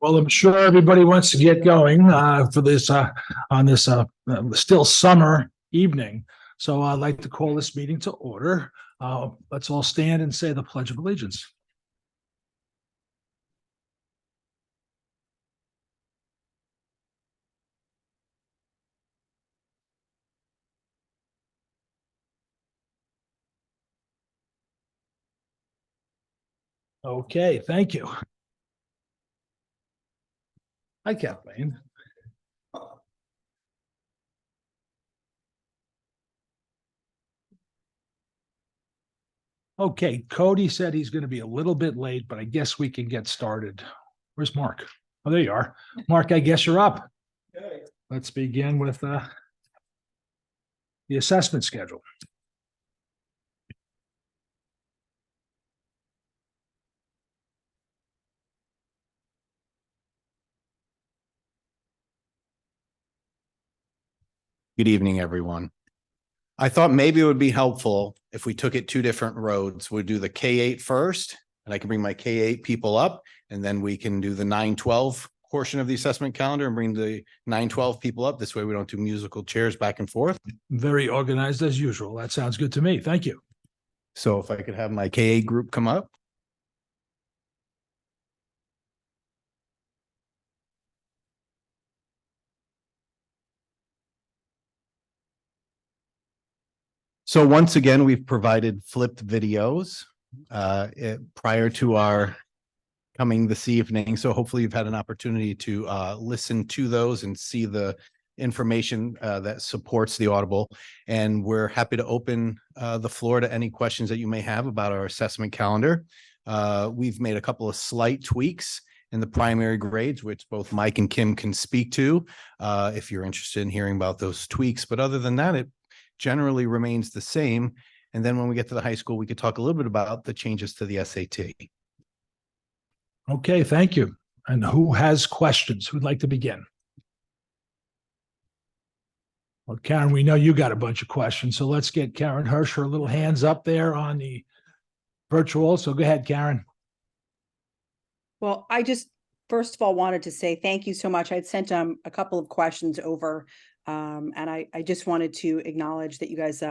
Well, I'm sure everybody wants to get going for this on this still summer evening. So I'd like to call this meeting to order. Let's all stand and say the Pledge of Allegiance. Okay, thank you. Hi, Kathleen. Okay, Cody said he's going to be a little bit late, but I guess we can get started. Where's Mark? Oh, there you are. Mark, I guess you're up. Okay. Let's begin with the assessment schedule. Good evening, everyone. I thought maybe it would be helpful if we took it two different roads. We'd do the K-8 first, and I can bring my K-8 people up, and then we can do the 9-12 portion of the assessment calendar and bring the 9-12 people up. This way we don't do musical chairs back and forth. Very organized as usual. That sounds good to me. Thank you. So if I could have my K-8 group come up. So once again, we've provided flipped videos prior to our coming this evening. So hopefully you've had an opportunity to listen to those and see the information that supports the Audible. And we're happy to open the floor to any questions that you may have about our assessment calendar. We've made a couple of slight tweaks in the primary grades, which both Mike and Kim can speak to if you're interested in hearing about those tweaks. But other than that, it generally remains the same. And then when we get to the high school, we could talk a little bit about the changes to the SAT. Okay, thank you. And who has questions? Who'd like to begin? Well, Karen, we know you got a bunch of questions, so let's get Karen Hirsch, her little hands up there on the virtual. So go ahead, Karen. Well, I just first of all wanted to say thank you so much. I'd sent a couple of questions over, and I just wanted to acknowledge that you guys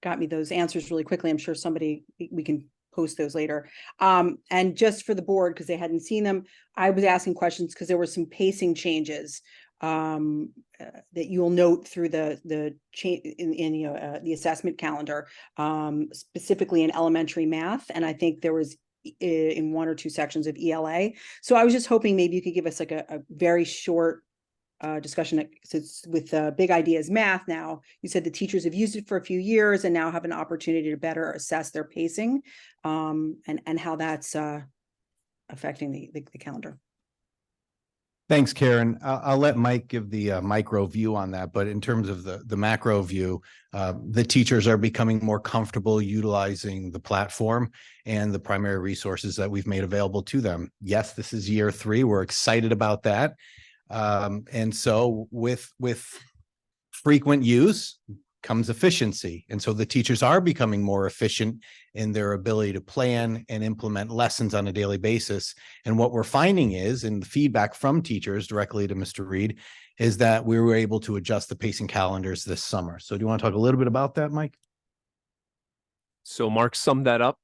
got me those answers really quickly. I'm sure we can post those later. And just for the board, because they hadn't seen them, I was asking questions because there were some pacing changes that you'll note through the change in the assessment calendar, specifically in elementary math. And I think there was in one or two sections of ELA. So I was just hoping maybe you could give us like a very short discussion with Big Ideas Math. Now, you said the teachers have used it for a few years and now have an opportunity to better assess their pacing, and how that's affecting the calendar. Thanks, Karen. I'll let Mike give the micro view on that. But in terms of the macro view, the teachers are becoming more comfortable utilizing the platform and the primary resources that we've made available to them. Yes, this is year 3. We're excited about that. And so with frequent use comes efficiency. And so the teachers are becoming more efficient in their ability to plan and implement lessons on a daily basis. And what we're finding is, in the feedback from teachers directly to Mr. Reed, is that we were able to adjust the pacing calendars this summer. So do you want to talk a little bit about that, Mike? So Mark summed that up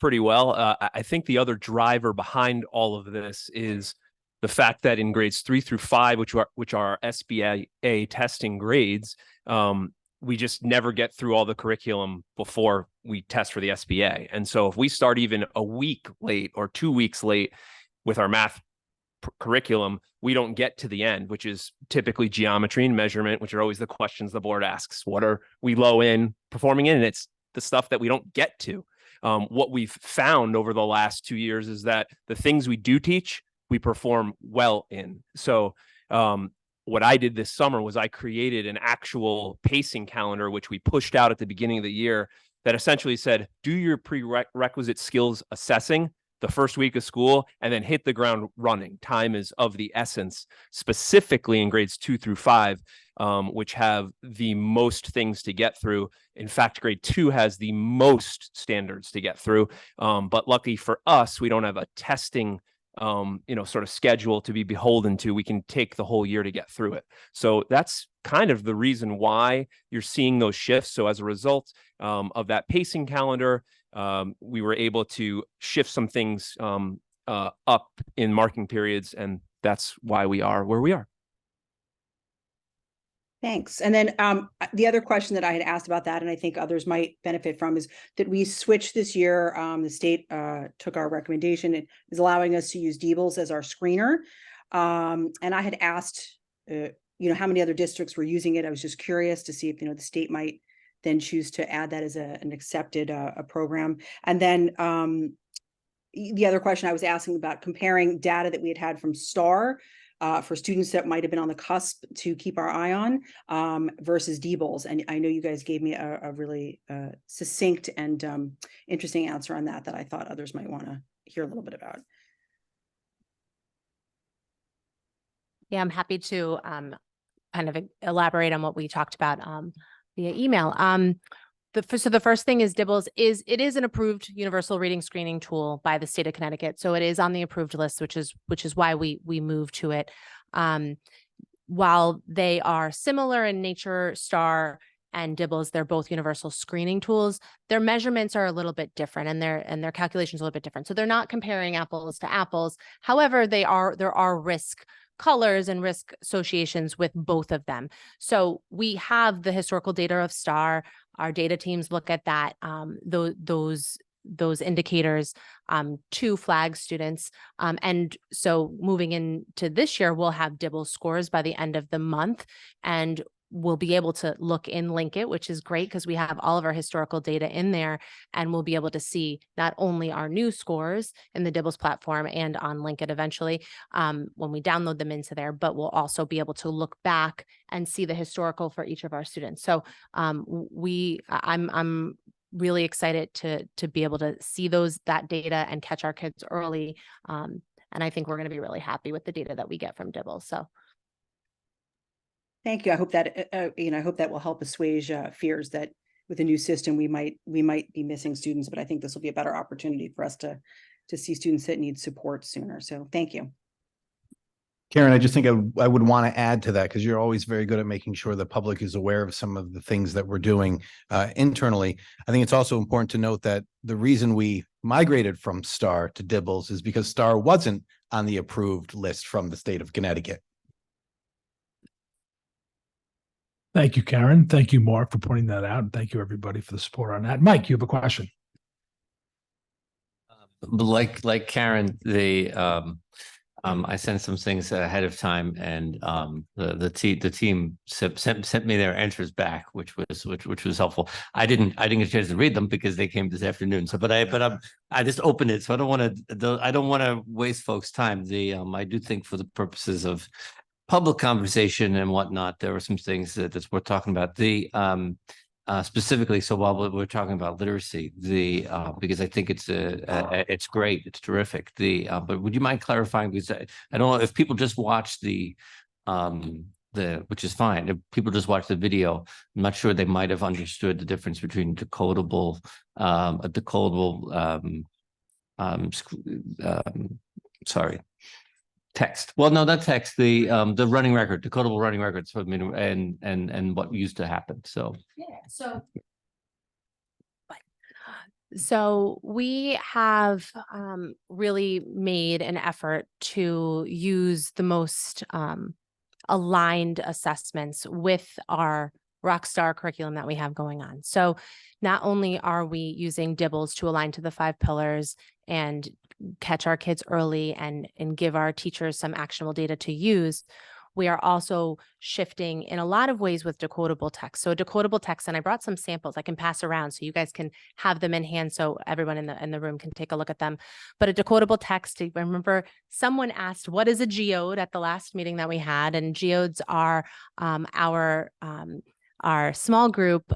pretty well. I think the other driver behind all of this is the fact that in grades 3 through 5, which are SBA testing grades, we just never get through all the curriculum before we test for the SBA. And so if we start even a week late or 2 weeks late with our math curriculum, we don't get to the end, which is typically geometry and measurement, which are always the questions the board asks. What are we low in performing in? And it's the stuff that we don't get to. What we've found over the last 2 years is that the things we do teach, we perform well in. So what I did this summer was I created an actual pacing calendar, which we pushed out at the beginning of the year, that essentially said, do your prerequisite skills assessing the first week of school and then hit the ground running. Time is of the essence, specifically in grades 2 through 5, which have the most things to get through. In fact, grade 2 has the most standards to get through. But lucky for us, we don't have a testing sort of schedule to be beholden to. We can take the whole year to get through it. So that's kind of the reason why you're seeing those shifts. So as a result of that pacing calendar, we were able to shift some things up in marking periods, and that's why we are where we are. Thanks. And then the other question that I had asked about that, and I think others might benefit from, is that we switched this year. The state took our recommendation. It is allowing us to use Diebels as our screener. And I had asked, how many other districts were using it. I was just curious to see if, the state might then choose to add that as an accepted a program. And then the other question I was asking about comparing data that we had from STAR for students that might have been on the cusp to keep our eye on versus Diebels. And I know you guys gave me a really succinct and interesting answer on that I thought others might want to hear a little bit about. Yeah, I'm happy to kind of elaborate on what we talked about via email. So the first thing is Diebels is an approved universal reading screening tool by the state of Connecticut. So it is on the approved list, which is why we moved to it. While they are similar in nature, STAR and Diebels, they're both universal screening tools. Their measurements are a little bit different, and their calculations are a little bit different. So they're not comparing apples to apples. However, there are risk colors and risk associations with both of them. So we have the historical data of STAR. Our data teams look at that, those indicators to flag students. And so moving into this year, we'll have Diebels scores by the end of the month, and we'll be able to look in Linkit, which is great because we have all of our historical data in there, and we'll be able to see not only our new scores in the Diebels platform and on Linkit eventually when we download them into there, but we'll also be able to look back and see the historical for each of our students. So I'm really excited to be able to see that data and catch our kids early. And I think we're going to be really happy with the data that we get from Diebels. So. Thank you. I hope that I hope that will help assuage fears that with a new system we might be missing students. But I think this will be a better opportunity for us to see students that need support sooner. So thank you. Karen, I just think I would want to add to that, because you're always very good at making sure the public is aware of some of the things that we're doing internally. I think it's also important to note that the reason we migrated from STAR to Diebels is because STAR wasn't on the approved list from the state of Connecticut. Thank you, Karen. Thank you, Mark, for pointing that out. And thank you, everybody, for the support on that. Mike, you have a question. Like Karen, I sent some things ahead of time, and the team sent me their answers back, which was helpful. I didn't get a chance to read them because they came this afternoon. So, but I just opened it, so I don't want to waste folks' time. I do think for the purposes of public conversation and whatnot, there were some things that's worth talking about. Specifically, so while we're talking about literacy, because I think it's great, it's terrific. But would you mind clarifying, because I don't know if people just watch which is fine. If people just watch the video, I'm not sure they might have understood the difference between text. Well, no, not text. The running record, decodable running records, and what used to happen. So yeah. So we have really made an effort to use the most aligned assessments with our Rockstar curriculum that we have going on. So not only are we using Diebels to align to the 5 pillars and catch our kids early and give our teachers some actionable data to use, we are also shifting in a lot of ways with decodable text. So decodable text, and I brought some samples I can pass around so you guys can have them in hand so everyone in the room can take a look at them. But a decodable text, I remember someone asked, what is a geode at the last meeting that we had? And geodes are our small group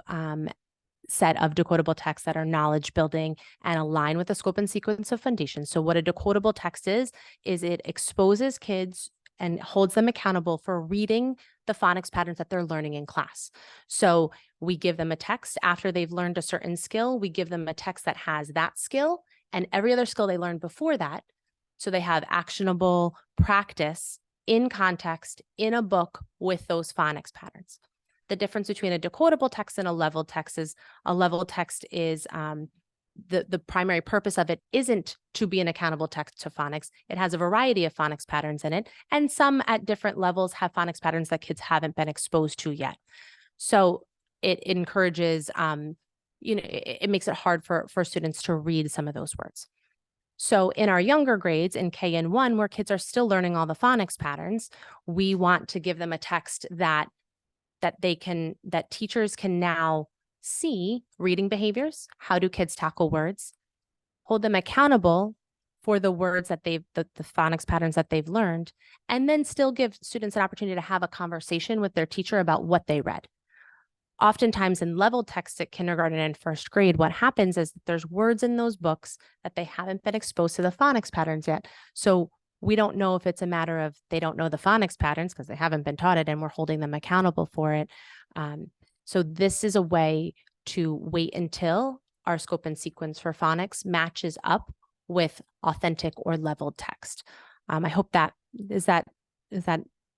set of decodable texts that are knowledge building and align with the scope and sequence of Foundation. So what a decodable text is it exposes kids and holds them accountable for reading the phonics patterns that they're learning in class. So we give them a text after they've learned a certain skill. We give them a text that has that skill and every other skill they learned before that, So they have actionable practice in context in a book with those phonics patterns. The difference between a decodable text and a leveled text is a leveled text is the primary purpose of it isn't to be an accountable text to phonics. It has a variety of phonics patterns in it, and some at different levels have phonics patterns that kids haven't been exposed to yet. So it encourages, it makes it hard for students to read some of those words. So in our younger grades in K and 1, where kids are still learning all the phonics patterns, we want to give them a text that teachers can now see reading behaviors. How do kids tackle words? Hold them accountable for the words that the phonics patterns that they've learned, and then still give students an opportunity to have a conversation with their teacher about what they read. Oftentimes in leveled text at kindergarten and first grade, what happens is that there's words in those books that they haven't been exposed to the phonics patterns yet. So we don't know if it's a matter of they don't know the phonics patterns because they haven't been taught it and we're holding them accountable for it. So this is a way to wait until our scope and sequence for phonics matches up with authentic or leveled text. I hope that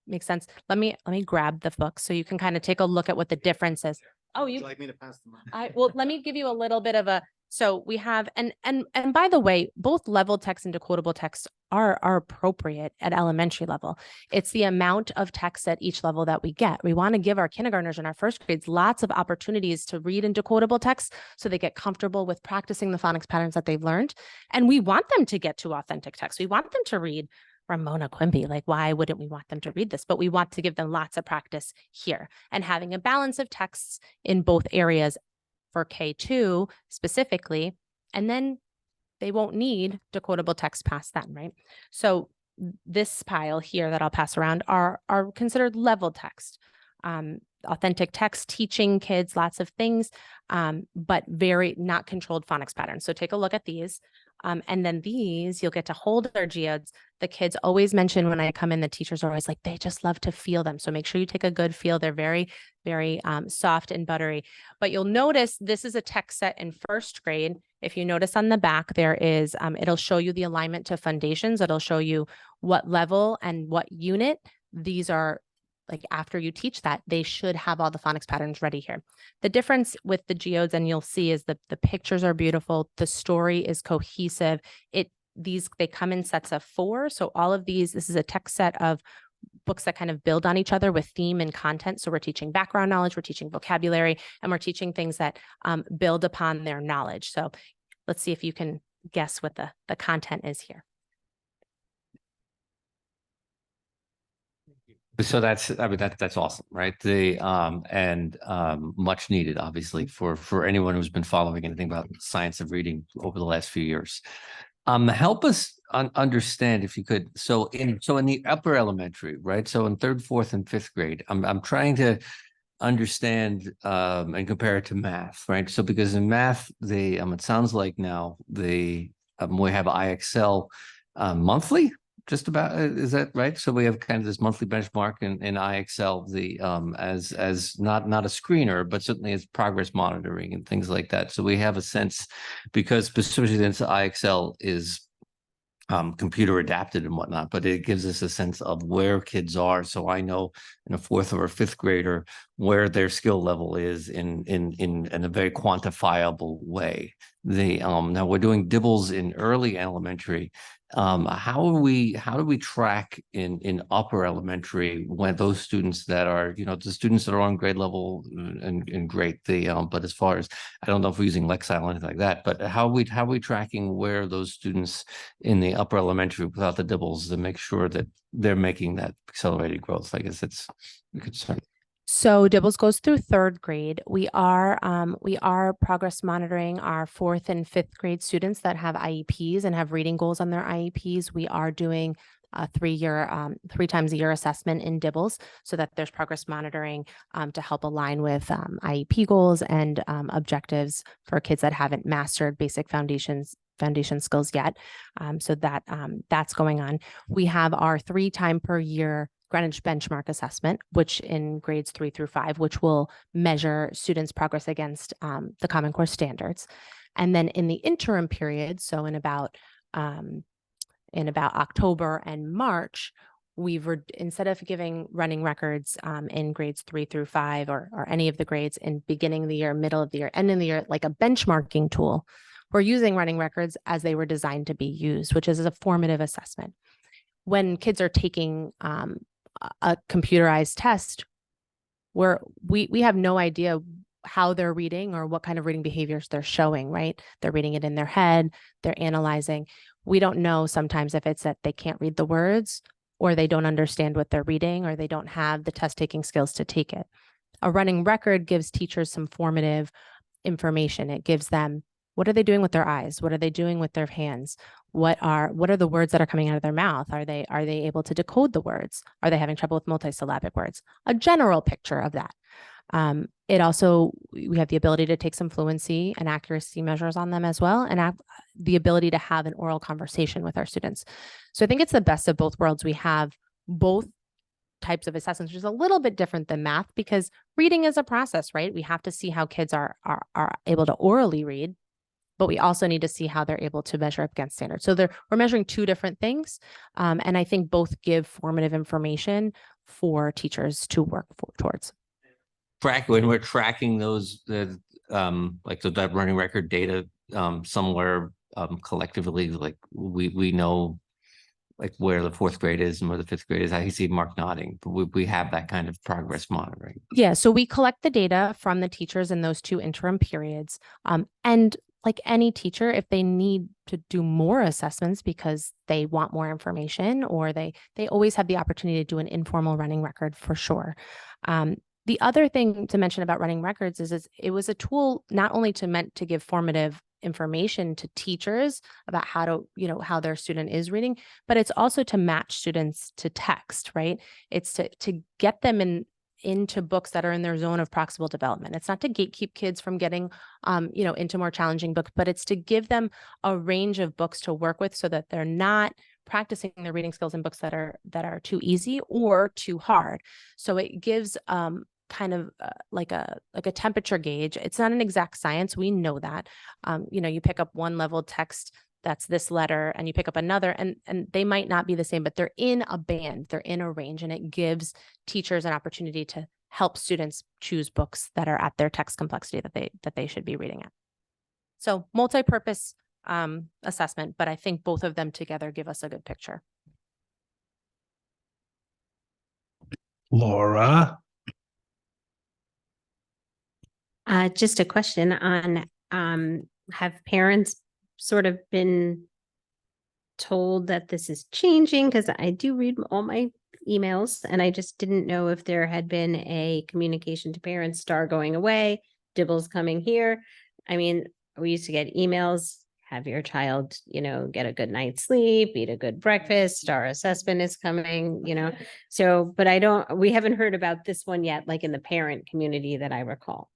makes sense. Let me grab the book so you can kind of take a look at what the difference is. Oh, Would you like me to pass them on? well, let me give you a little bit of so we have, and by the way, both leveled text and decodable text are appropriate at elementary level. It's the amount of text at each level that we get. We want to give our kindergartners and our first grades lots of opportunities to read in decodable text so they get comfortable with practicing the phonics patterns that they've learned. And we want them to get to authentic text. We want them to read Ramona Quimby. Like, why wouldn't we want them to read this? But we want to give them lots of practice here, and having a balance of texts in both areas for K2 specifically, and then they won't need decodable text past then, right? So this pile here that I'll pass around are considered level text. Authentic text, teaching kids lots of things, but very not controlled phonics patterns. So take a look at these. And then these, you'll get to hold their geodes. The kids always mention when I come in, the teachers are always like, they just love to feel them. So make sure you take a good feel. They're very, very soft and buttery. But you'll notice this is a text set in first grade. If you notice on the back, there is, it'll show you the alignment to foundations. It'll show you what level and what unit. These are like after you teach that, they should have all the phonics patterns ready here. The difference with the geodes, and you'll see, is the pictures are beautiful. The story is cohesive. They come in sets of 4. So all of these, this is a text set of books that kind of build on each other with theme and content. So we're teaching background knowledge, we're teaching vocabulary, and we're teaching things that build upon their knowledge. So let's see if you can guess what the content is here. So that's awesome, right? Much needed, obviously, for anyone who's been following anything about science of reading over the last few years. Help us understand, if you could. So in the upper elementary, right? So in 3rd, 4th, and 5th grade, I'm trying to understand and compare it to math, right? So because in math, it sounds like now we have IXL monthly. Just about, is that right? So we have kind of this monthly benchmark in IXL, as not a screener, but certainly as progress monitoring and things like that. So we have a sense, because specifically since IXL is computer adapted and whatnot, but it gives us a sense of where kids are. So I know in a 4th or 5th grader where their skill level is in a very quantifiable way. Now we're doing DIBELS in early elementary. How do we track in upper elementary when those students that are, the students that are on grade level and great, but as far as, I don't know if we're using Lexile or anything like that, but how are we tracking where those students in the upper elementary without the DIBELS to make sure that they're making that accelerated growth? I guess it's a concern. So DIBELS goes through 3rd grade. We are progress monitoring our 4th and 5th grade students that have IEPs and have reading goals on their IEPs. We are doing a 3 times a year assessment in DIBELS so that there's progress monitoring to help align with IEP goals and objectives for kids that haven't mastered basic foundation skills yet. So that's going on. We have our 3 times per year Greenwich benchmark assessment, which in grades 3 through 5, which will measure students' progress against the Common Core standards. And then in the interim period, so in about in about October and March, instead of giving running records in grades 3 through 5 or any of the grades in beginning of the year, middle of the year, end of the year, like a benchmarking tool, we're using running records as they were designed to be used, which is a formative assessment. When kids are taking a computerized test, we have no idea how they're reading or what kind of reading behaviors they're showing, right? They're reading it in their head, they're analyzing. We don't know sometimes if it's that they can't read the words, or they don't understand what they're reading, or they don't have the test taking skills to take it. A running record gives teachers some formative information. It gives them, what are they doing with their eyes? What are they doing with their hands? What are the words that are coming out of their mouth? Are they able to decode the words? Are they having trouble with multisyllabic words? A general picture of that. It also, we have the ability to take some fluency and accuracy measures on them as well, and the ability to have an oral conversation with our students. So I think it's the best of both worlds. We have both types of assessments, which is a little bit different than math, because reading is a process, right? We have to see how kids are able to orally read, but we also need to see how they're able to measure up against standards. So we're measuring two different things. And I think both give formative information for teachers to work towards. When we're tracking those, like that running record data somewhere collectively, like we know like where the fourth grade is and where the fifth grade is. I can see Mark nodding, but we have that kind of progress monitoring. Yeah, so we collect the data from the teachers in those two interim periods. And like any teacher, if they need to do more assessments because they want more information, or they always have the opportunity to do an informal running record for sure. The other thing to mention about running records is it was a tool not only meant to give formative information to teachers about how their student is reading, but it's also to match students to text, right? It's to get them into books that are in their zone of proximal development. It's not to gatekeep kids from getting, into more challenging books, but it's to give them a range of books to work with so that they're not practicing their reading skills in books that are too easy or too hard. So it gives kind of like a temperature gauge. It's not an exact science. We know that. You pick up one level text that's this letter, and you pick up another, and they might not be the same, but they're in a band, they're in a range, and it gives teachers an opportunity to help students choose books that are at their text complexity that they should be reading at. So multi-purpose assessment, but I think both of them together give us a good picture. Laura? Just a question on, have parents sort of been told that this is changing? Because I do read all my emails, and I just didn't know if there had been a communication to parents, STAR going away, Dibbles coming here. I mean, we used to get emails, have your child, get a good night's sleep, eat a good breakfast, STAR assessment is coming, So, but we haven't heard about this one yet, like in the parent community that I recall.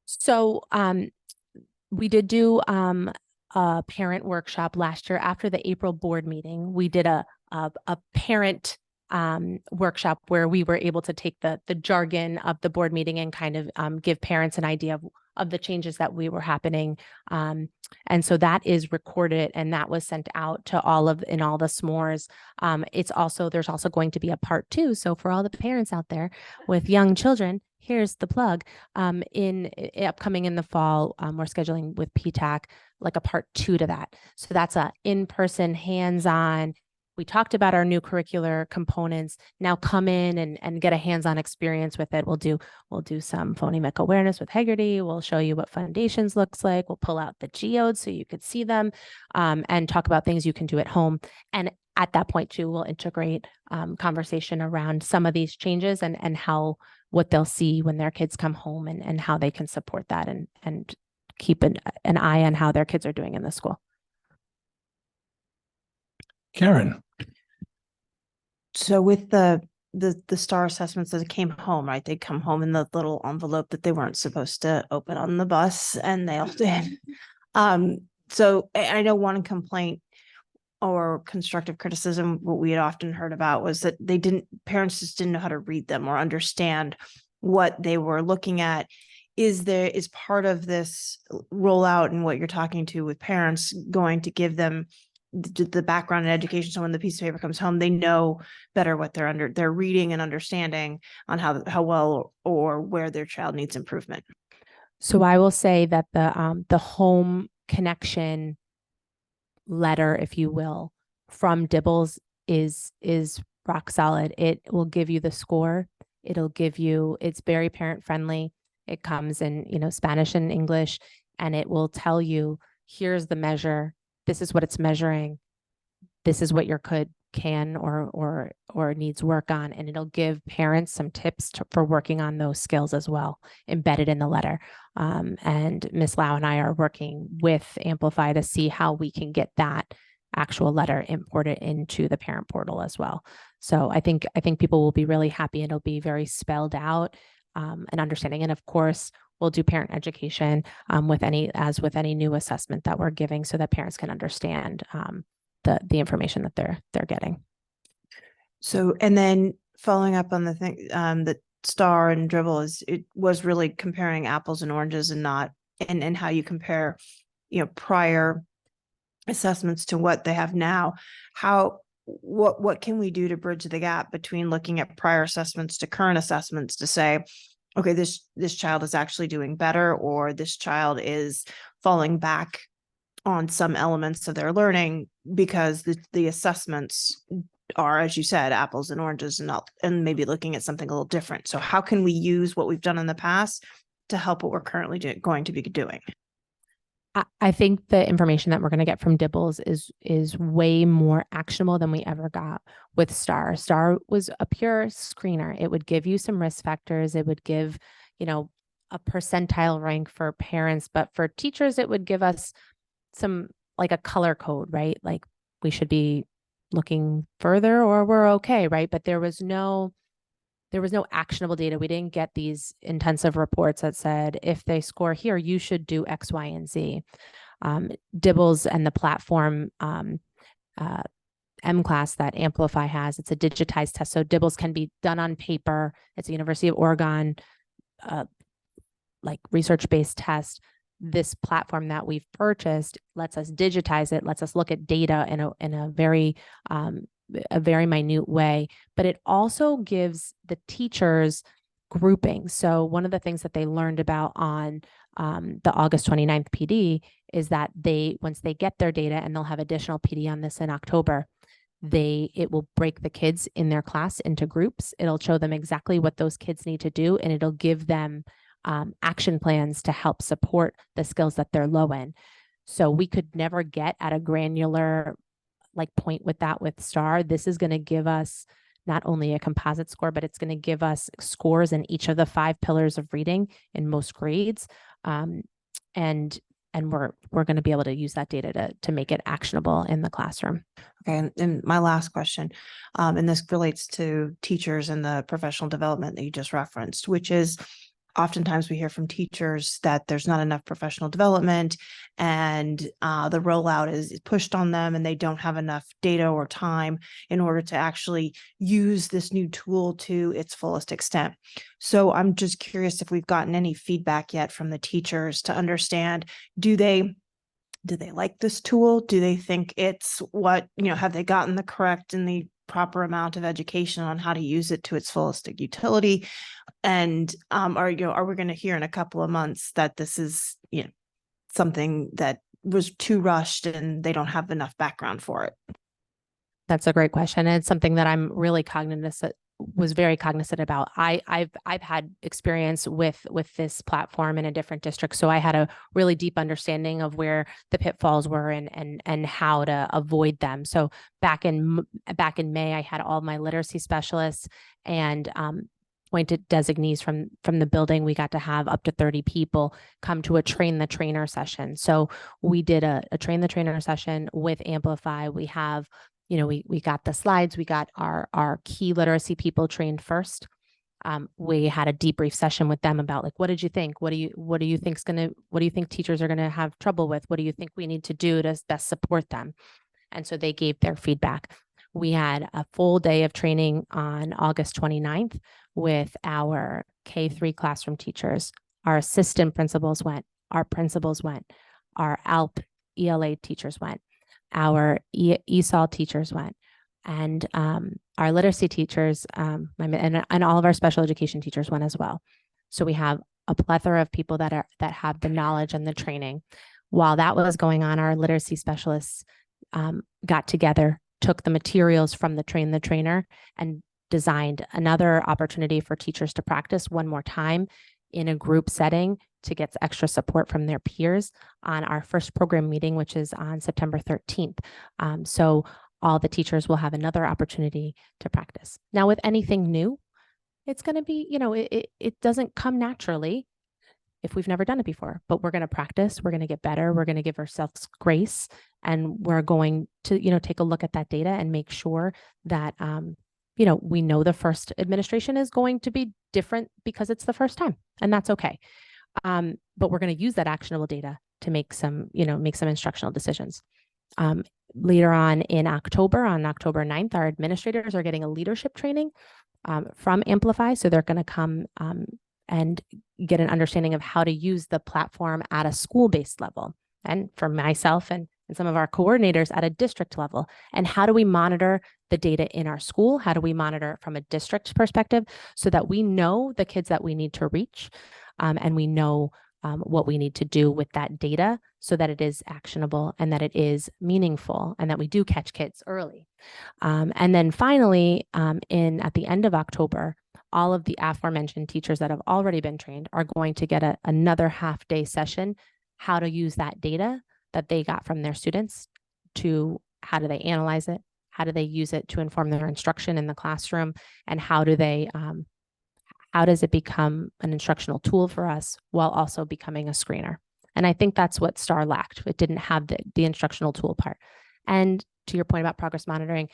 So we did do a parent workshop last year after the April board meeting. We did a parent workshop where we were able to take the jargon of the board meeting and kind of give parents an idea of the changes that were happening. And so that is recorded, and that was sent out to all the s'mores. There's also going to be a part 2. So for all the parents out there with young children, here's the plug. Upcoming in the fall, we're scheduling with PTAC like a part 2 to that. So that's a in-person, hands-on. We talked about our new curricular components. Now come in and get a hands-on experience with it. We'll do some phonemic awareness with Heggerty. We'll show you what foundations looks like. We'll pull out the geodes so you could see them, and talk about things you can do at home. And at that point too, we'll integrate conversation around some of these changes and what they'll see when their kids come home, and how they can support that and keep an eye on how their kids are doing in the school. Karen? So with the STAR assessments that came home, right? They come home in the little envelope that they weren't supposed to open on the bus, and they all did. So I know one complaint or constructive criticism, what we had often heard about was that parents just didn't know how to read them or understand what they were looking at. is part of this rollout and what you're talking to with parents going to give them the background and education, so when the piece of paper comes home, they know better what they're reading and understanding on how well or where their child needs improvement. So I will say that the home connection letter, if you will, from Dibbles is rock solid. It will give you the score. It'll give you, it's very parent friendly. It comes in, Spanish and English, and it will tell you, here's the measure. This is what it's measuring. This is what your kid can or needs work on. And it'll give parents some tips for working on those skills as well, embedded in the letter. And Ms. Lau and I are working with Amplify to see how we can get that actual letter imported into the parent portal as well. So I think people will be really happy. It'll be very spelled out and understanding. And of course, we'll do parent education with any new assessment that we're giving, so that parents can understand the information that they're getting. So, and then following up on the thing that STAR and Dribble was really comparing apples and oranges, and not and how you compare, prior assessments to what they have now. What can we do to bridge the gap between looking at prior assessments to current assessments to say, okay, this child is actually doing better, or this child is falling back on some elements of their learning because the assessments are, as you said, apples and oranges, and maybe looking at something a little different. So how can we use what we've done in the past to help what we're currently going to be doing? I think the information that we're going to get from Dibbles is way more actionable than we ever got with STAR. STAR was a pure screener. It would give you some risk factors. It would give, a percentile rank for parents, but for teachers, it would give us some, like, a color code, right? Like, we should be looking further or we're okay, right? But there was no actionable data. We didn't get these intensive reports that said, if they score here, you should do X, Y, and Z. Dibbles and the platform M-Class that Amplify has, it's a digitized test. So Dibbles can be done on paper. It's a University of Oregon like research-based test. This platform that we've purchased lets us digitize it, lets us look at data in a very minute way, but it also gives the teachers grouping. So one of the things that they learned about on the August 29th PD is that once they get their data, and they'll have additional PD on this in October, it will break the kids in their class into groups. It'll show them exactly what those kids need to do, and it'll give them action plans to help support the skills that they're low in. So we could never get at a granular point with STAR. This is going to give us not only a composite score, but it's going to give us scores in each of the 5 pillars of reading in most grades. And we're going to be able to use that data to make it actionable in the classroom. Okay. And my last question, and this relates to teachers and the professional development that you just referenced, which is, oftentimes we hear from teachers that there's not enough professional development, and the rollout is pushed on them, and they don't have enough data or time in order to actually use this new tool to its fullest extent. So I'm just curious if we've gotten any feedback yet from the teachers to understand, do they like this tool? Do they think it's have they gotten the correct and the proper amount of education on how to use it to its fullest utility? And are we going to hear in a couple of months that this is something that was too rushed and they don't have enough background for it? That's a great question. And it's something that I'm really was very cognizant about. I've had experience with this platform in a different district, so I had a really deep understanding of where the pitfalls were and how to avoid them. So back in May, I had all my literacy specialists and appointed designees from the building. We got to have up to 30 people come to a train the trainer session. So we did a train the trainer session with Amplify. We have we got the slides, we got our key literacy people trained first. We had a debrief session with them about what did you think? What do you think teachers are going to have trouble with? What do you think we need to do to best support them? And so they gave their feedback. We had a full day of training on August 29th with our K-3 classroom teachers, our assistant principals went, our principals went, our ALP ELA teachers went, our ESOL teachers went, and our literacy teachers, and all of our special education teachers went as well. So we have a plethora of people that have the knowledge and the training. While that was going on, our literacy specialists got together, took the materials from the Train the Trainer, and designed another opportunity for teachers to practice one more time in a group setting to get extra support from their peers on our first program meeting, which is on September 13th. So all the teachers will have another opportunity to practice. Now, with anything new, it's going to be, it doesn't come naturally if we've never done it before, but we're going to practice, we're going to get better, we're going to give ourselves grace, and we're going to, take a look at that data and make sure that, we know the first administration is going to be different because it's the first time, and that's okay. But we're going to use that actionable data to make some instructional decisions. Later on in October, on October 9th, our administrators are getting a leadership training from Amplify. So they're going to come and get an understanding of how to use the platform at a school-based level. And for myself and some of our coordinators at a district level. And how do we monitor the data in our school? How do we monitor it from a district perspective so that we know the kids that we need to reach, and we know what we need to do with that data so that it is actionable and that it is meaningful and that we do catch kids early. And then finally, at the end of October, all of the aforementioned teachers that have already been trained are going to get another half-day session, how to use that data that they got from their students to how do they analyze it, how do they use it to inform their instruction in the classroom, and how does it become an instructional tool for us while also becoming a screener. And I think that's what STAR lacked. It didn't have the instructional tool part. And to your point about progress monitoring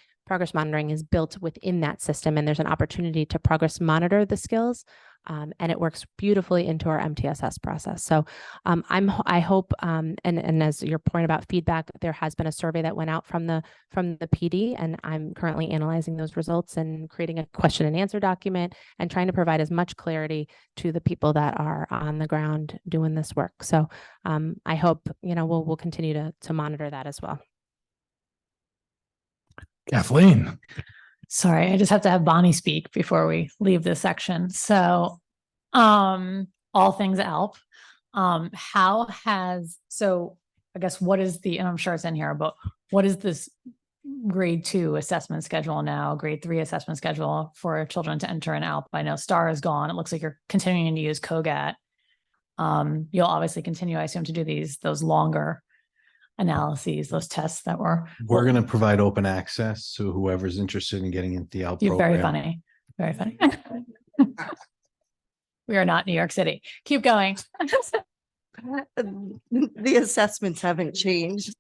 is built within that system, and there's an opportunity to progress monitor the skills, and it works beautifully into our MTSS process. So I hope, and as your point about feedback, there has been a survey that went out from the PD, and I'm currently analyzing those results and creating a question and answer document and trying to provide as much clarity to the people that are on the ground doing this work. So I hope, we'll continue to monitor that as well. Kathleen. Sorry, I just have to have Bonnie speak before we leave this section. So, all things ALP. I guess what is and I'm sure it's in here, but what is this grade 2 assessment schedule now, grade 3 assessment schedule for children to enter an ALP? I know STAR is gone. It looks like you're continuing to use COGAT. You'll obviously continue, I assume, to do those longer analyses, those tests that we're going to provide open access to whoever's interested in getting into the ALP You're program. very funny. We are not New York City. Keep going. The assessments haven't changed.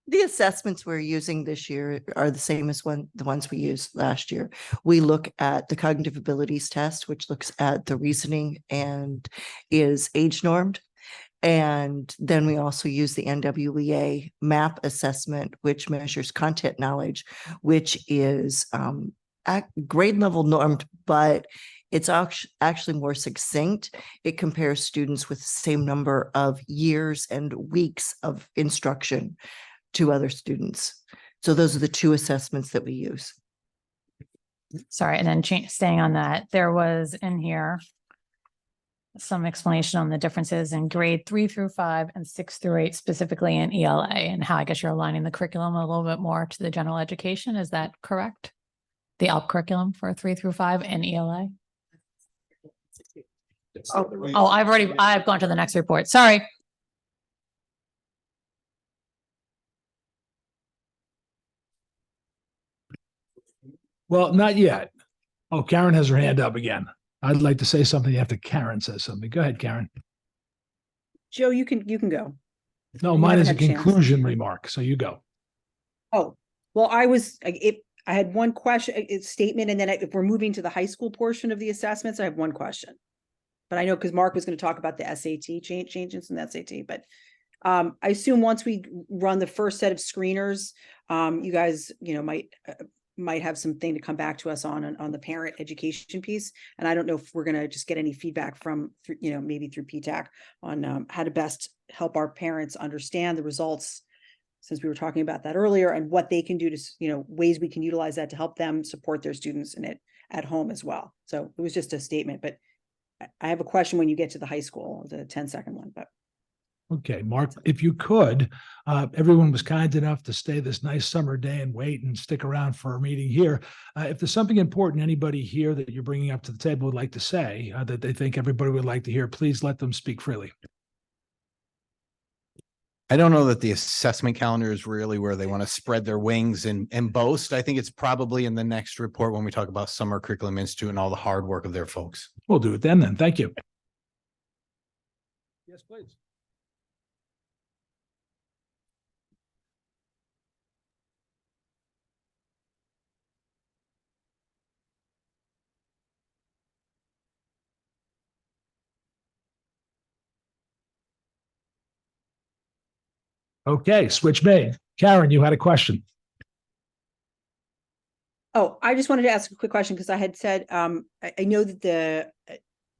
The assessments we're using this year are the same as the ones we used last year. We look at the cognitive abilities test, which looks at the reasoning and is age normed. And then we also use the NWEA MAP assessment, which measures content knowledge, which is at grade level normed, but it's actually more succinct. It compares students with the same number of years and weeks of instruction to other students. So those are the two assessments that we use. Sorry, and then staying on that, there was in here some explanation on the differences in grade 3 through 5 and 6 through 8, specifically in ELA, and how I guess you're aligning the curriculum a little bit more to the general education. Is that correct? The ALP curriculum for 3 through 5 in ELA? Oh, I've gone to the next report. Sorry. Well, not yet. Oh, Karen has her hand up again. I'd like to say something after Karen says something. Go ahead, Karen. Joe, you can go. No, You mine haven't is a had a chance. conclusion remark, so you go. Oh, well, I had one question, statement, and then if we're moving to the high school portion of the assessments, I have one question. But I know because Mark was going to talk about the SAT changes in the SAT, but I assume once we run the first set of screeners, you guys, might might have something to come back to us on the parent education piece. And I don't know if we're going to just get any feedback from, maybe through PTAC on how to best help our parents understand the results, since we were talking about that earlier, and what they can do to, ways we can utilize that to help them support their students in it at home as well. So it was just a statement, but I have a question when you get to the high school, the 10-second one, but. Okay, Mark, if you could, everyone was kind enough to stay this nice summer day and wait and stick around for our meeting here. If there's something important anybody here that you're bringing up to the table would like to say, that they think everybody would like to hear, please let them speak freely. I don't know that the assessment calendar is really where they want to spread their wings and boast. I think it's probably in the next report when we talk about Summer Curriculum Institute and all the hard work of their folks. We'll do it then. Thank you. Yes, please. Okay, switch made. Karen, you had a question. Oh, I just wanted to ask a quick question because I had said, I know that the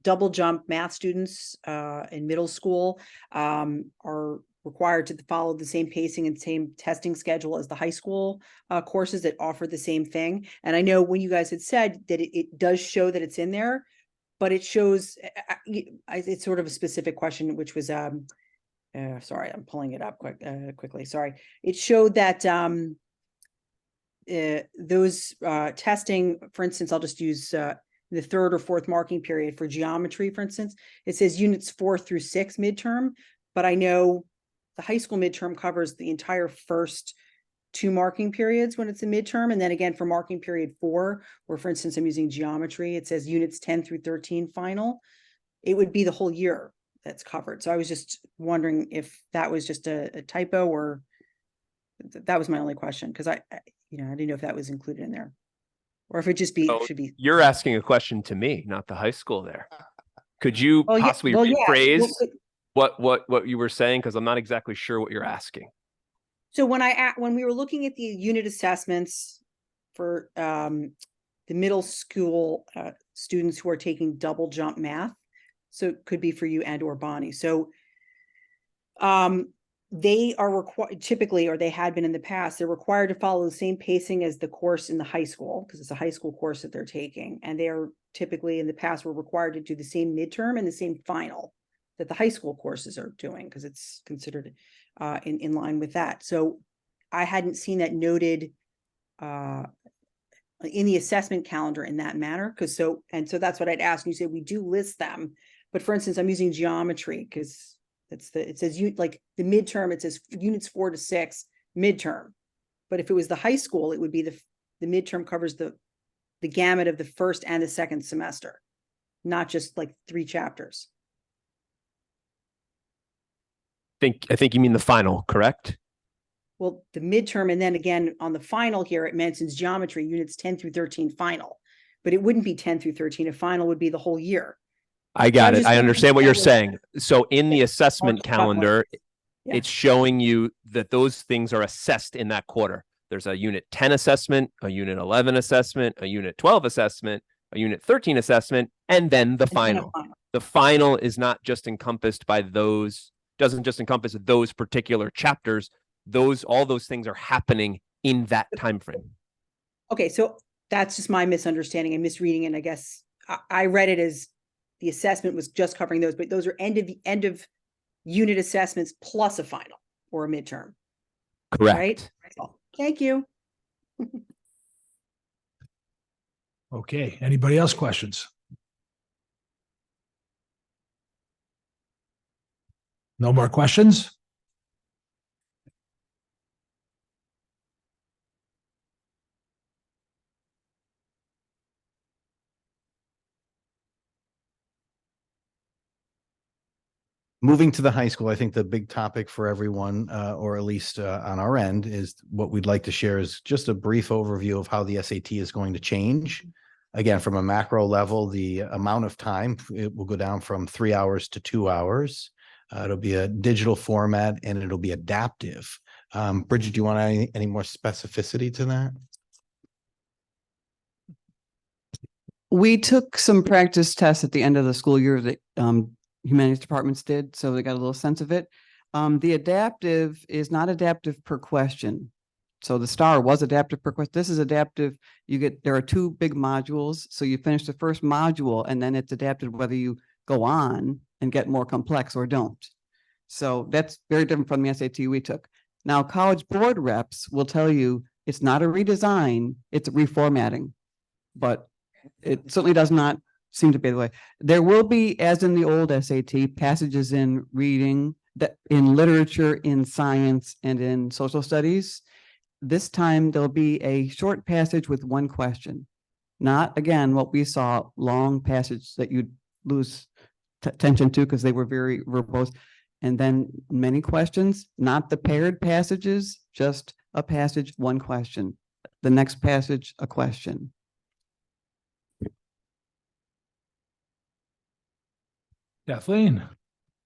double jump math students in middle school are required to follow the same pacing and same testing schedule as the high school courses that offer the same thing. And I know when you guys had said that it does show that it's in there, but it shows, it's sort of a specific question, which was, sorry, I'm pulling it up quickly. Sorry. It showed that those testing, for instance, I'll just use the third or fourth marking period for geometry, for instance, it says units 4 through 6 midterm, but I know the high school midterm covers the entire first 2 marking periods when it's a midterm. And then again, for marking period 4, where for instance, I'm using geometry, it says units 10 through 13 final, it would be the whole year that's covered. So I was just wondering if that was just a typo, or that was my only question. Cause I didn't know if that was included in there, or if it just should be. You're asking a question to me, not the high school there. Could you possibly rephrase what you were saying? Cause I'm not exactly sure what you're asking. So when we were looking at the unit assessments for the middle school students who are taking double jump math, so it could be for you and or Bonnie. So they are required typically, or they had been in the past, they're required to follow the same pacing as the course in the high school, because it's a high school course that they're taking. And they are typically in the past were required to do the same midterm and the same final that the high school courses are doing, because it's considered in line with that. So I hadn't seen that noted in the assessment calendar in that manner. So that's what I'd ask. And you said we do list them, but for instance, I'm using geometry because it says like the midterm, it says units 4 to 6 midterm. But if it was the high school, it would be the midterm covers the gamut of the first and the second semester, not just like 3 chapters. I think you mean the final, correct? Well, the midterm, and then again on the final here, it mentions geometry units 10 through 13 final, but it wouldn't be 10 through 13. A final would be the whole year. I got it. I understand what you're saying. So in the assessment calendar, it's showing you that those things are assessed in that quarter. There's a unit 10 assessment, a unit 11 assessment, a unit 12 assessment, a unit 13 assessment, and then the final. The final is not just encompassed by those, doesn't just encompass those particular chapters. All those things are happening in that time frame. Okay, so that's just my misunderstanding and misreading. And I guess I read it as the assessment was just covering those, but those are end of unit assessments plus a final or a midterm. Correct. Right? Thank you. Okay, anybody else questions? No more questions? Moving to the high school, I think the big topic for everyone, or at least on our end, is what we'd like to share is just a brief overview of how the SAT is going to change. Again, from a macro level, the amount of time, it will go down from 3 hours to 2 hours. It'll be a digital format and it'll be adaptive. Bridget, do you want any more specificity to that? We took some practice tests at the end of the school year that humanities departments did, so they got a little sense of it. The adaptive is not adaptive per question. So the STAR was adaptive per question. This is adaptive. There are two big modules. So you finish the first module and then it's adapted whether you go on and get more complex or don't. So that's very different from the SAT we took. Now, College Board reps will tell you it's not a redesign, it's a reformatting. But it certainly does not seem to be the way. There will be, as in the old SAT, passages in reading, in literature, in science, and in social studies. This time there'll be a short passage with one question. Not, again, what we saw, long passage that you'd lose attention to because they were very verbose. And then many questions, not the paired passages, just a passage, one question. The next passage, a question. Kathleen?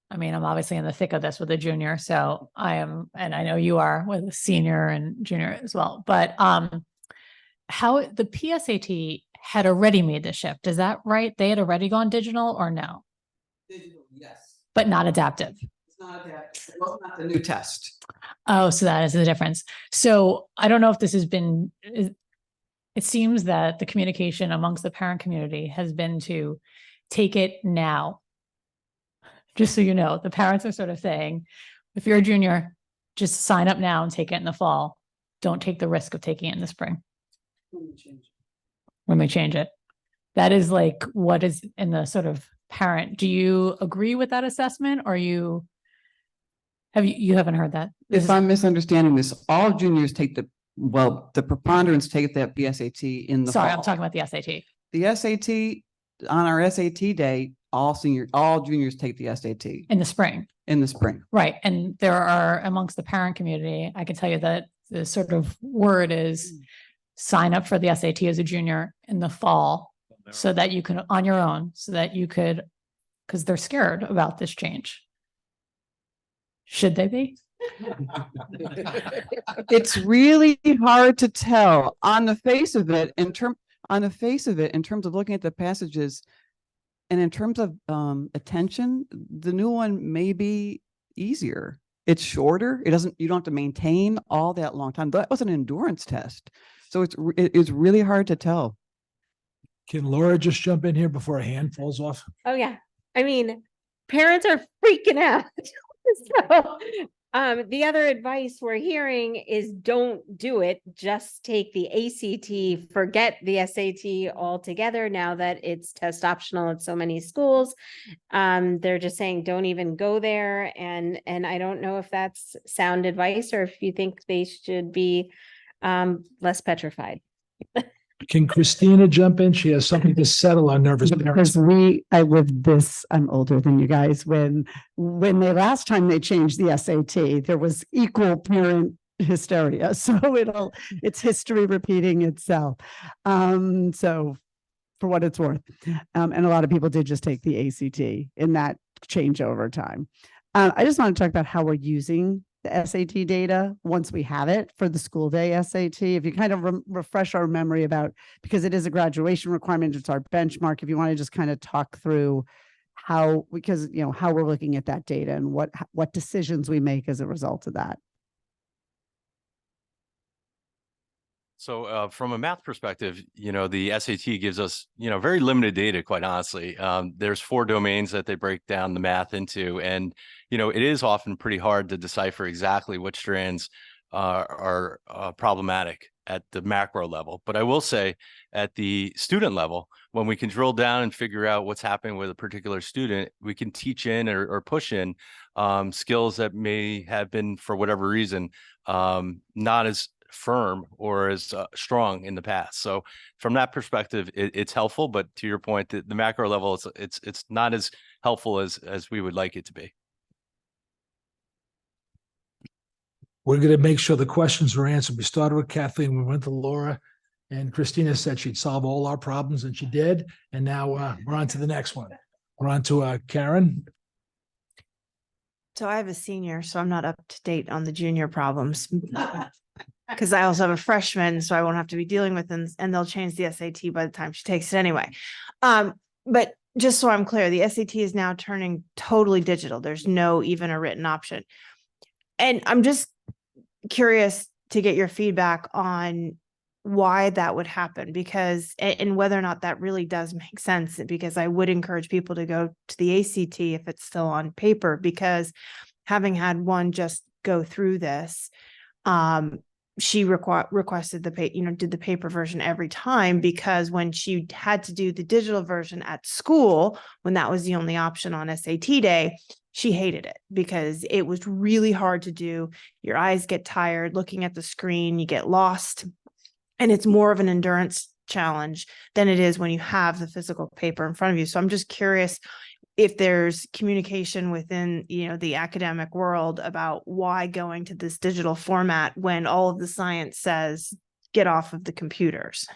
I mean, I'm obviously in the thick of this with a junior, so I am, and I know you are with a senior and junior as well, but how the PSAT had already made the shift, is that right? They had already gone digital or no? Digital, yes. But not adaptive? It's not adaptive. It was not the new test. Oh, so that is the difference. So I don't know if this has been, it seems that the communication amongst the parent community has been to take it now. Just so you know, the parents are sort of saying, if you're a junior, just sign up now and take it in the fall. Don't take the risk of taking it in the spring. When we change it. That is like what is in the sort of parent. Do you agree with that assessment or you haven't heard that? If I'm misunderstanding this, all juniors take the preponderance take that PSAT in the Sorry, fall. I'm talking about the SAT. The SAT, on our SAT day, all juniors take the SAT In the spring. in the spring. Right. And there are amongst the parent community, I can tell you that the sort of word is sign up for the SAT as a junior in the fall so that you can, on your own, so that you could, because they're scared about this change. Should they be? It's really hard to tell on the face of it in terms of looking at the passages. And in terms of attention, the new one may be easier. It's shorter. You don't have to maintain all that long time. That was an endurance test. So it's really hard to tell. Can Laura just jump in here before a hand falls off? Oh, yeah. I mean, parents are freaking out. So, the other advice we're hearing is don't do it. Just take the ACT, forget the SAT altogether now that it's test optional at so many schools. They're just saying, don't even go there. And I don't know if that's sound advice or if you think they should be less petrified. Can Christina jump in? She has something to settle on nervous parents. Because I lived this, I'm older than you guys, when last time they changed the SAT, there was equal parent hysteria. So it's history repeating itself. So for what it's worth. And a lot of people did just take the ACT in that changeover time. I just want to talk about how we're using the SAT data once we have it for the school day SAT. If you kind of refresh our memory about, because it is a graduation requirement, it's our benchmark. If you want to just kind of talk through how we're looking at that data and what decisions we make as a result of that. So from a math perspective, the SAT gives us, very limited data, quite honestly. There's 4 domains that they break down the math into. And, it is often pretty hard to decipher exactly which strands are problematic at the macro level. But I will say at the student level, when we can drill down and figure out what's happening with a particular student, we can teach in or push in skills that may have been, for whatever reason, not as firm or as strong in the past. So from that perspective, it's helpful. But to your point, the macro level, it's not as helpful as we would like it to be. We're going to make sure the questions were answered. We started with Kathleen, we went to Laura, and Christina said she'd solve all our problems, and she did. And now we're on to the next one. We're on to Karen. So I have a senior, so I'm not up to date on the junior problems. because I also have a freshman, so I won't have to be dealing with them, and they'll change the SAT by the time she takes it anyway. But just so I'm clear, the SAT is now turning totally digital. There's no even a written option. And I'm just curious to get your feedback on why that would happen, because and whether or not that really does make sense, because I would encourage people to go to the ACT if it's still on paper, because having had one just go through this, she requested did the paper version every time, because when she had to do the digital version at school, when that was the only option on SAT day, she hated it because it was really hard to do. Your eyes get tired looking at the screen, you get lost, and it's more of an endurance challenge than it is when you have the physical paper in front of you. So I'm just curious if there's communication within, the academic world about why going to this digital format when all of the science says get off of the computers.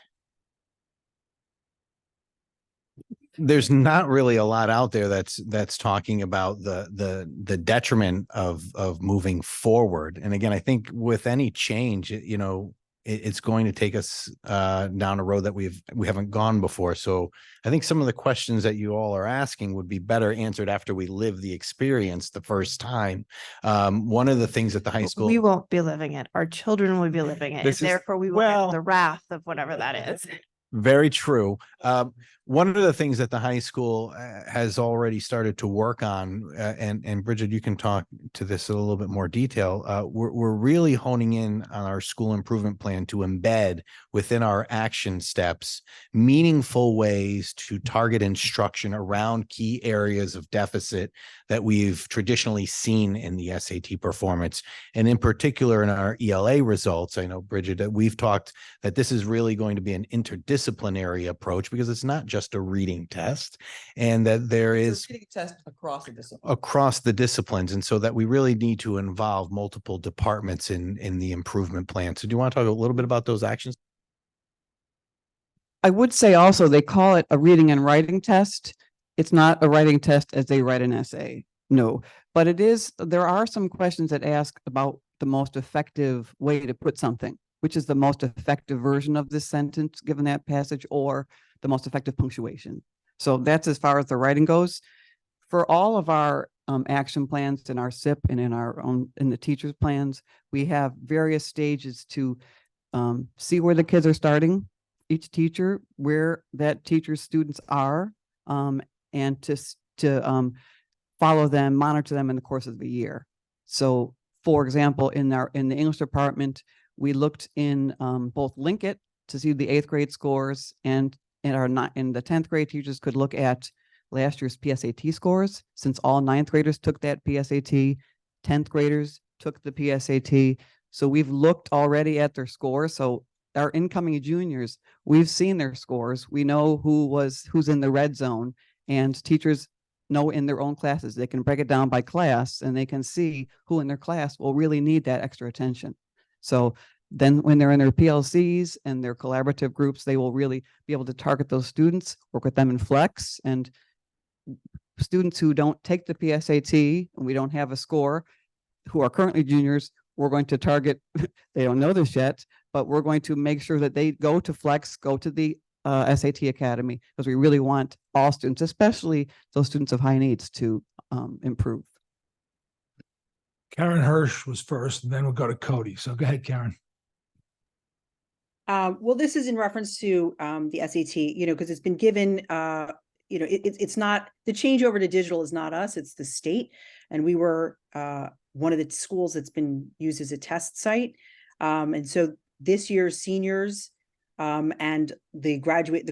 There's not really a lot out there that's talking about the detriment of moving forward. And again, I think with any change, it's going to take us down a road that we haven't gone before. So I think some of the questions that you all are asking would be better answered after we live the experience the first time. One of the things at the high school, We won't be living it. Our children will be living it. And This is- therefore we will well- get the wrath of whatever that is. very true. One of the things that the high school has already started to work on, and Bridget, you can talk to this in a little bit more detail. We're really honing in on our school improvement plan to embed within our action steps meaningful ways to target instruction around key areas of deficit that we've traditionally seen in the SAT performance. And in particular, in our ELA results, I know, Bridget, that we've talked that this is really going to be an interdisciplinary approach, because it's not just a reading test, and that there is Test across the discipline. across the disciplines. And so that we really need to involve multiple departments in the improvement plan. So do you want to talk a little bit about those actions? I would say also they call it a reading and writing test. It's not a writing test as they write an essay. No, but it is, there are some questions that ask about the most effective way to put something, which is the most effective version of this sentence, given that passage, or the most effective punctuation. So that's as far as the writing goes. For all of our action plans in our SIP and in the teachers' plans, we have various stages to see where the kids are starting, each teacher, where that teacher's students are, and to follow them, monitor them in the course of the year. So, for example, in the English department, we looked in both Linkit to see the 8th grade scores, and in the 10th grade teachers could look at last year's PSAT scores, since all 9th graders took that PSAT, 10th graders took the PSAT. So we've looked already at their scores. So our incoming juniors, we've seen their scores. We know who's in the red zone, and teachers know in their own classes. They can break it down by class, and they can see who in their class will really need that extra attention. So then when they're in their PLCs and their collaborative groups, they will really be able to target those students, work with them in Flex. And students who don't take the PSAT and we don't have a score, who are currently juniors, we're going to target, they don't know this yet, but we're going to make sure that they go to Flex, go to the SAT Academy, because we really want all students, especially those students of high needs, to improve. Karen Hirsch was first, and then we'll go to Cody. So go ahead, Karen. Well, this is in reference to the SAT, because it's been given, it's not, the changeover to digital is not us, it's the state. And we were one of the schools that's been used as a test site. And so this year's seniors and the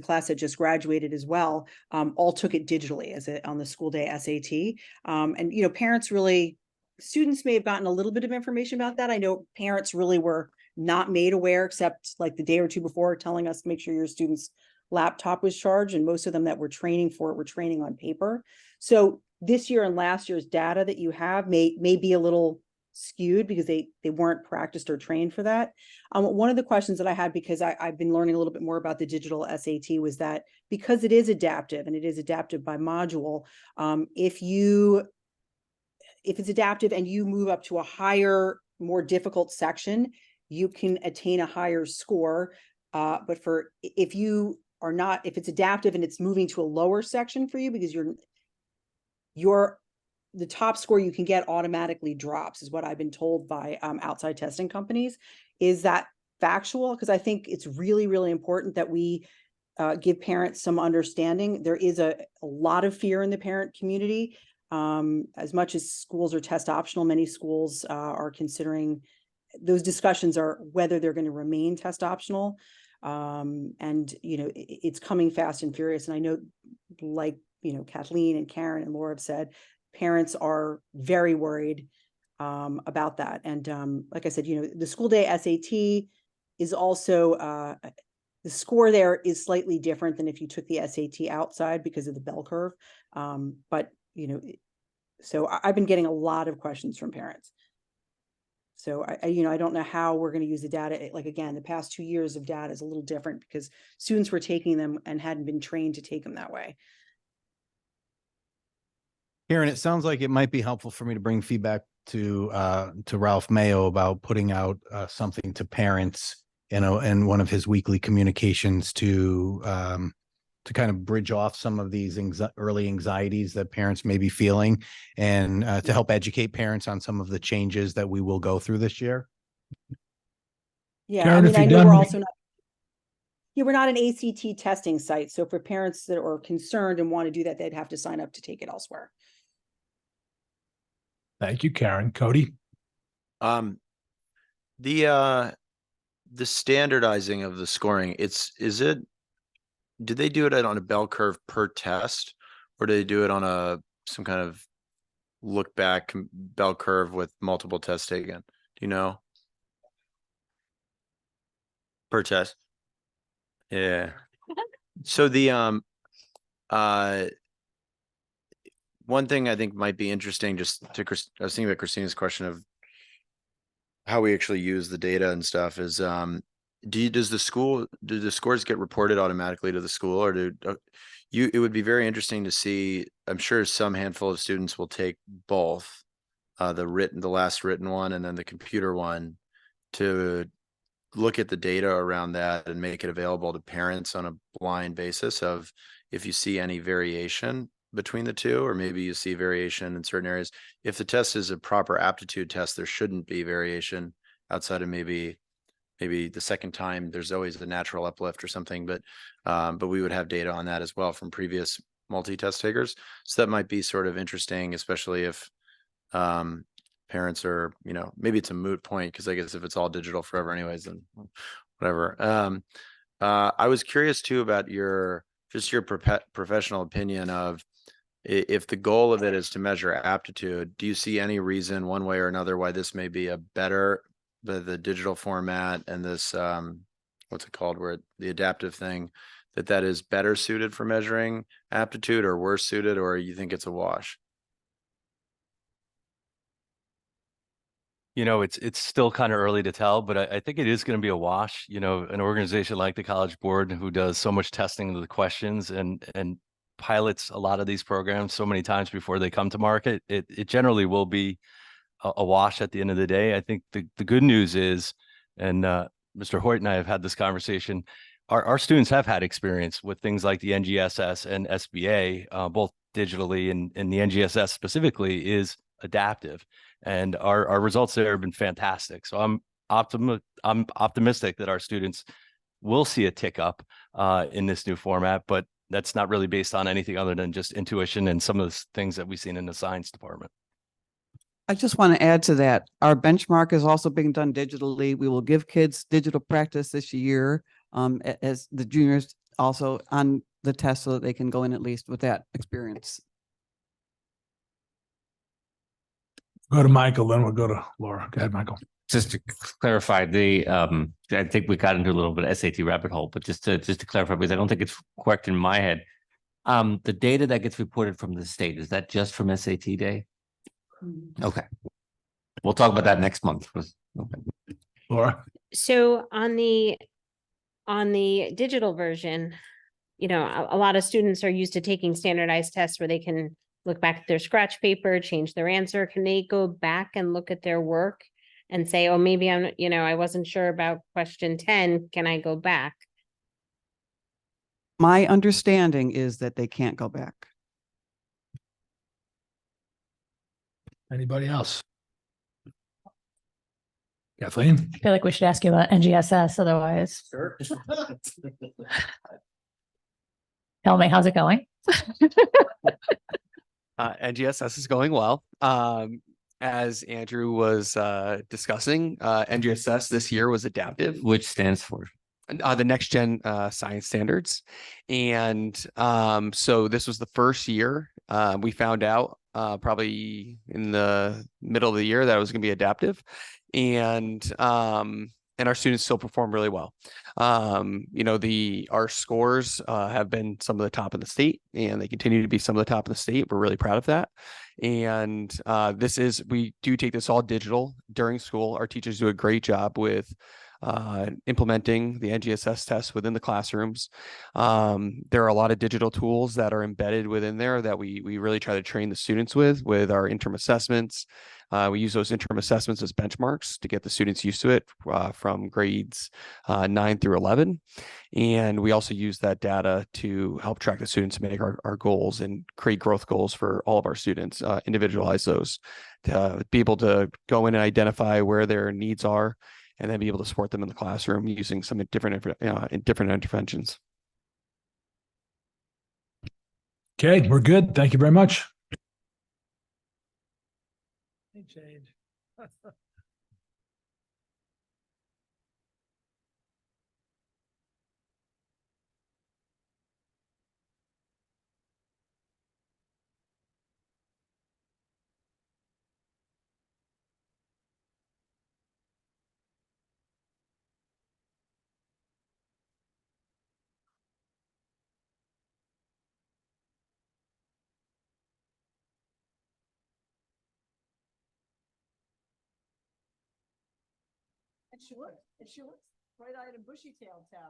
class that just graduated as well, all took it digitally on the school day SAT. And, parents really, students may have gotten a little bit of information about that. I know parents really were not made aware, except like the day or two before, telling us, make sure your student's laptop was charged. And most of them that were training for it were training on paper. So this year and last year's data that you have may be a little skewed because they weren't practiced or trained for that. One of the questions that I had, because I've been learning a little bit more about the digital SAT, was that because it is adaptive and it is adaptive by module, if it's adaptive and you move up to a higher, more difficult section, you can attain a higher score. But for if you are not, if it's adaptive and it's moving to a lower section for you because the top score you can get automatically drops, is what I've been told by outside testing companies. Is that factual? Because I think it's really, really important that we give parents some understanding. There is a lot of fear in the parent community. As much as schools are test optional, many schools are considering, those discussions are whether they're going to remain test optional. And, you know, it's coming fast and furious. And I know, like, you know, Kathleen and Karen and Laura have said, parents are very worried about that. And like I said, you know, the school day SAT is also, the score there is slightly different than if you took the SAT outside because of the bell curve. But, you know, so I've been getting a lot of questions from parents. So you know, I don't know how we're going to use the data. Like, again, the past 2 years of data is a little different because students were taking them and hadn't been trained to take them that way. Karen, it sounds like it might be helpful for me to bring feedback to Ralph Mayo about putting out something to parents, you know, in one of his weekly communications to kind of bridge off some of these early anxieties that parents may be feeling, and to help educate parents on some of the changes that we will go through this year. Yeah, Karen, I mean, if I you're know done we're with- also not. Yeah, we're not an ACT testing site. So for parents that are concerned and want to do that, they'd have to sign up to take it elsewhere. Thank you, Karen. Cody? The standardizing of the scoring, do they do it on a bell curve per test, or do they do it on some kind of look back bell curve with multiple tests taken? Do you know? Per test? Yeah. So the one thing I think might be interesting, just to I was thinking about Christina's question of how we actually use the data and stuff, is do the scores get reported automatically to the school, or it would be very interesting to see. I'm sure some handful of students will take both, the last written one and then the computer one, to look at the data around that and make it available to parents on a blind basis of if you see any variation between the two, or maybe you see variation in certain areas. If the test is a proper aptitude test, there shouldn't be variation outside of maybe the second time there's always a natural uplift or something, but we would have data on that as well from previous multi-test takers. So that might be sort of interesting, especially if parents are, you know, maybe it's a moot point, because I guess if it's all digital forever anyways, then whatever. I was curious too about your professional opinion of, if the goal of it is to measure aptitude, do you see any reason one way or another why this may be a better, the digital format and this, what's it called, where the adaptive thing, that is better suited for measuring aptitude, or worse suited, or you think it's a wash? You know, it's still kind of early to tell, but I think it is going to be a wash. You know, an organization like the College Board, who does so much testing of the questions and pilots a lot of these programs so many times before they come to market, it generally will be a wash at the end of the day. I think the good news is, and Mr. Hoyt and I have had this conversation, our students have had experience with things like the NGSS and SBA, both digitally, and the NGSS specifically is adaptive, and our results there have been fantastic. So I'm optimistic that our students will see a tick up in this new format, but that's not really based on anything other than just intuition and some of the things that we've seen in the science department. I just want to add to that. Our benchmark is also being done digitally. We will give kids digital practice this year, as the juniors also on the test, so that they can go in at least with that experience. Go to Michael, then we'll go to Laura. Go ahead, Michael. Just to clarify, I think we got into a little bit of SAT rabbit hole, but just to clarify, because I don't think it's correct in my head. The data that gets reported from the state, is that just from SAT day? Okay. We'll talk about that next month. Okay. Laura? So on the digital version, you know, a lot of students are used to taking standardized tests where they can look back at their scratch paper, change their answer. Can they go back and look at their work and say, oh, maybe I'm, I wasn't sure about question 10. Can I go back? My understanding is that they can't go back. Anybody else? Kathleen? I feel like we should ask you about NGSS otherwise. Sure. Tell me, how's it going? NGSS is going well. As Andrew was discussing, NGSS this year was adaptive, Which stands for? the next gen science standards. And so this was the first year we found out probably in the middle of the year that it was going to be adaptive. And our students still perform really well. Our scores have been some of the top in the state, and they continue to be some of the top in the state. We're really proud of that. And we do take this all digital during school. Our teachers do a great job with implementing the NGSS tests within the classrooms. There are a lot of digital tools that are embedded within there that we really try to train the students with our interim assessments. We use those interim assessments as benchmarks to get the students used to it from grades 9 through 11. And we also use that data to help track the students to make our goals and create growth goals for all of our students, individualize those, to be able to go in and identify where their needs are, and then be able to support them in the classroom using some different interventions. Okay, we're good. Thank you very much. Change. It's yours. Bright-eyed and bushy-tailed, Tara.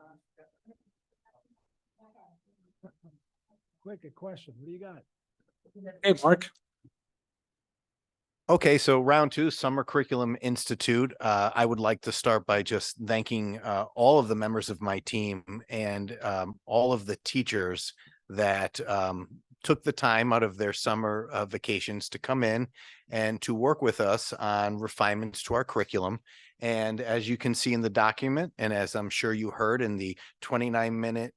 Quick, a question. What do you got? Hey, Mark. Okay, so round 2, Summer Curriculum Institute. I would like to start by just thanking all of the members of my team and all of the teachers that took the time out of their summer vacations to come in and to work with us on refinements to our curriculum. And as you can see in the document, and as I'm sure you heard in the 29 minutes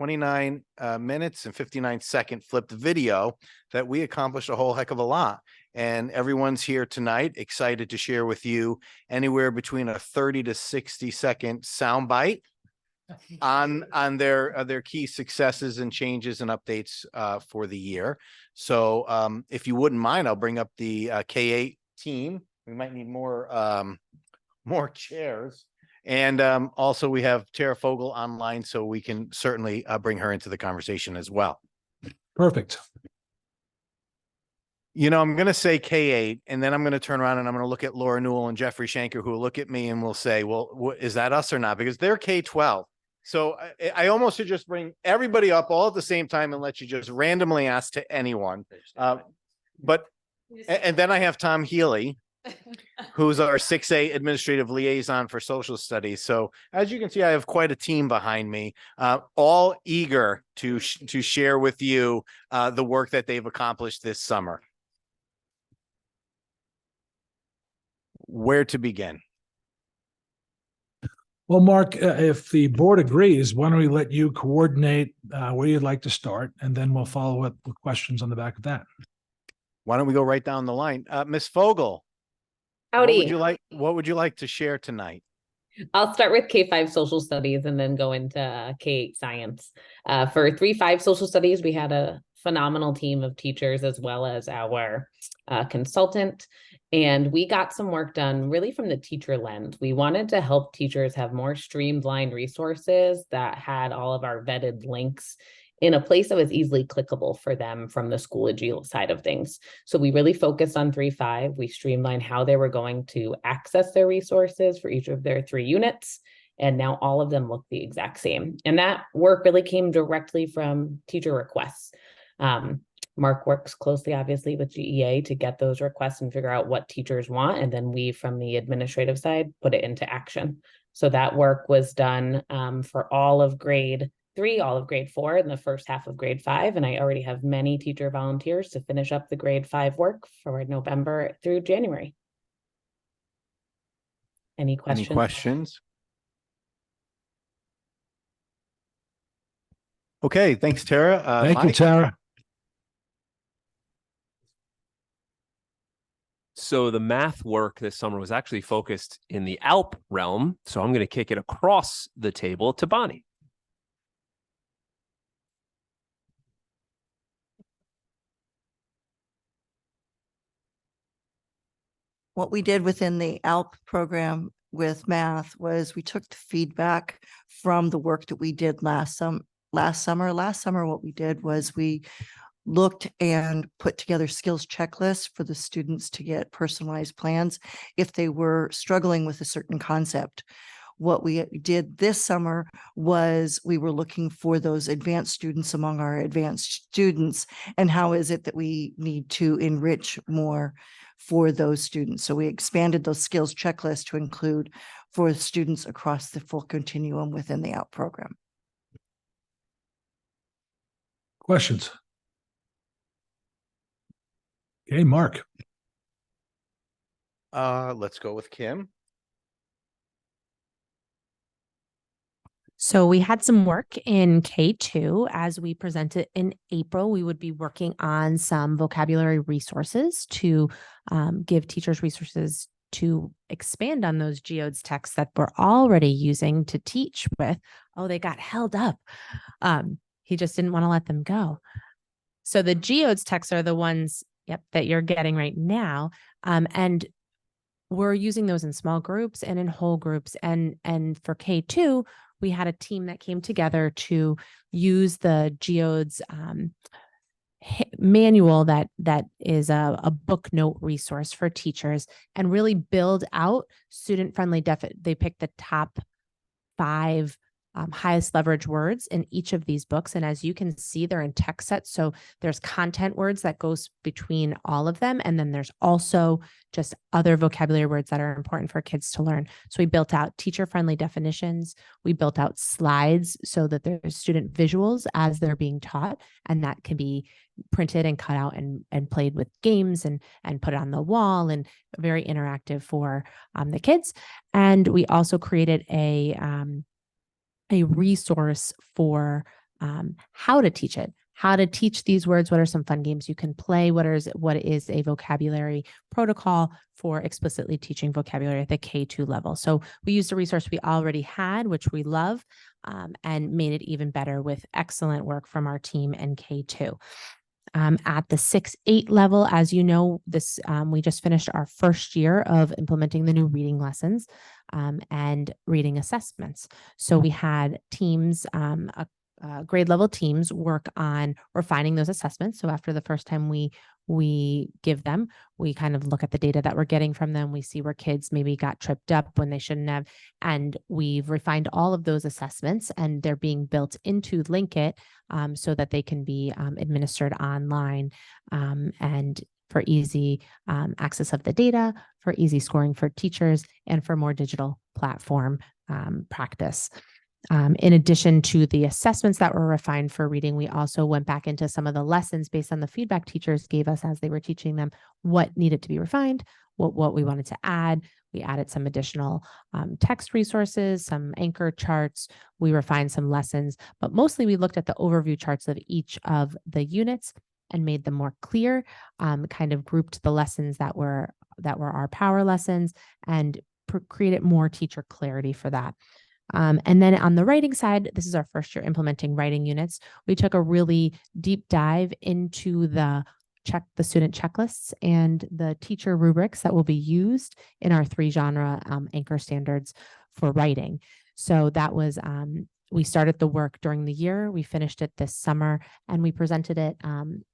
and 59-second flipped video, that we accomplished a whole heck of a lot. And everyone's here tonight excited to share with you anywhere between a 30 to 60-second soundbite on their key successes and changes and updates for the year. So if you wouldn't mind, I'll bring up the K-8 team. We might need more chairs. And also we have Tara Fogel online, so we can certainly bring her into the conversation as well. Perfect. I'm going to say K-8, and then I'm going to turn around and I'm going to look at Laura Newell and Jeffrey Shanker, who will look at me and will say, well, is that us or not? Because they're K-12. So I almost should just bring everybody up all at the same time and let you just randomly ask to anyone. And then I have Tom Healy, who's our 6A administrative liaison for social studies. So as you can see, I have quite a team behind me, all eager to share with you the work that they've accomplished this summer. Where to begin? Well, Mark, if the board agrees, why don't we let you coordinate where you'd like to start, and then we'll follow up with questions on the back of that. Why don't we go right down the line? Ms. Fogel. Howdy. What would you like to share tonight? I'll start with K-5 social studies and then go into K-8 science. For 3-5 social studies, we had a phenomenal team of teachers as well as our consultant. And we got some work done really from the teacher lens. We wanted to help teachers have more streamlined resources that had all of our vetted links in a place that was easily clickable for them from the Schoology side of things. So we really focused on 3-5. We streamlined how they were going to access their resources for each of their 3 units. And now all of them look the exact same. And that work really came directly from teacher requests. Mark works closely, obviously, with GEA to get those requests and figure out what teachers want. And then we, from the administrative side, put it into action. So that work was done for all of grade 3, all of grade 4, and the first half of grade 5. And I already have many teacher volunteers to finish up the grade 5 work for November through January. Any questions? Any questions? Okay, thanks, Tara. Thank you, Mike? Tara. So the math work this summer was actually focused in the ALP realm. So I'm going to kick it across the table to Bonnie. What we did within the ALP program with math was we took the feedback from the work that we did last summer. Last summer, what we did was we looked and put together skills checklists for the students to get personalized plans if they were struggling with a certain concept. What we did this summer was we were looking for those advanced students among our advanced students, and how is it that we need to enrich more for those students. So we expanded those skills checklists to include for students across the full continuum within the ALP program. Questions? Okay, Mark. Let's go with Kim. So we had some work in K2 as we presented in April. We would be working on some vocabulary resources to give teachers resources to expand on those GEODS texts that we're already using to teach with. Oh, they got held up. He just didn't want to let them go. So the GEODS texts are the ones, that you're getting right now. And we're using those in small groups and in whole groups. And for K2, we had a team that came together to use the GEODS manual that is a book note resource for teachers and really build out student-friendly They picked the top 5 highest leverage words in each of these books. And as you can see, they're in text sets. So there's content words that goes between all of them. And then there's also just other vocabulary words that are important for kids to learn. So we built out teacher-friendly definitions. We built out slides so that there's student visuals as they're being taught. And that can be printed and cut out and played with games and put on the wall, and very interactive for the kids. And we also created a resource for how to teach it, how to teach these words. What are some fun games you can play? What is a vocabulary protocol for explicitly teaching vocabulary at the K2 level? So we used a resource we already had, which we love, and made it even better with excellent work from our team in K2. At the 6-8 level, as you know, we just finished our first year of implementing the new reading lessons and reading assessments. So we had teams, grade level teams, work on refining those assessments. So after the first time we give them, we kind of look at the data that we're getting from them. We see where kids maybe got tripped up when they shouldn't have. And we've refined all of those assessments, and they're being built into Linkit so that they can be administered online and for easy access of the data, for easy scoring for teachers, and for more digital platform practice. In addition to the assessments that were refined for reading, we also went back into some of the lessons based on the feedback teachers gave us as they were teaching them what needed to be refined, what we wanted to add. We added some additional text resources, some anchor charts. We refined some lessons, but mostly we looked at the overview charts of each of the units and made them more clear, kind of grouped the lessons that were our power lessons and created more teacher clarity for that. And then on the writing side, this is our first year implementing writing units. We took a really deep dive into the student checklists and the teacher rubrics that will be used in our 3 genre anchor standards for writing. So that was, we started the work during the year, we finished it this summer, and we presented it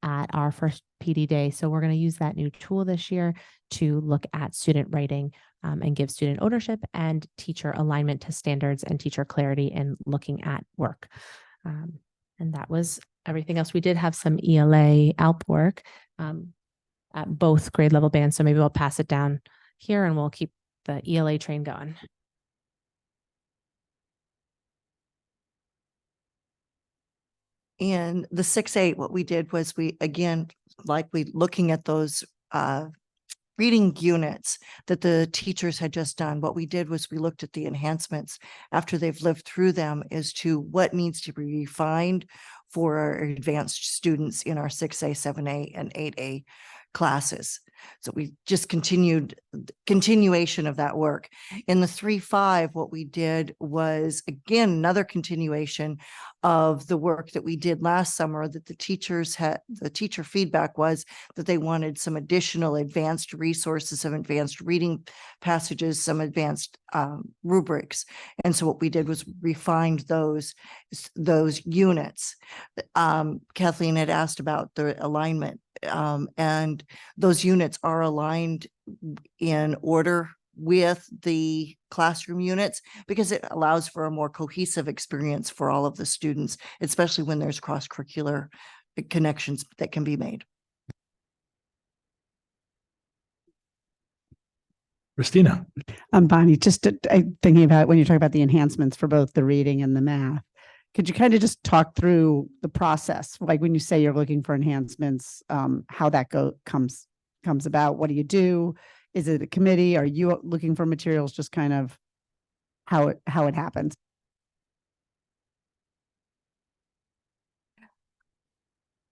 at our first PD day. So we're going to use that new tool this year to look at student writing and give student ownership and teacher alignment to standards and teacher clarity in looking at work. And that was everything else. We did have some ELA ALP work at both grade level bands. So maybe we'll pass it down here and we'll keep the ELA train going. In the 6A, what we did was we, again, looking at those reading units that the teachers had just done, what we did was we looked at the enhancements after they've lived through them as to what needs to be refined for our advanced students in our 6A, 7A, and 8A classes. So we just continuation of that work. In the 3-5, what we did was, again, another continuation of the work that we did last summer, that the teachers had, the teacher feedback was that they wanted some additional advanced resources, some advanced reading passages, some advanced rubrics. And so what we did was refined those units. Kathleen had asked about the alignment, and those units are aligned in order with the classroom units because it allows for a more cohesive experience for all of the students, especially when there's cross-curricular connections that can be made. Christina. Bonnie, just thinking about when you talk about the enhancements for both the reading and the math, could you kind of just talk through the process? Like when you say you're looking for enhancements, how that comes about? What do you do? Is it a committee? Are you looking for materials? Just kind of how it happens.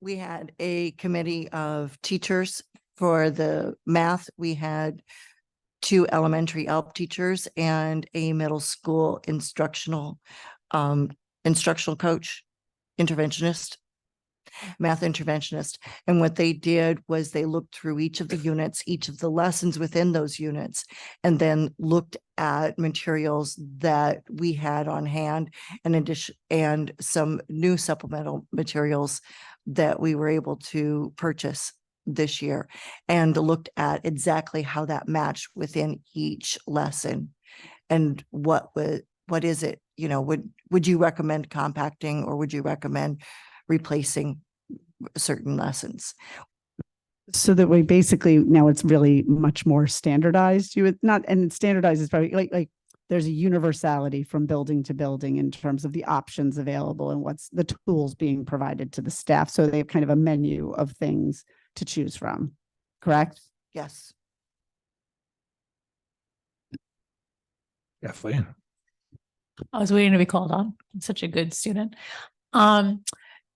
We had a committee of teachers for the math. We had 2 elementary ALP teachers and a middle school instructional coach, math interventionist. And what they did was they looked through each of the units, each of the lessons within those units, and then looked at materials that we had on hand and some new supplemental materials that we were able to purchase this year, and looked at exactly how that matched within each lesson and what is it, would you recommend compacting or would you recommend replacing certain lessons? So that way, basically, now it's really much more standardized. And standardized is probably like there's a universality from building to building in terms of the options available and what's the tools being provided to the staff. So they have kind of a menu of things to choose from, correct? Yes. Kathleen. I was waiting to be called on. I'm such a good student.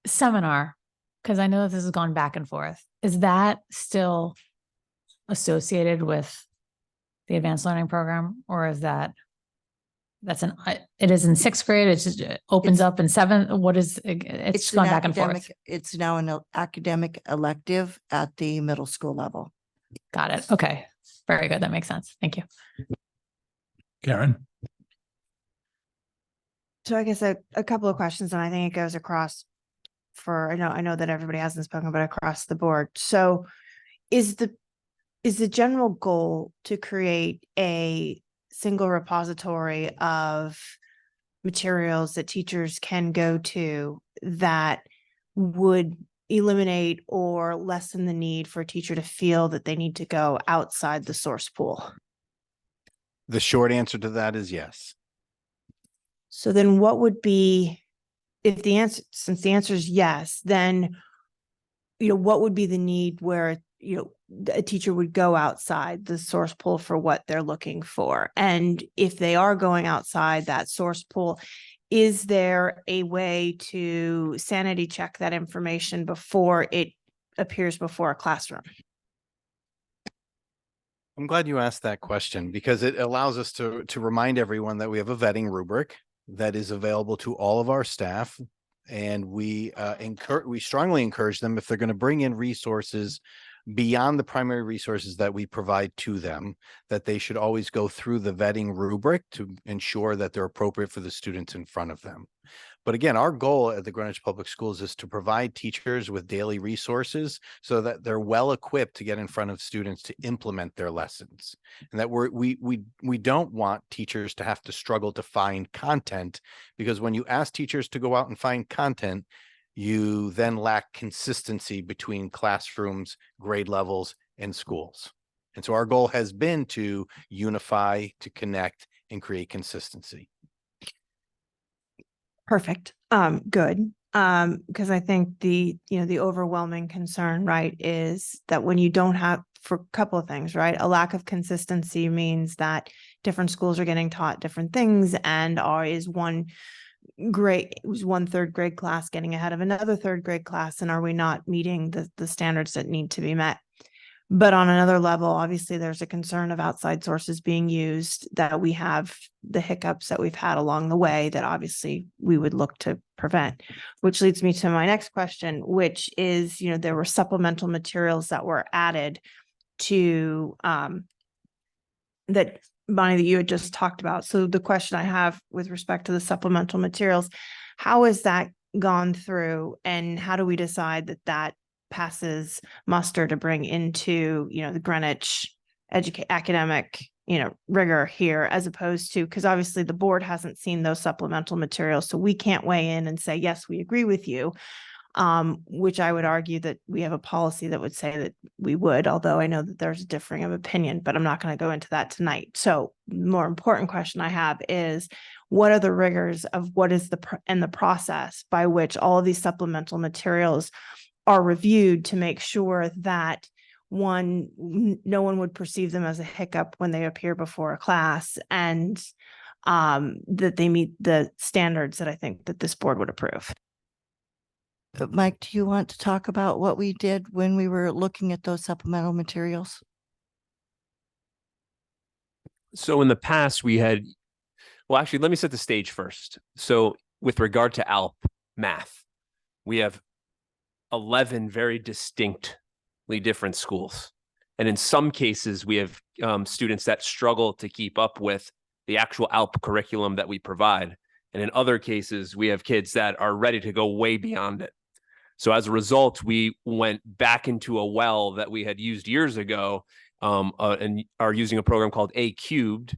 Seminar, because I know this has gone back and forth. Is that still associated with the advanced learning program, or is it is in 6th grade? It opens up in 7th. What is it's gone back and forth? It's now an academic elective at the middle school level. Got it. Okay. Very good. That makes sense. Thank you. Karen. So I guess a couple of questions, and I think it goes across I know that everybody hasn't spoken, but across the board. So is the general goal to create a single repository of materials that teachers can go to that would eliminate or lessen the need for a teacher to feel that they need to go outside the source pool? The short answer to that is yes. So then what would be, since the answer is yes, then, what would be the need where, a teacher would go outside the source pool for what they're looking for? And if they are going outside that source pool, is there a way to sanity check that information before it appears before a classroom? I'm glad you asked that question because it allows us to remind everyone that we have a vetting rubric that is available to all of our staff. And we strongly encourage them, if they're going to bring in resources beyond the primary resources that we provide to them, that they should always go through the vetting rubric to ensure that they're appropriate for the students in front of them. But again, our goal at the Greenwich Public Schools is to provide teachers with daily resources so that they're well equipped to get in front of students to implement their lessons. And that we don't want teachers to have to struggle to find content, because when you ask teachers to go out and find content, you then lack consistency between classrooms, grade levels, and schools. And so our goal has been to unify, to connect, and create consistency. Perfect. Good. Because I think the overwhelming concern, right, is that when you don't have, for a couple of things, right, a lack of consistency means that different schools are getting taught different things, and is one third grade class getting ahead of another third grade class, and are we not meeting the standards that need to be met? But on another level, obviously, there's a concern of outside sources being used, that we have the hiccups that we've had along the way that obviously we would look to prevent, which leads me to my next question, which is, there were supplemental materials that were added to that, Bonnie, that you had just talked about. So the question I have with respect to the supplemental materials, how has that gone through, and how do we decide that passes muster to bring into, the Greenwich academic, rigor here, as opposed to, because obviously the board hasn't seen those supplemental materials, so we can't weigh in and say, yes, we agree with you. Which I would argue that we have a policy that would say that we would, although I know that there's a differing of opinion, but I'm not going to go into that tonight. So the more important question I have is, what are the rigors of what is the process by which all of these supplemental materials are reviewed to make sure that no one would perceive them as a hiccup when they appear before a class, and that they meet the standards that I think that this board would approve. Mike, do you want to talk about what we did when we were looking at those supplemental materials? So in the past, actually, let me set the stage first. So with regard to ALP math, we have 11 very distinctly different schools. And in some cases, we have students that struggle to keep up with the actual ALP curriculum that we provide. And in other cases, we have kids that are ready to go way beyond it. So as a result, we went back into a well that we had used years ago, and are using a program called A Cubed,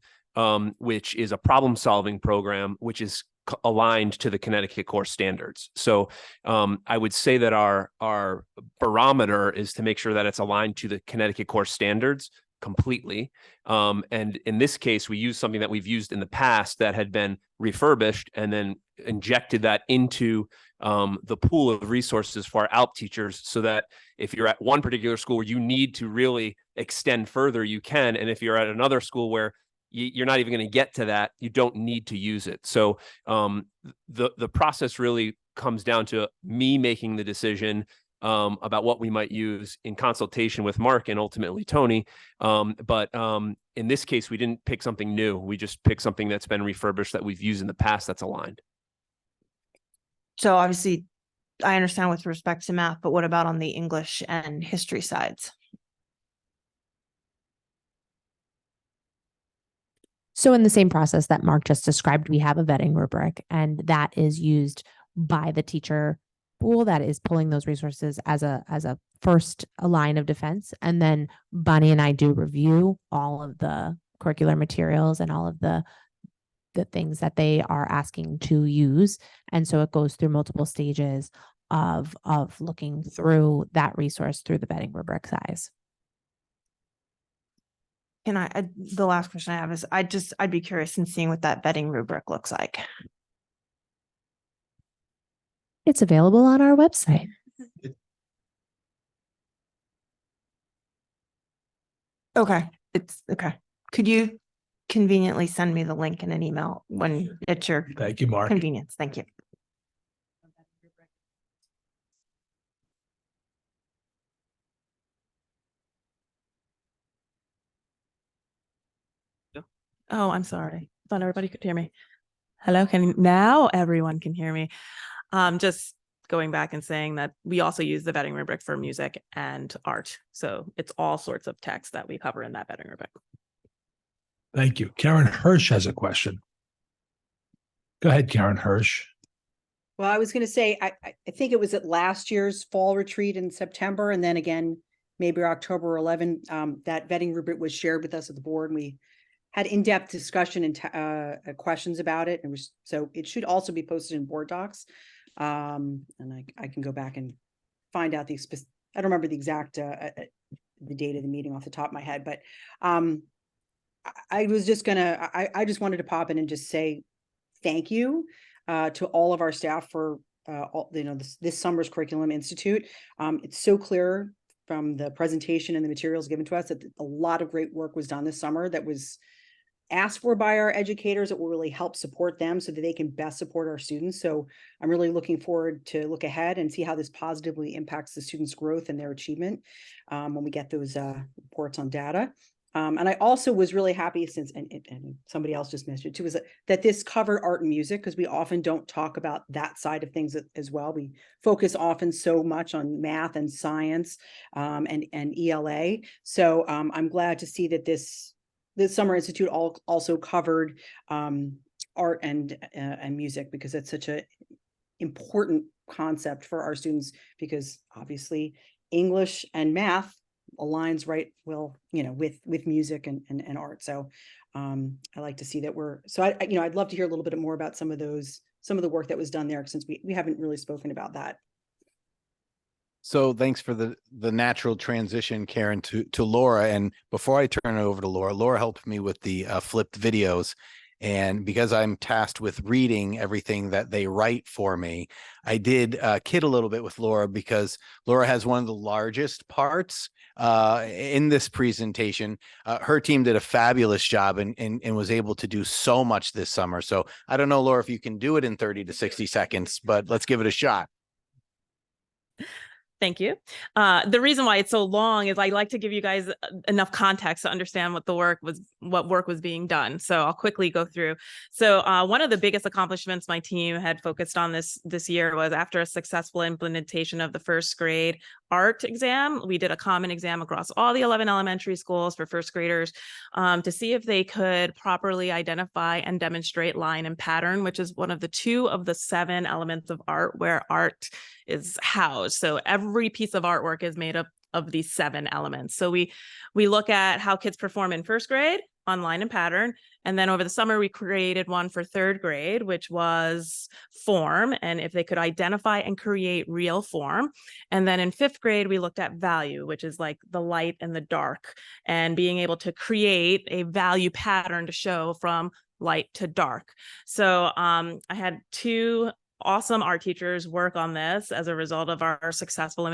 which is a problem-solving program, which is aligned to the Connecticut core standards. So I would say that our barometer is to make sure that it's aligned to the Connecticut core standards completely. And in this case, we use something that we've used in the past that had been refurbished, and then injected that into the pool of resources for our ALP teachers, so that if you're at one particular school where you need to really extend further, you can. And if you're at another school where you're not even going to get to that, you don't need to use it. So the process really comes down to me making the decision about what we might use in consultation with Mark and ultimately Tony. But in this case, we didn't pick something new. We just picked something that's been refurbished that we've used in the past that's aligned. So obviously, I understand with respect to math, but what about on the English and history sides? So in the same process that Mark just described, we have a vetting rubric, and that is used by the teacher pool that is pulling those resources as a first line of defense. And then Bonnie and I do review all of the curricular materials and all of the things that they are asking to use. And so it goes through multiple stages of looking through that resource through the vetting rubric size. And the last question I have is, I'd be curious in seeing what that vetting rubric looks like. It's available on our website. Okay, it's okay. Could you conveniently send me the link in an email when it's your Thank you, Mark. convenience? Thank you. Oh, I'm sorry. Thought everybody could hear me. Hello, now everyone can hear me. Just going back and saying that we also use the vetting rubric for music and art. So it's all sorts of text that we cover in that vetting rubric. Thank you. Karen Hirsch has a question. Go ahead, Karen Hirsch. Well, I was going to say, I think it was at last year's fall retreat in September, and then again, maybe October 11, that vetting rubric was shared with us at the board, and we had in-depth discussion and questions about it. So it should also be posted in board docs. And I can go back and find out I don't remember the exact, the date of the meeting off the top of my head, but I was just I just wanted to pop in and just say thank you to all of our staff for this summer's Curriculum Institute. It's so clear from the presentation and the materials given to us that a lot of great work was done this summer that was asked for by our educators that will really help support them so that they can best support our students. So I'm really looking forward to look ahead and see how this positively impacts the students' growth and their achievement when we get those reports on data. And I also was really happy since, and somebody else just mentioned it too, is that this covered art and music, because we often don't talk about that side of things as well. We focus often so much on math and science and ELA. So I'm glad to see that this Summer Institute also covered art and music, because it's such a important concept for our students, because obviously English and math aligns right well, with music and art. So I like to see that I'd love to hear a little bit more about some of the work that was done there, since we haven't really spoken about that. So thanks for the natural transition, Karen, to Laura. And before I turn it over to Laura helped me with the flipped videos. And because I'm tasked with reading everything that they write for me, I did kid a little bit with Laura, because Laura has one of the largest parts in this presentation. Her team did a fabulous job and was able to do so much this summer. So I don't know, Laura, if you can do it in 30 to 60 seconds, but let's give it a shot. Thank you. The reason why it's so long is I like to give you guys enough context to understand what work was being done. So I'll quickly go through. So one of the biggest accomplishments my team had focused on this year was, after a successful implementation of the first grade art exam, we did a common exam across all the 11 elementary schools for first graders to see if they could properly identify and demonstrate line and pattern, which is one of the 2 of the 7 elements of art where art is housed. So every piece of artwork is made up of these 7 elements. So we look at how kids perform in first grade on line and pattern. And then over the summer, we created one for 3rd grade, which was form, and if they could identify and create real form. And then in 5th grade, we looked at value, which is like the light and the dark, and being able to create a value pattern to show from light to dark. So I had 2 awesome art teachers work on this as a result of our successful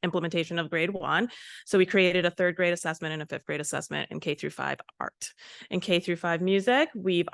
implementation of grade 1. So we created a 3rd grade assessment and a 5th grade assessment in K-5 art. In K-5 music, we've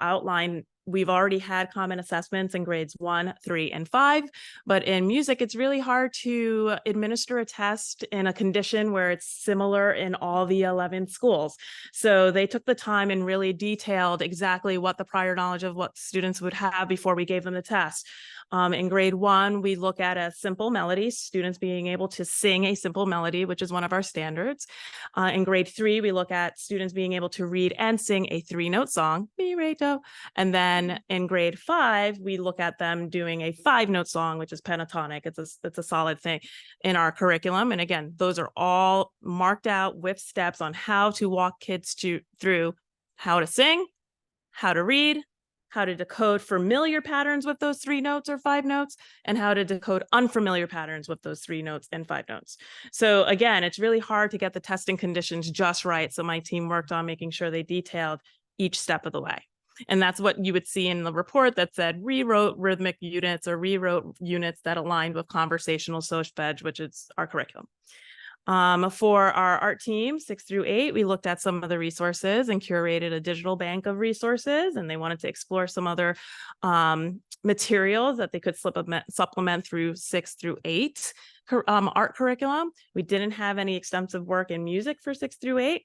already had common assessments in grades 1, 3, and 5, but in music, it's really hard to administer a test in a condition where it's similar in all the 11 schools. So they took the time and really detailed exactly what the prior knowledge of what students would have before we gave them the test. In grade 1, we look at a simple melody, students being able to sing a simple melody, which is one of our standards. In grade 3, we look at students being able to read and sing a 3-note song, mi, re, do. And then in grade 5, we look at them doing a 5-note song, which is pentatonic. It's a solid thing in our curriculum. And again, those are all marked out with steps on how to walk kids through how to sing, how to read, how to decode familiar patterns with those 3 notes or 5 notes, and how to decode unfamiliar patterns with those 3 notes and 5 notes. So again, it's really hard to get the testing conditions just right. So my team worked on making sure they detailed each step of the way. And that's what you would see in the report that said rewrote rhythmic units or rewrote units that aligned with conversational SocVeg, which is our curriculum. For our art team, 6 through 8, we looked at some of the resources and curated a digital bank of resources, and they wanted to explore some other materials that they could supplement through 6 through 8 art curriculum. We didn't have any extensive work in music for 6 through 8.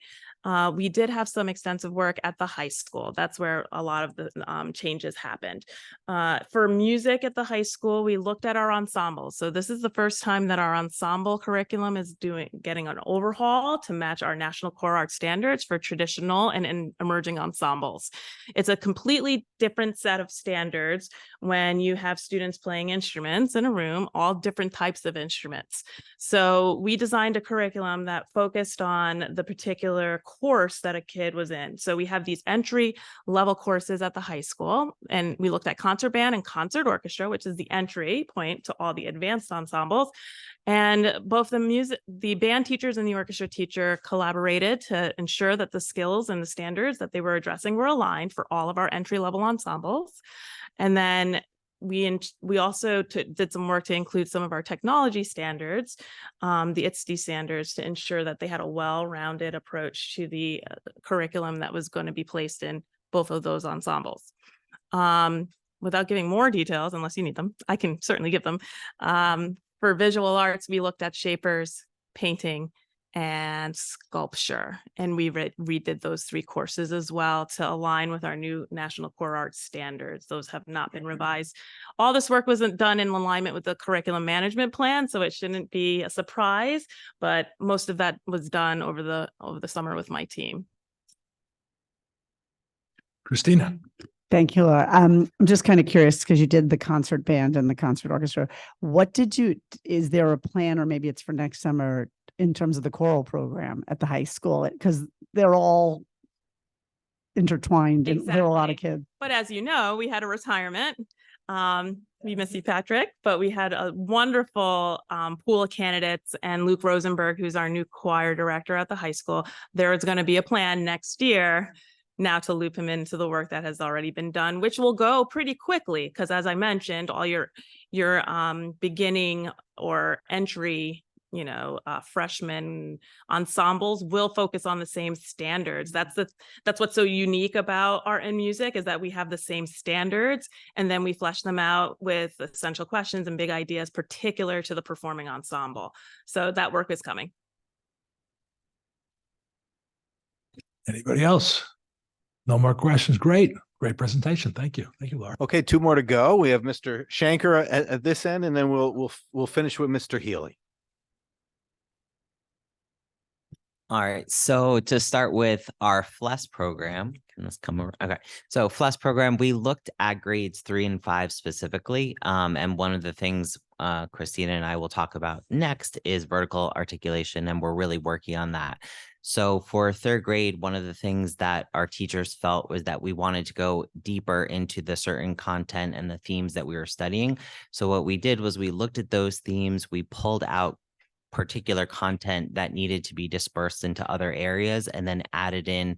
We did have some extensive work at the high school. That's where a lot of the changes happened. For music at the high school, we looked at our ensembles. So this is the first time that our ensemble curriculum is getting an overhaul to match our National Core Art standards for traditional and emerging ensembles. It's a completely different set of standards when you have students playing instruments in a room, all different types of instruments. So we designed a curriculum that focused on the particular course that a kid was in. So we have these entry level courses at the high school, and we looked at concert band and concert orchestra, which is the entry point to all the advanced ensembles. And both the band teachers and the orchestra teacher collaborated to ensure that the skills and the standards that they were addressing were aligned for all of our entry level ensembles. And then we also did some work to include some of our technology standards, the ITSD standards, to ensure that they had a well-rounded approach to the curriculum that was going to be placed in both of those ensembles. Without giving more details, unless you need them, I can certainly give them. For visual arts, we looked at shapers, painting, and sculpture. And we redid those 3 courses as well to align with our new National Core Arts standards. Those have not been revised. All this work wasn't done in alignment with the curriculum management plan, so it shouldn't be a surprise, but most of that was done over the summer with my team. Christina. Thank you, Laura. I'm just kind of curious because you did the concert band and the concert orchestra. Is there a plan, or maybe it's for next summer, in terms of the choral program at the high school? Because they're all intertwined and there are a lot of kids. But as you know, we had a retirement. We miss you, Patrick, but we had a wonderful pool of candidates, and Luke Rosenberg, who's our new choir director at the high school, there is going to be a plan next year now to loop him into the work that has already been done, which will go pretty quickly. Because as I mentioned, all your beginning or entry, freshman ensembles will focus on the same standards. That's what's so unique about art and music, is that we have the same standards, and then we flesh them out with essential questions and big ideas particular to the performing ensemble. So that work is coming. Anybody else? No more questions. Great presentation. Thank you. Thank you, Laura. Okay, 2 more to go. We have Mr. Shanker at this end, and then we'll finish with Mr. Healy. All right. So to start with our FLES program, can this come over? Okay. So FLES program, we looked at grades 3 and 5 specifically. And one of the things Christina and I will talk about next is vertical articulation, and we're really working on that. So for 3rd grade, one of the things that our teachers felt was that we wanted to go deeper into the certain content and the themes that we were studying. So what we did was we looked at those themes, we pulled out particular content that needed to be dispersed into other areas, and then added in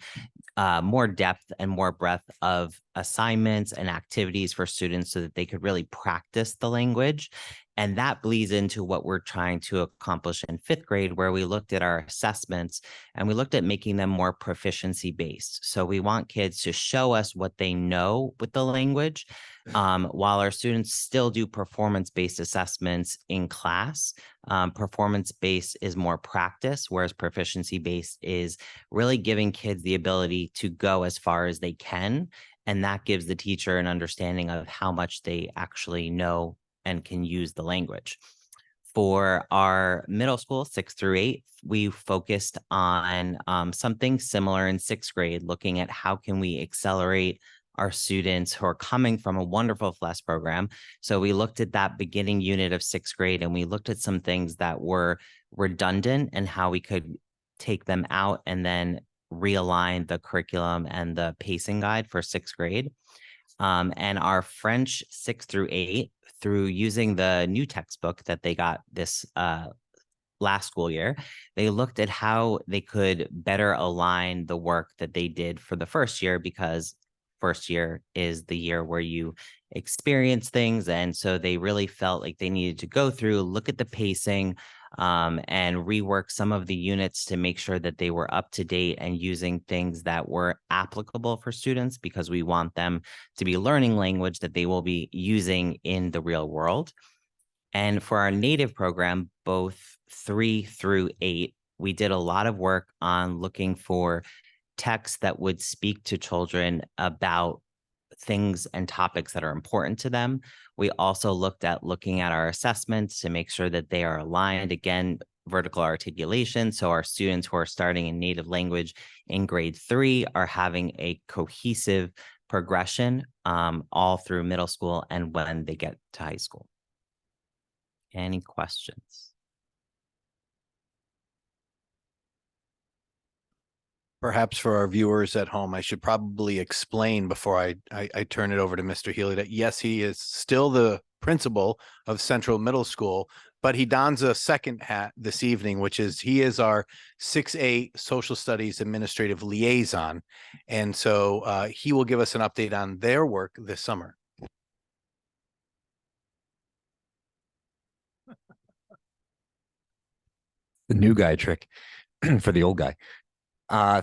more depth and more breadth of assignments and activities for students so that they could really practice the language. And that bleeds into what we're trying to accomplish in 5th grade, where we looked at our assessments and we looked at making them more proficiency based. So we want kids to show us what they know with the language, while our students still do performance-based assessments in class. Performance-based is more practice, whereas proficiency-based is really giving kids the ability to go as far as they can. And that gives the teacher an understanding of how much they actually know and can use the language. For our middle school, 6th through 8th, we focused on something similar in 6th grade, looking at how can we accelerate our students who are coming from a wonderful FLES program. So we looked at that beginning unit of 6th grade, and we looked at some things that were redundant and how we could take them out and then realign the curriculum and the pacing guide for 6th grade. And our French 6th through 8th, through using the new textbook that they got this last school year, they looked at how they could better align the work that they did for the first year, because first year is the year where you experience things. And so they really felt like they needed to go through, look at the pacing, and rework some of the units to make sure that they were up to date and using things that were applicable for students, because we want them to be learning language that they will be using in the real world. And for our native program, both 3 through 8, we did a lot of work on looking for texts that would speak to children about things and topics that are important to them. We also looked at looking at our assessments to make sure that they are aligned. Again, vertical articulation. So our students who are starting in native language in grade 3 are having a cohesive progression all through middle school and when they get to high school. Any questions? Perhaps for our viewers at home, I should probably explain before I turn it over to Mr. Healy that yes, he is still the principal of Central Middle School, but he dons a second hat this evening, which is he is our 6A Social Studies Administrative Liaison. And so he will give us an update on their work this summer. The new guy trick for the old guy.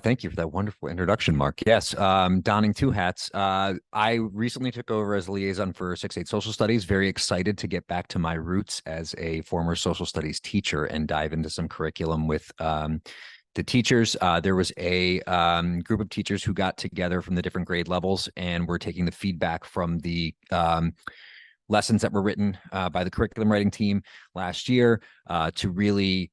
Thank you for that wonderful introduction, Mark. Yes, donning two hats. I recently took over as liaison for 6-8 Social Studies. Very excited to get back to my roots as a former social studies teacher and dive into some curriculum with the teachers. There was a group of teachers who got together from the different grade levels, and we're taking the feedback from the lessons that were written by the curriculum writing team last year to really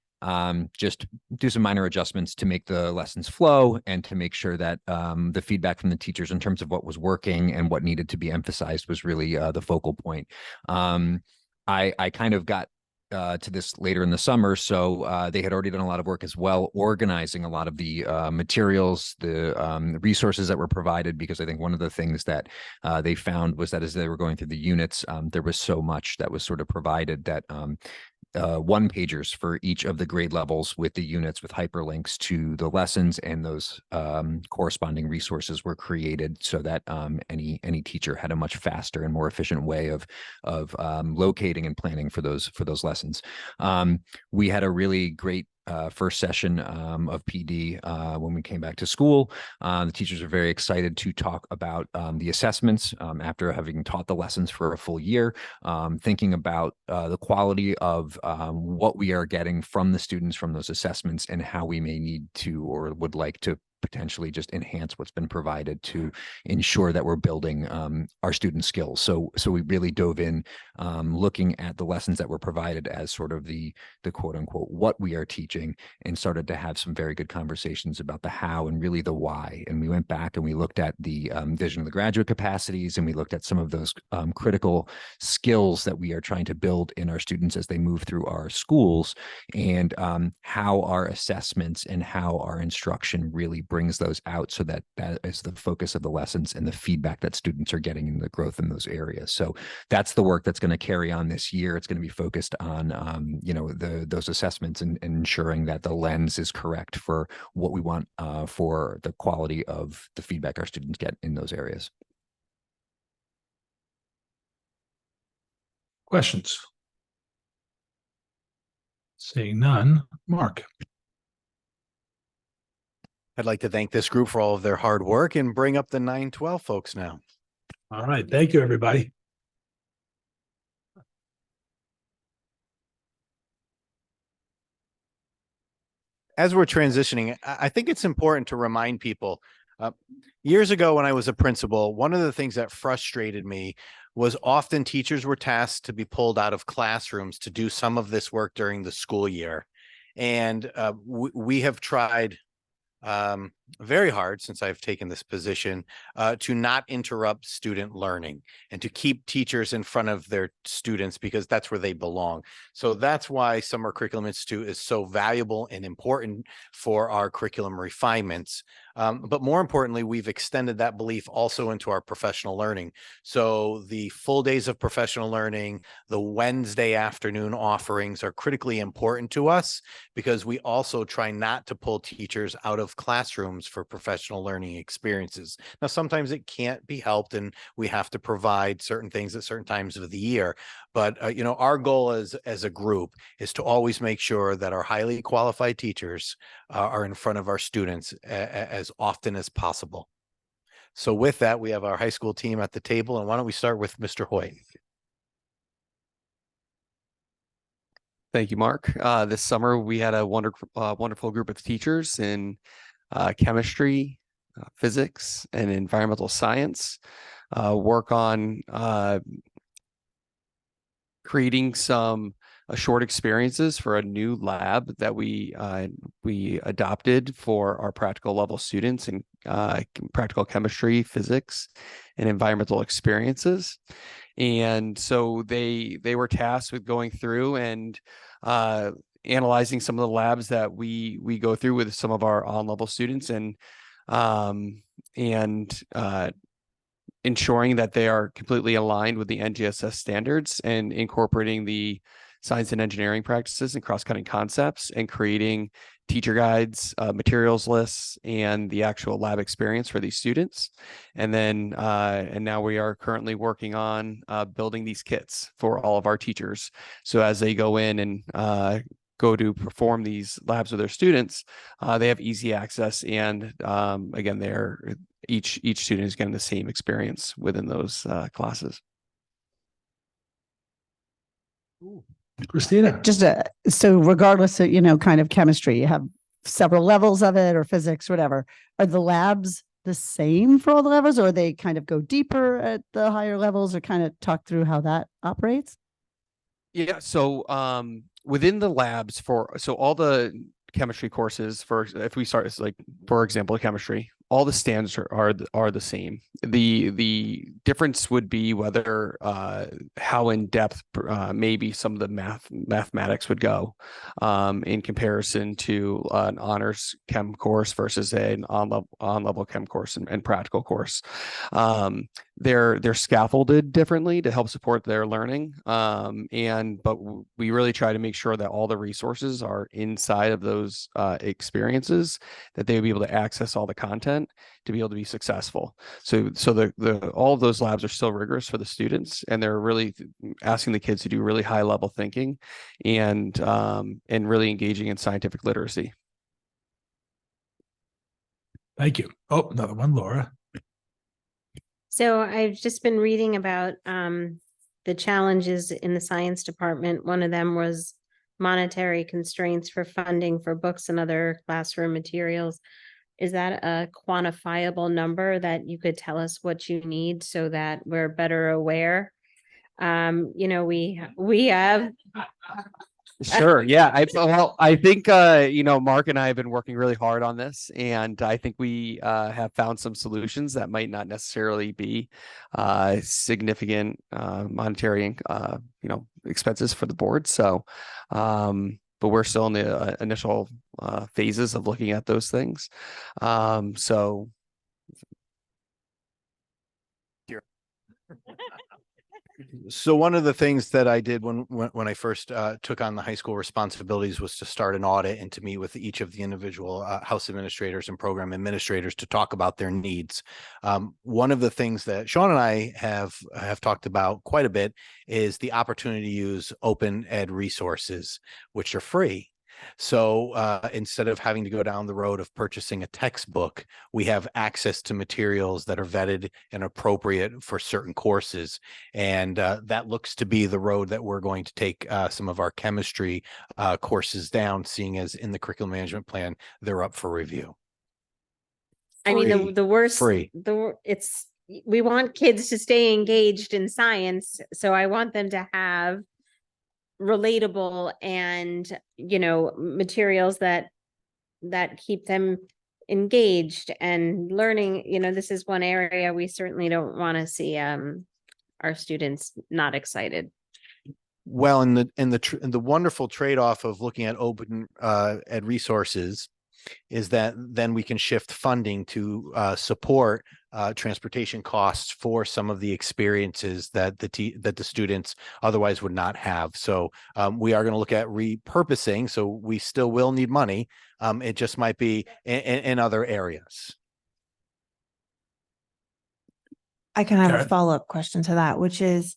just do some minor adjustments to make the lessons flow and to make sure that the feedback from the teachers in terms of what was working and what needed to be emphasized was really the focal point. I kind of got to this later in the summer, so they had already done a lot of work as well, organizing a lot of the materials, the resources that were provided, because I think one of the things that they found was that as they were going through the units, there was so much that was sort of provided that one pagers for each of the grade levels with the units with hyperlinks to the lessons, and those corresponding resources were created so that any teacher had a much faster and more efficient way of locating and planning for those lessons. We had a really great first session of PD when we came back to school. The teachers are very excited to talk about the assessments after having taught the lessons for a full year, thinking about the quality of what we are getting from the students from those assessments and how we may need to or would like to potentially just enhance what's been provided to ensure that we're building our student skills. So we really dove in looking at the lessons that were provided as sort of the quote unquote what we are teaching, and started to have some very good conversations about the how and really the why. And we went back and we looked at the vision of the graduate capacities, and we looked at some of those critical skills that we are trying to build in our students as they move through our schools, and how our assessments and how our instruction really brings those out, so that is the focus of the lessons and the feedback that students are getting in the growth in those areas. So that's the work that's going to carry on this year. It's going to be focused on those assessments and ensuring that the lens is correct for what we want for the quality of the feedback our students get in those areas. Questions? Seeing none, Mark. I'd like to thank this group for all of their hard work and bring up the 9-12 folks now. All right. Thank you, everybody. As we're transitioning, I think it's important to remind people, years ago when I was a principal, one of the things that frustrated me was often teachers were tasked to be pulled out of classrooms to do some of this work during the school year. And we have tried very hard since I've taken this position to not interrupt student learning and to keep teachers in front of their students, because that's where they belong. So that's why Summer Curriculum Institute is so valuable and important for our curriculum refinements. But more importantly, we've extended that belief also into our professional learning. So the full days of professional learning, the Wednesday afternoon offerings are critically important to us, because we also try not to pull teachers out of classrooms for professional learning experiences. Now, sometimes it can't be helped and we have to provide certain things at certain times of the year. But, our goal as a group is to always make sure that our highly qualified teachers are in front of our students as often as possible. So with that, we have our high school team at the table. And why don't we start with Mr. Hoyt? Thank you, Mark. This summer, we had a wonderful group of teachers in chemistry, physics, and environmental science work on creating some short experiences for a new lab that we adopted for our practical level students in practical chemistry, physics, and environmental experiences. And so they were tasked with going through and analyzing some of the labs that we go through with some of our on-level students and ensuring that they are completely aligned with the NGSS standards and incorporating the science and engineering practices and cross-cutting concepts and creating teacher guides, materials lists, and the actual lab experience for these students. And then, and now we are currently working on building these kits for all of our teachers. So as they go in and go to perform these labs with their students, they have easy access. And again, each student is getting the same experience within those classes. Christina. So regardless of, kind of chemistry, you have several levels of it or physics, whatever. Are the labs the same for all the levels, or they kind of go deeper at the higher levels, or kind of talk through how that operates? Yeah. So within the labs so all the chemistry courses, if we start as for example, chemistry, all the standards are the same. The difference would be whether how in depth maybe some of the mathematics would go in comparison to an honors chem course versus an on-level chem course and practical course. They're scaffolded differently to help support their learning. But we really try to make sure that all the resources are inside of those experiences, that they will be able to access all the content to be able to be successful. So all of those labs are still rigorous for the students, and they're really asking the kids to do really high level thinking and really engaging in scientific literacy. Thank you. Oh, another one, Laura. So I've just been reading about the challenges in the science department. One of them was monetary constraints for funding for books and other classroom materials. Is that a quantifiable number that you could tell us what you need so that we're better aware? We have. Sure. Yeah. I think, Mark and I have been working really hard on this, and I think we have found some solutions that might not necessarily be significant monetary, expenses for the board. So, but we're still in the initial phases of looking at those things. So one of the things that I did when I first took on the high school responsibilities was to start an audit and to meet with each of the individual house administrators and program administrators to talk about their needs. One of the things that Sean and I have talked about quite a bit is the opportunity to use open ed resources, which are free. So instead of having to go down the road of purchasing a textbook, we have access to materials that are vetted and appropriate for certain courses. And that looks to be the road that we're going to take some of our chemistry courses down, seeing as in the curriculum management plan, they're up for review. I mean, the worst, Free. we want kids to stay engaged in science. So I want them to have relatable and materials that keep them engaged and learning. This is one area we certainly don't want to see our students not excited. Well, in the wonderful trade-off of looking at open ed resources is that then we can shift funding to support transportation costs for some of the experiences that the students otherwise would not have. So we are going to look at repurposing. So we still will need money. It just might be in other areas. I can have Karen? a follow-up question to that, which is,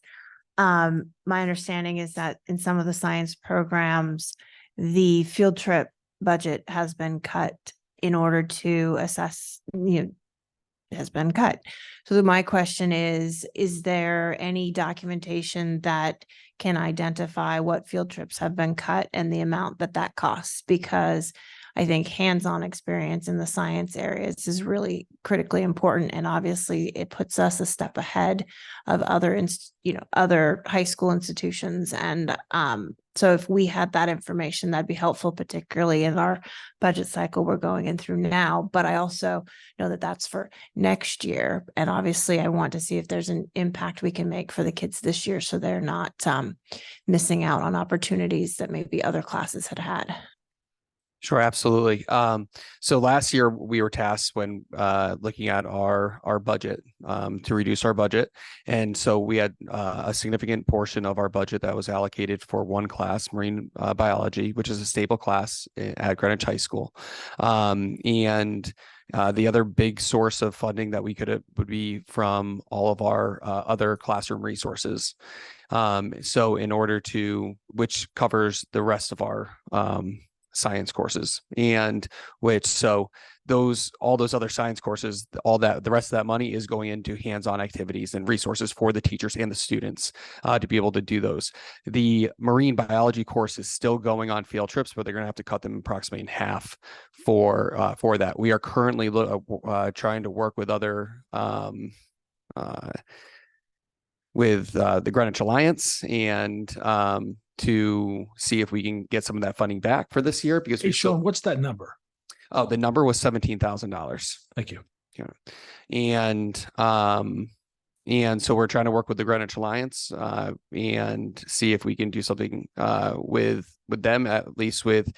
my understanding is that in some of the science programs, the field trip budget has been cut in order to assess, has been cut. So my question is there any documentation that can identify what field trips have been cut and the amount that costs? Because I think hands-on experience in the science areas is really critically important. And obviously it puts us a step ahead of other, other high school institutions. And so if we had that information, that'd be helpful, particularly in our budget cycle we're going in through now. But I also know that that's for next year. And obviously I want to see if there's an impact we can make for the kids this year, so they're not missing out on opportunities that maybe other classes had had. Sure, absolutely. So last year we were tasked when looking at our budget to reduce our budget, and so we had a significant portion of our budget that was allocated for one class, marine biology, which is a staple class at Greenwich High School, and the other big source of funding that we would be from all of our other classroom resources. So in order to, which covers the rest of our science courses, and all those other science courses, the rest of that money is going into hands-on activities and resources for the teachers and the students to be able to do those. The marine biology course is still going on field trips, but they're going to have to cut them approximately in half for that. We are currently trying to work with other with the Greenwich Alliance and to see if we can get some of that funding back for this year, because Hey, Sean, what's that number? Oh, the number was $17,000. Thank you. Yeah. And so we're trying to work with the Greenwich Alliance and see if we can do something with them, at least with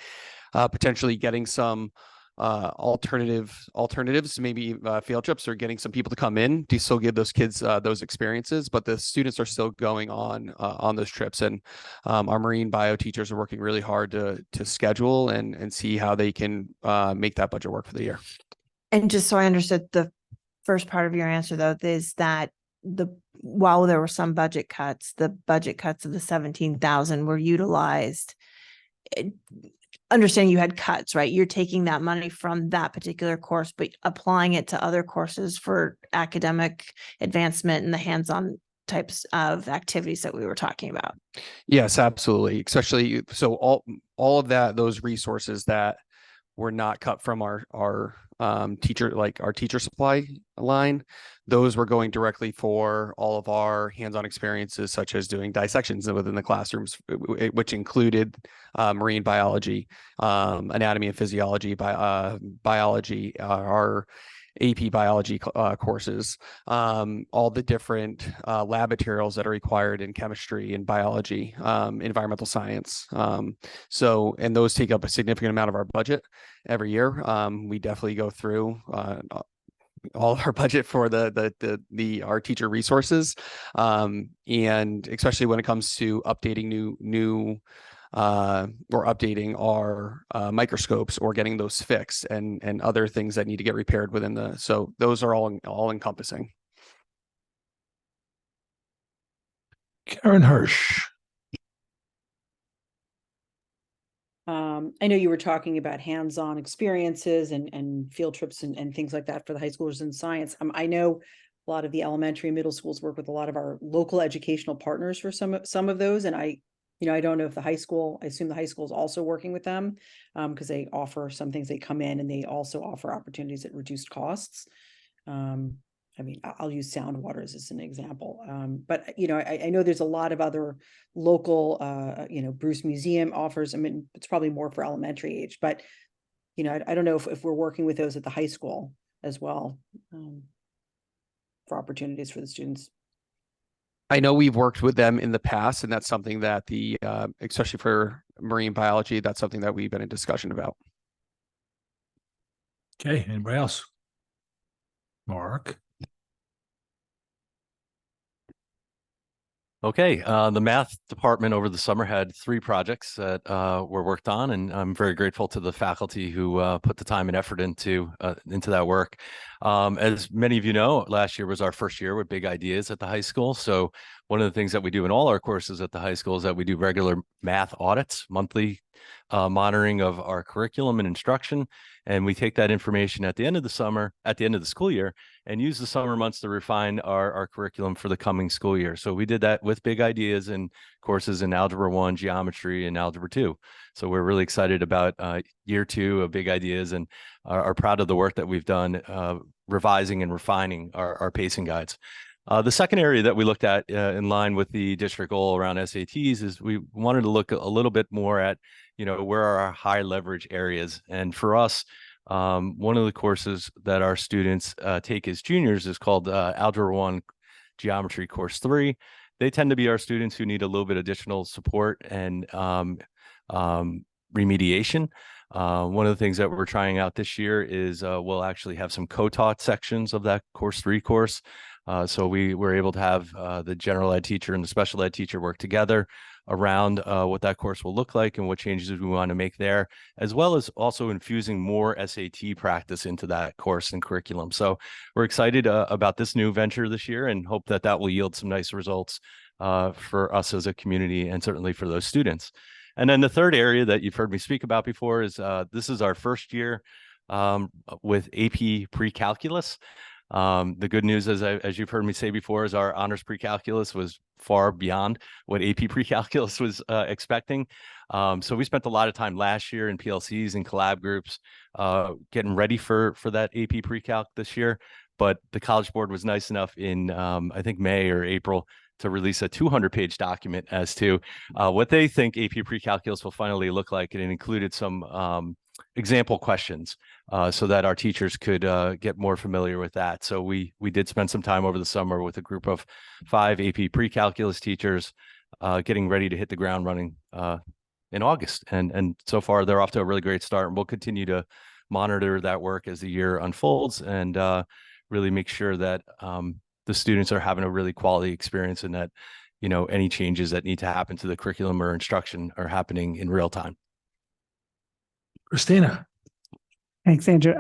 potentially getting some alternatives, maybe field trips, or getting some people to come in to still give those kids those experiences, but the students are still going on those trips. And our marine bio teachers are working really hard to schedule and see how they can make that budget work for the year. And just so I understood the first part of your answer, though, is that while there were some budget cuts, the budget cuts of the 17,000 were utilized. Understanding you had cuts, right? You're taking that money from that particular course, but applying it to other courses for academic advancement and the hands-on types of activities that we were talking about. Yes, absolutely. Especially, so all of those resources that were not cut from our teacher supply line, those were going directly for all of our hands-on experiences, such as doing dissections within the classrooms, which included marine biology, anatomy and physiology, biology, our AP biology courses, all the different lab materials that are required in chemistry and biology, environmental science. And those take up a significant amount of our budget every year. We definitely go through all of our budget for our teacher resources, and especially when it comes to updating new or updating our microscopes, or getting those fixed, and other things that need to get repaired within so those are all encompassing. Karen Hirsch. I know you were talking about hands-on experiences and field trips and things like that for the high schoolers in science. I know a lot of the elementary and middle schools work with a lot of our local educational partners for some of those. And I don't know if I assume the high school is also working with them because they offer some things. They come in and they also offer opportunities at reduced costs. I'll use Sound Waters as an example. But I know there's a lot of other local, Bruce Museum offers. It's probably more for elementary age, but, I don't know if we're working with those at the high school as well for opportunities for the students. I know we've worked with them in the past, and that's something that especially for marine biology, that's something that we've been in discussion about. Okay, anybody else? Mark? Okay, the math department over the summer had 3 projects that were worked on, and I'm very grateful to the faculty who put the time and effort into that work. As many of you know, last year was our first year with Big Ideas at the high school. So one of the things that we do in all our courses at the high school is that we do regular math audits, monthly monitoring of our curriculum and instruction. And we take that information at the end of the school year, and use the summer months to refine our curriculum for the coming school year. So we did that with big ideas and courses in Algebra 1, Geometry, and Algebra 2. So we're really excited about year 2 of big ideas, and are proud of the work that we've done revising and refining our pacing guides. The second area that we looked at in line with the district goal around SATs is we wanted to look a little bit more at, where are our high leverage areas. And for us, one of the courses that our students take as juniors is called Algebra 1 Geometry Course 3. They tend to be our students who need a little bit additional support and remediation. One of the things that we're trying out this year is we'll actually have some co-taught sections of that Course 3 course. So we were able to have the general ed teacher and the special ed teacher work together around what that course will look like and what changes we want to make there, as well as also infusing more SAT practice into that course and curriculum. So we're excited about this new venture this year, and hope that that will yield some nice results for us as a community, and certainly for those students. And then the third area that you've heard me speak about before is this is our first year with AP Pre-Calculus. The good news is, as you've heard me say before, is our honors pre-calculus was far beyond what AP pre-calculus was expecting. So we spent a lot of time last year in PLCs and collab groups getting ready for that AP pre-calc this year. But the College Board was nice enough in, I think, May or April to release a 200-page document as to what they think AP pre-calculus will finally look like. And it included some example questions so that our teachers could get more familiar with that. So we did spend some time over the summer with a group of 5 AP pre-calculus teachers getting ready to hit the ground running in August. And so far they're off to a really great start, and we'll continue to monitor that work as the year unfolds, and really make sure that the students are having a really quality experience, and that, any changes that need to happen to the curriculum or instruction are happening in real time. Christina. Thanks, Andrew.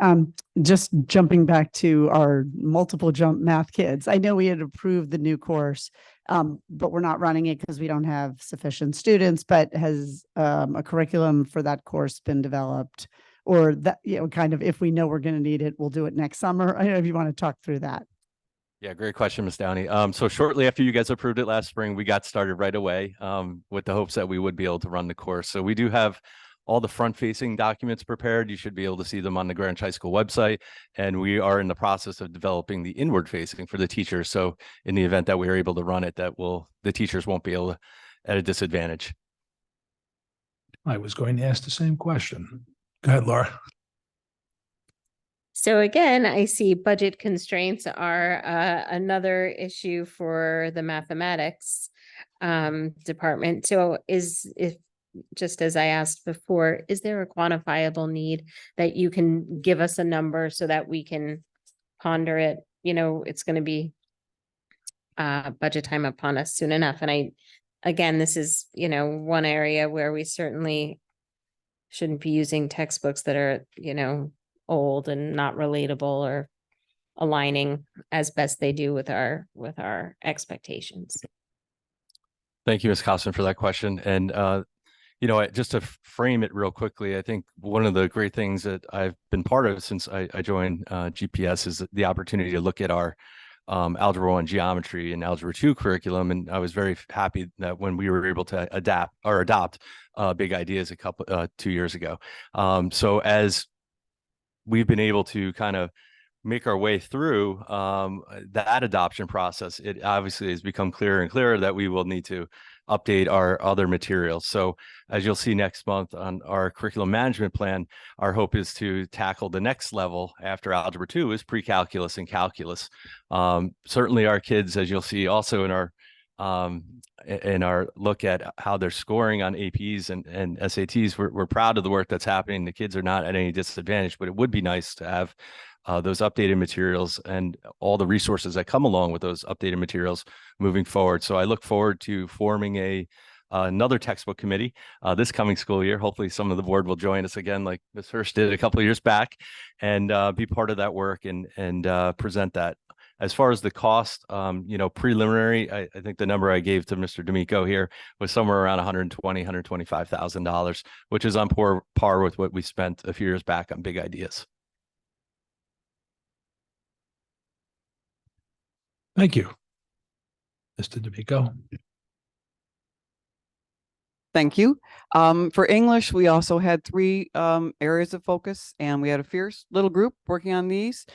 Just jumping back to our multiple jump math kids. I know we had approved the new course, but we're not running it because we don't have sufficient students. But has a curriculum for that course been developed, or that, kind of, if we know we're going to need it, we'll do it next summer? I don't know if you want to talk through that. Yeah, great question, Ms. Downey. So shortly after you guys approved it last spring, we got started right away with the hopes that we would be able to run the course. So we do have all the front-facing documents prepared. You should be able to see them on the Greenwich High School website. And we are in the process of developing the inward-facing for the teachers. So in the event that we are able to run it, the teachers won't be able to at a disadvantage. I was going to ask the same question. Go ahead, Laura. So again, I see budget constraints are another issue for the mathematics department. So just as I asked before, is there a quantifiable need that you can give us a number so that we can ponder it? It's going to be budget time upon us soon enough. And again, this is, one area where we certainly shouldn't be using textbooks that are, old and not relatable or aligning as best they do with our expectations. Thank you, Ms. Kaufman, for that question. And just to frame it real quickly, I think one of the great things that I've been part of since I joined GPS is the opportunity to look at our Algebra 1 Geometry and Algebra 2 curriculum. And I was very happy that when we were able to adopt big ideas 2 years ago. So as we've been able to kind of make our way through that adoption process, it obviously has become clearer and clearer that we will need to update our other materials. So as you'll see next month on our curriculum management plan, our hope is to tackle the next level after Algebra 2 is pre-calculus and calculus. Certainly our kids, as you'll see also in our look at how they're scoring on APs and SATs, we're proud of the work that's happening. The kids are not at any disadvantage, but it would be nice to have those updated materials and all the resources that come along with those updated materials moving forward. So I look forward to forming another textbook committee this coming school year. Hopefully some of the board will join us again, like Ms. Hirsch did a couple of years back, and be part of that work and present that As far as the cost, preliminary, I think the number I gave to Mr. D'Amico here was somewhere around $125,000, which is on par with what we spent a few years back on Big Ideas. Thank you. Mr. D'Amico. Thank you. For English, we also had three areas of focus, and we had a fierce little group working on these.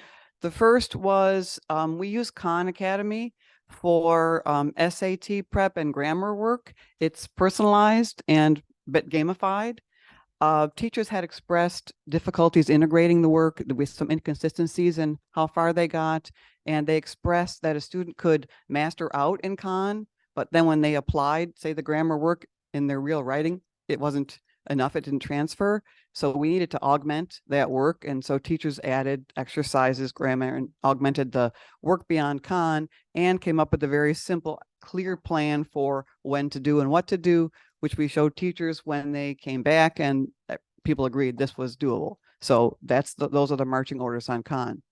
The first was we use Khan Academy for SAT prep and grammar work. It's personalized and but gamified. Teachers had expressed difficulties integrating the work with some inconsistencies in how far they got, and they expressed that a student could master out in Khan, but then when they applied, say, the grammar work in their real writing, it wasn't enough, it didn't transfer. So we needed to augment that work. And so teachers added exercises, grammar, and augmented the work beyond Khan, and came up with a very simple, clear plan for when to do and what to do, which we showed teachers when they came back, and people agreed this was doable. So those are the marching orders on Khan.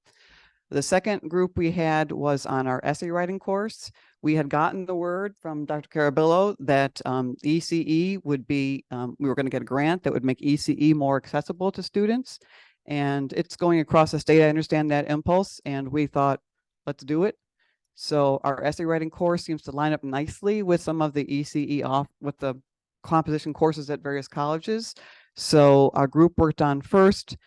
The second group we had was on our essay writing course. We had gotten the word from Dr. Carabillo that ECE would be, we were going to get a grant that would make ECE more accessible to students. And it's going across the state. I understand that impulse, and we thought, let's do it. So our essay writing course seems to line up nicely with some of the ECE with the composition courses at various colleges. So our group worked on first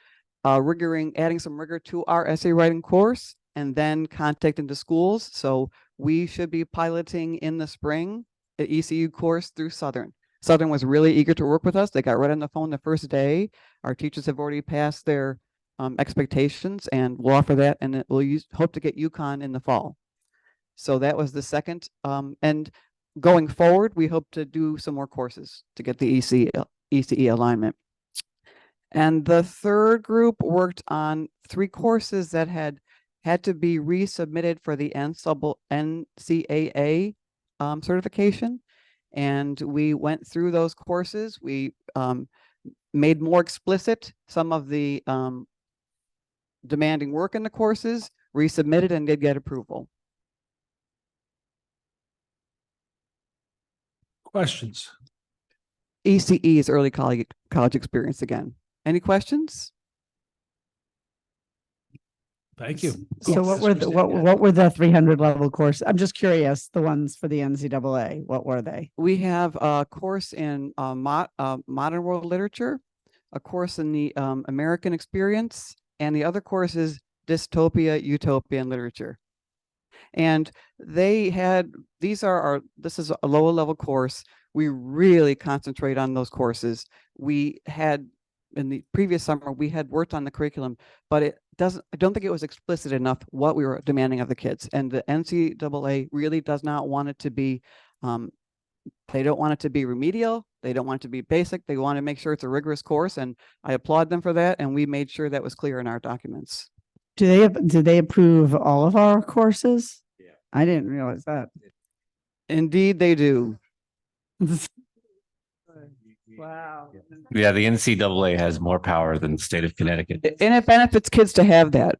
adding some rigor to our essay writing course, and then contacting the schools. So we should be piloting in the spring an ECU course through Southern. Southern was really eager to work with us. They got right on the phone the first day. Our teachers have already passed their expectations, and we'll offer that, and we'll hope to get UConn in the fall. So that was the second. And going forward, we hope to do some more courses to get the ECE alignment. And the third group worked on 3 courses that had to be resubmitted for the NCAA certification. And we went through those courses. We made more explicit some of the demanding work in the courses, resubmitted, and did get approval. Questions? ECE is early college experience again. Any questions? Thank you. So what were the 300 level course? I'm just curious, the ones for the NCAA, what were they? We have a course in modern world literature, a course in the American experience, and the other course is dystopia, utopia, and literature. And they had, this is a lower level course. We really concentrate on those courses. We had, in the previous summer, we had worked on the curriculum, but I don't think it was explicit enough what we were demanding of the kids. And the NCAA really does not want it to be, they don't want it to be remedial. They don't want it to be basic. They want to make sure it's a rigorous course. And I applaud them for that. And we made sure that was clear in our documents. Do they approve all of our courses? Yeah. I didn't realize that. Indeed, they do. Wow. Yeah, the NCAA has more power than the state of Connecticut. And it benefits kids to have that.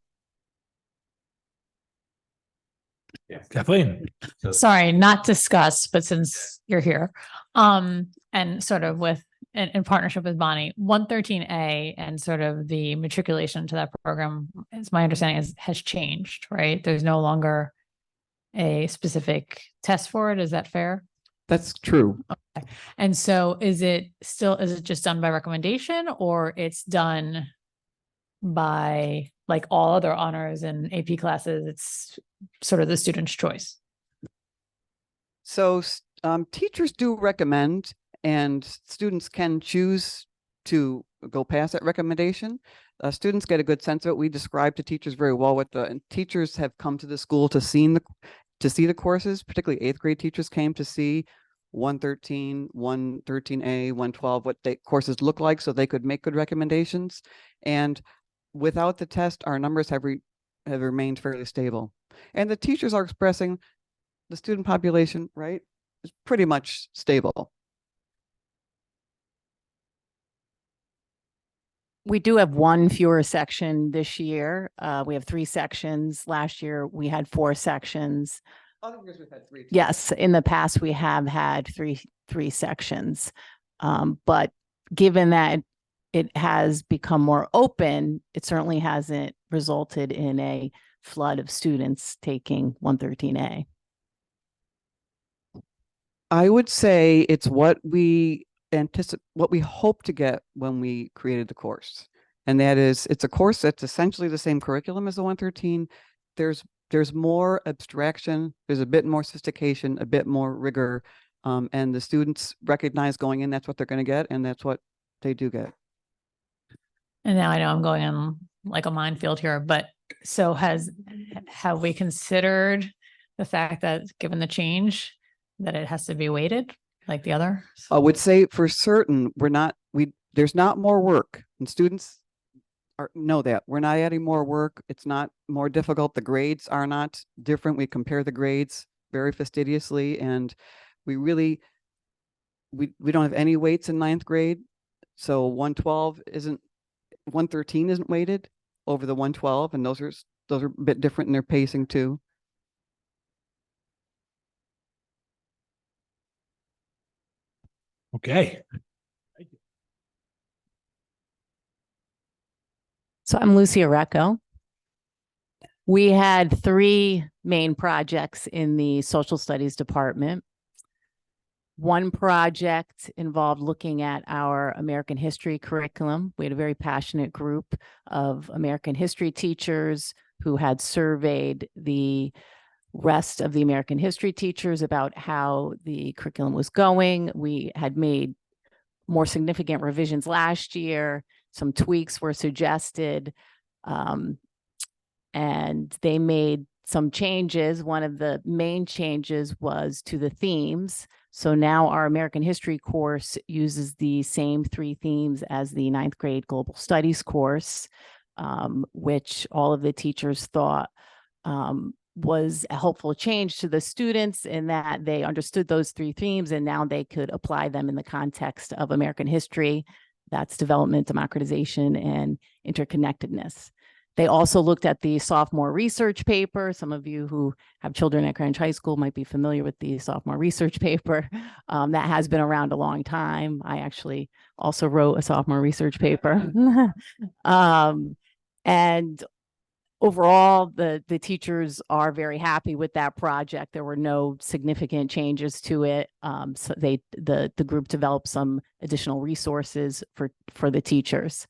Kathleen. Sorry, not discuss, but since you're here, and sort of in partnership with Bonnie, 113A and sort of the matriculation to that program, as my understanding has changed, right? There's no longer a specific test for it. Is that fair? That's true. Okay. And so is it just done by recommendation, or it's done by like all other honors and AP classes? It's sort of the student's choice. So teachers do recommend, and students can choose to go past that recommendation. Students get a good sense of it. We describe to teachers very well and teachers have come to the school to see the courses, particularly 8th grade teachers came to see 113, 113A, 112, what the courses look like, so they could make good recommendations. And without the test, our numbers have remained fairly stable. And the teachers are expressing the student population, right, is pretty much stable. We do have one fewer section this year. We have 3 sections. Last year, we had 4 sections. Other years we've had 3. Yes, in the past, we have had three sections. But given that it has become more open, it certainly hasn't resulted in a flood of students taking 113A. I would say it's what we what we hope to get when we created the course. And that is, it's a course that's essentially the same curriculum as the 113. There's more abstraction, there's a bit more sophistication, a bit more rigor. And the students recognize going in, that's what they're going to get, and that's what they do get. And now I know I'm going on like a minefield here, but so have we considered the fact that given the change that it has to be weighted like the other? I would say for certain, there's not more work, and students know that we're not adding more work. It's not more difficult. The grades are not different. We compare the grades very fastidiously, and we really, we don't have any weights in 9th grade. So 113 isn't weighted over the 112, and those are a bit different in their pacing too. Okay. So I'm Lucy Arecco. We had 3 main projects in the social studies department. One project involved looking at our American history curriculum. We had a very passionate group of American history teachers who had surveyed the rest of the American history teachers about how the curriculum was going. We had made more significant revisions last year. Some tweaks were suggested, and they made some changes. One of the main changes was to the themes. So now our American history course uses the same 3 themes as the 9th grade global studies course, which all of the teachers thought was a helpful change to the students in that they understood those 3 themes and now they could apply them in the context of American history. That's development, democratization, and interconnectedness. They also looked at the sophomore research paper. Some of you who have children at Greenwich High School might be familiar with the sophomore research paper. That has been around a long time. I actually also wrote a sophomore research paper. And overall, the teachers are very happy with that project. There were no significant changes to it. So the group developed some additional resources for the teachers.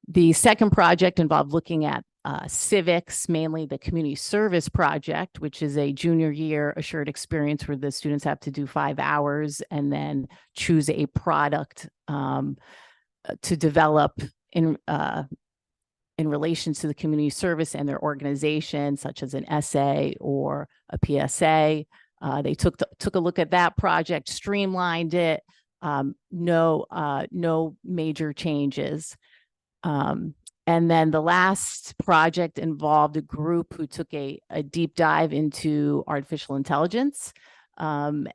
The second project involved looking at civics, mainly the community service project, which is a junior year assured experience where the students have to do 5 hours and then choose a product to develop in relation to the community service and their organization, such as an essay or a PSA. They took a look at that project, streamlined it, no major changes. And then the last project involved a group who took a deep dive into artificial intelligence and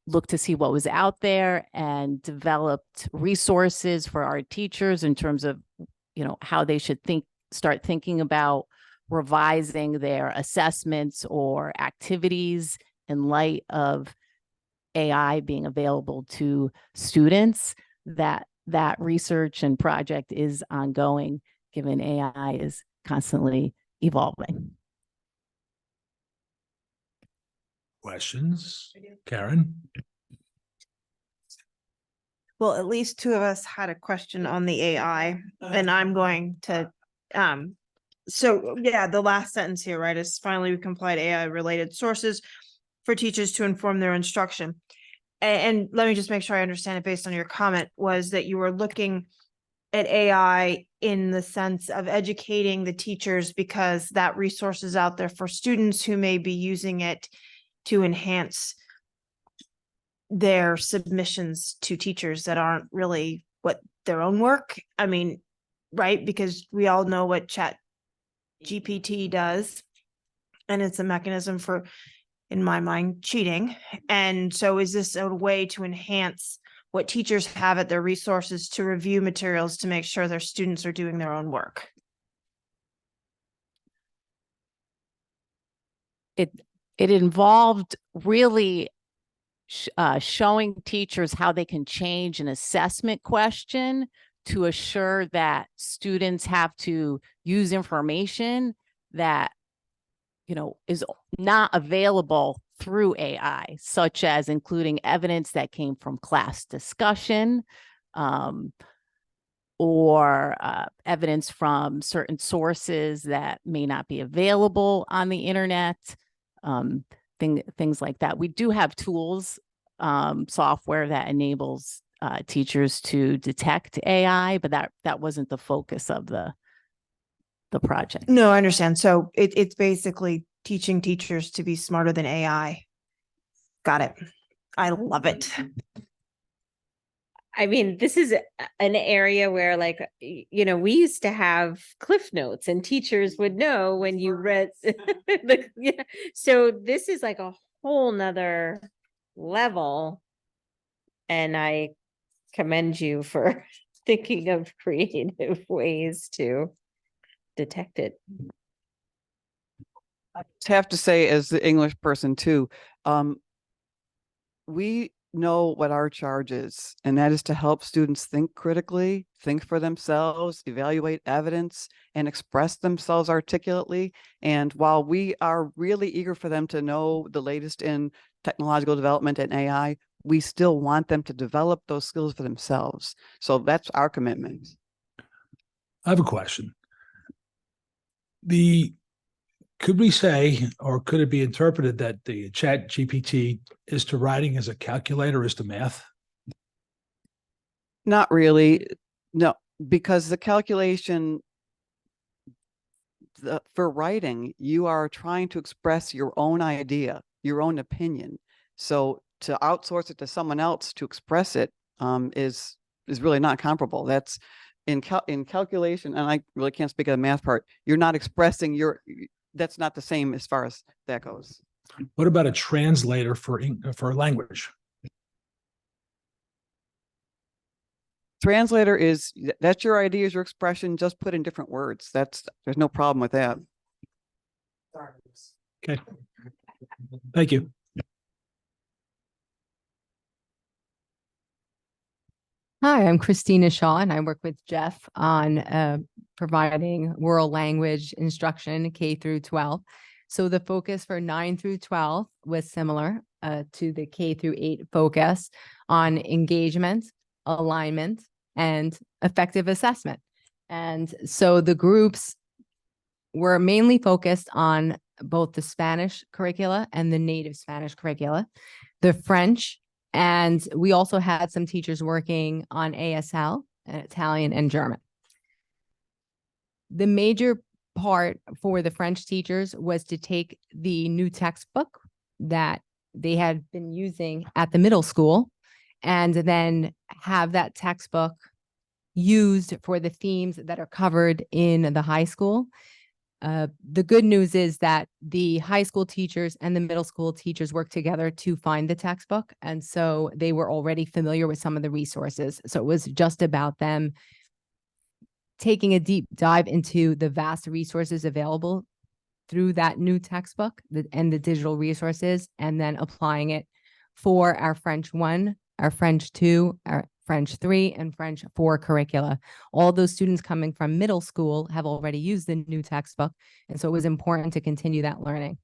looked to see what was out there and developed resources for our teachers in terms of how they should start thinking about revising their assessments or activities in light of AI being available to students. That research and project is ongoing, given AI is constantly evolving. Questions? Karen? Well, at least 2 of us had a question on the AI, and I'm going to, so yeah, the last sentence here, right, is finally we complied AI related sources for teachers to inform their instruction. And let me just make sure I understand it based on your comment, was that you were looking at AI in the sense of educating the teachers because that resource is out there for students who may be using it to enhance their submissions to teachers that aren't really what their own work. I mean, right? Because we all know what ChatGPT does, and it's a mechanism for, in my mind, cheating. And so is this a way to enhance what what teachers have at their resources to review materials to make sure their students are doing their own work? It involved really showing teachers how they can change an assessment question to assure that students have to use information that, you know, is not available through AI, such as including evidence that came from class discussion, or evidence from certain sources that may not be available on the internet, things like that. We do have tools, software that enables teachers to detect AI, but that wasn't the focus of the project. No, I understand. So it's basically teaching teachers to be smarter than AI. Got it. I love it. I mean, this is an area where, like, you know, we used to have Cliff Notes and teachers would know when you read. Yeah. So this is like a whole nother level. And I commend you for thinking of creative ways to detect it. I just have to say, as the English person too, we know what our charge is, and that is to help students think critically, think for themselves, evaluate evidence, and express themselves articulately. And while we are really eager for them to know the latest in technological development and AI, we still want them to develop those skills for themselves. So that's our commitment. I have a question. Could we say, or could it be interpreted that the Chat GPT is to writing as a calculator is to math? Not really. No, because the calculation for writing, you are trying to express your own idea, your own opinion. So to outsource it to someone else to express it is really not comparable. That's in calculation, and I really can't speak of the math part. You're not expressing that's not the same as far as that goes. What about a translator for a language? Translator that's your ideas, your expression, just put in different words. There's no problem with that. Okay. Thank you. Hi, I'm Christina Shaw, and I work with Jeff on providing world language instruction K through 12. So the focus for 9 through 12 was similar to the K through 8 focus on engagement, alignment, and effective assessment. And so the groups were mainly focused on both the Spanish curricula and the native Spanish curricula, the French, and we also had some teachers working on ASL, and Italian, and German. The major part for the French teachers was to take the new textbook that they had been using at the middle school and then have that textbook used for the themes that are covered in the high school. The good news is that the high school teachers and the middle school teachers work together to find the textbook. And so they were already familiar with some of the resources. So it was just about them taking a deep dive into the vast resources available through that new textbook and the digital resources, and then applying it for our French 1, our French 2, our French 3, and French 4 curricula. All those students coming from middle school have already used the new textbook, and so it was important to continue that learning.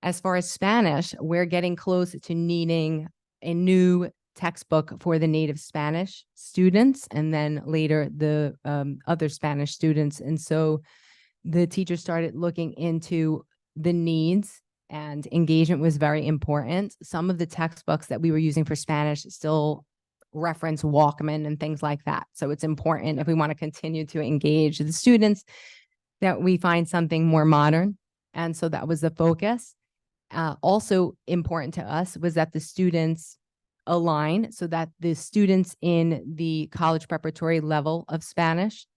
As far as Spanish, we're getting close to needing a new textbook for the native Spanish students, and then later the other Spanish students. And so the teachers started looking into the needs, and engagement was very important. Some of the textbooks that we were using for Spanish still reference Walkman and things like that. So it's important, if we want to continue to engage the students, that we find something more modern. And so that was the focus. Also important to us was that the students align, so that the students in the college preparatory level of Spanish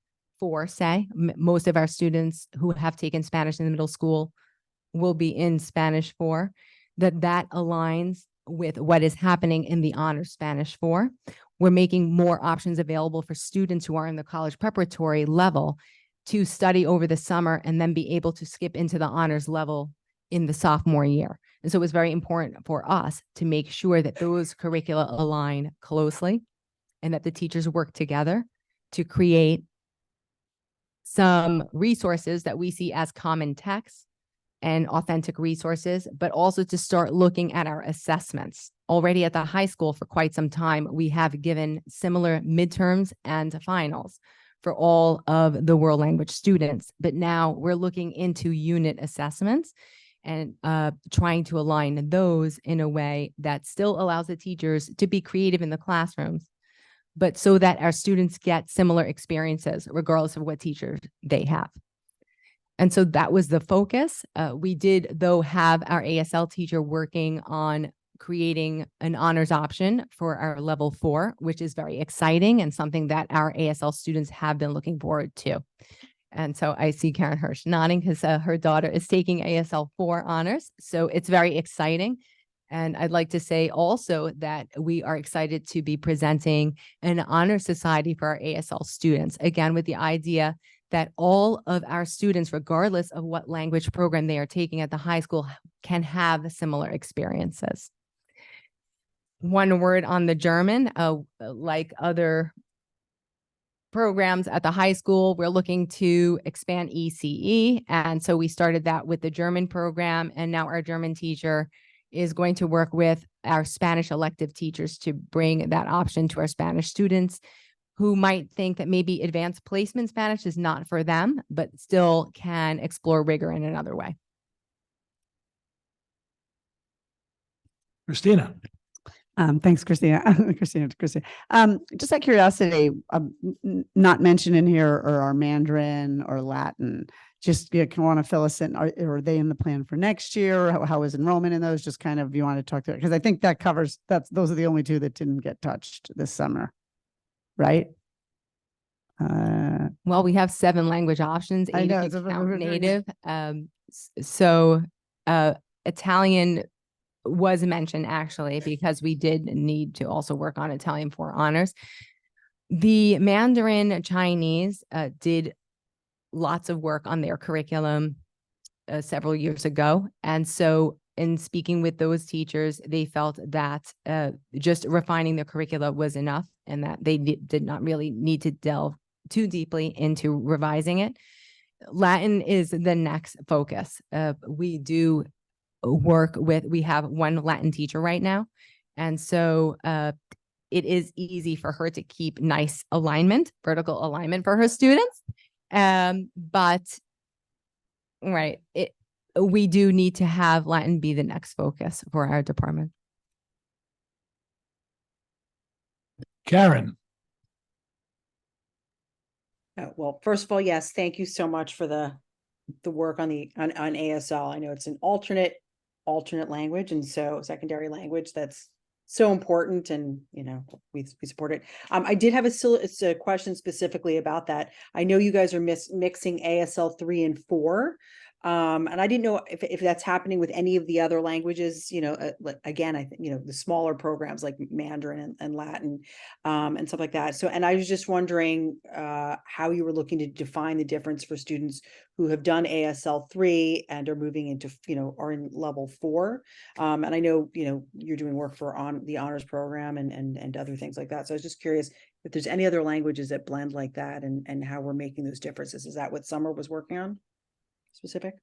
4, say, most of our students who have taken Spanish in the middle school will be in Spanish 4, that aligns with what is happening in the honors Spanish 4. We're making more options available for students who are in the college preparatory level to study over the summer and then be able to skip into the honors level in the sophomore year. And so it was very important for us to make sure that those curricula align closely and that the teachers work together to create some resources that we see as common text and authentic resources, but also to start looking at our assessments. Already at the high school for quite some time, we have given similar midterms and finals for all of the world language students. But now we're looking into unit assessments and trying to align those in a way that still allows the teachers to be creative in the classrooms, but so that our students get similar experiences regardless of what teachers they have. And so that was the focus. We did, though, have our ASL teacher working on creating an honors option for our level 4, which is very exciting and something that our ASL students have been looking forward to. And so I see Karen Hirsch nodding because her daughter is taking ASL 4 honors. So it's very exciting. And I'd like to say also that we are excited to be presenting an honor society for our ASL students, again, with the idea that all of our students, regardless of what language program they are taking at the high school, can have similar experiences. One word on the German, like other programs at the high school, we're looking to expand ECE. And so we started that with the German program. And now our German teacher is going to work with our Spanish elective teachers to bring that option to our Spanish students who might think that maybe advanced placement Spanish is not for them, but still can explore rigor in another way. Christina. Thanks, Christina. Christina. Just out of curiosity, not mentioned in here or our Mandarin or Latin. Just can want to fill us in. Are they in the plan for next year? How is enrollment in those? Just kind of you want to talk to it because I think that covers those are the only 2 that didn't get touched this summer, right? Well, we have 7 language options. 8 I know, if you count native. So Italian was mentioned actually because we did need to also work on Italian for honors. The Mandarin Chinese did lots of work on their curriculum several years ago. And so in speaking with those teachers, they felt that just refining the curricula was enough and that they did not really need to delve too deeply into revising it. Latin is the next focus. We do work with, we have 1 Latin teacher right now. And so it is easy for her to keep nice alignment, vertical alignment for her students. But right, we do need to have Latin be the next focus for our department. Karen. Well, first of all, yes, thank you so much for the work on on ASL. I know it's an alternate language, and so secondary language that's so important, and we support it. I did have a question specifically about that. I know you guys are mixing ASL 3 and 4. And I didn't know if that's happening with any of the other languages, again, I think, the smaller programs like Mandarin and Latin, and stuff like that. So, and I was just wondering, how you were looking to define the difference for students who have done ASL 3 and are moving into, are in level 4. And I know, you're doing work for the honors program and other things like that. So I was just curious if there's any other languages that blend like that and how we're making those differences. Is that what Summer was working on? Specific?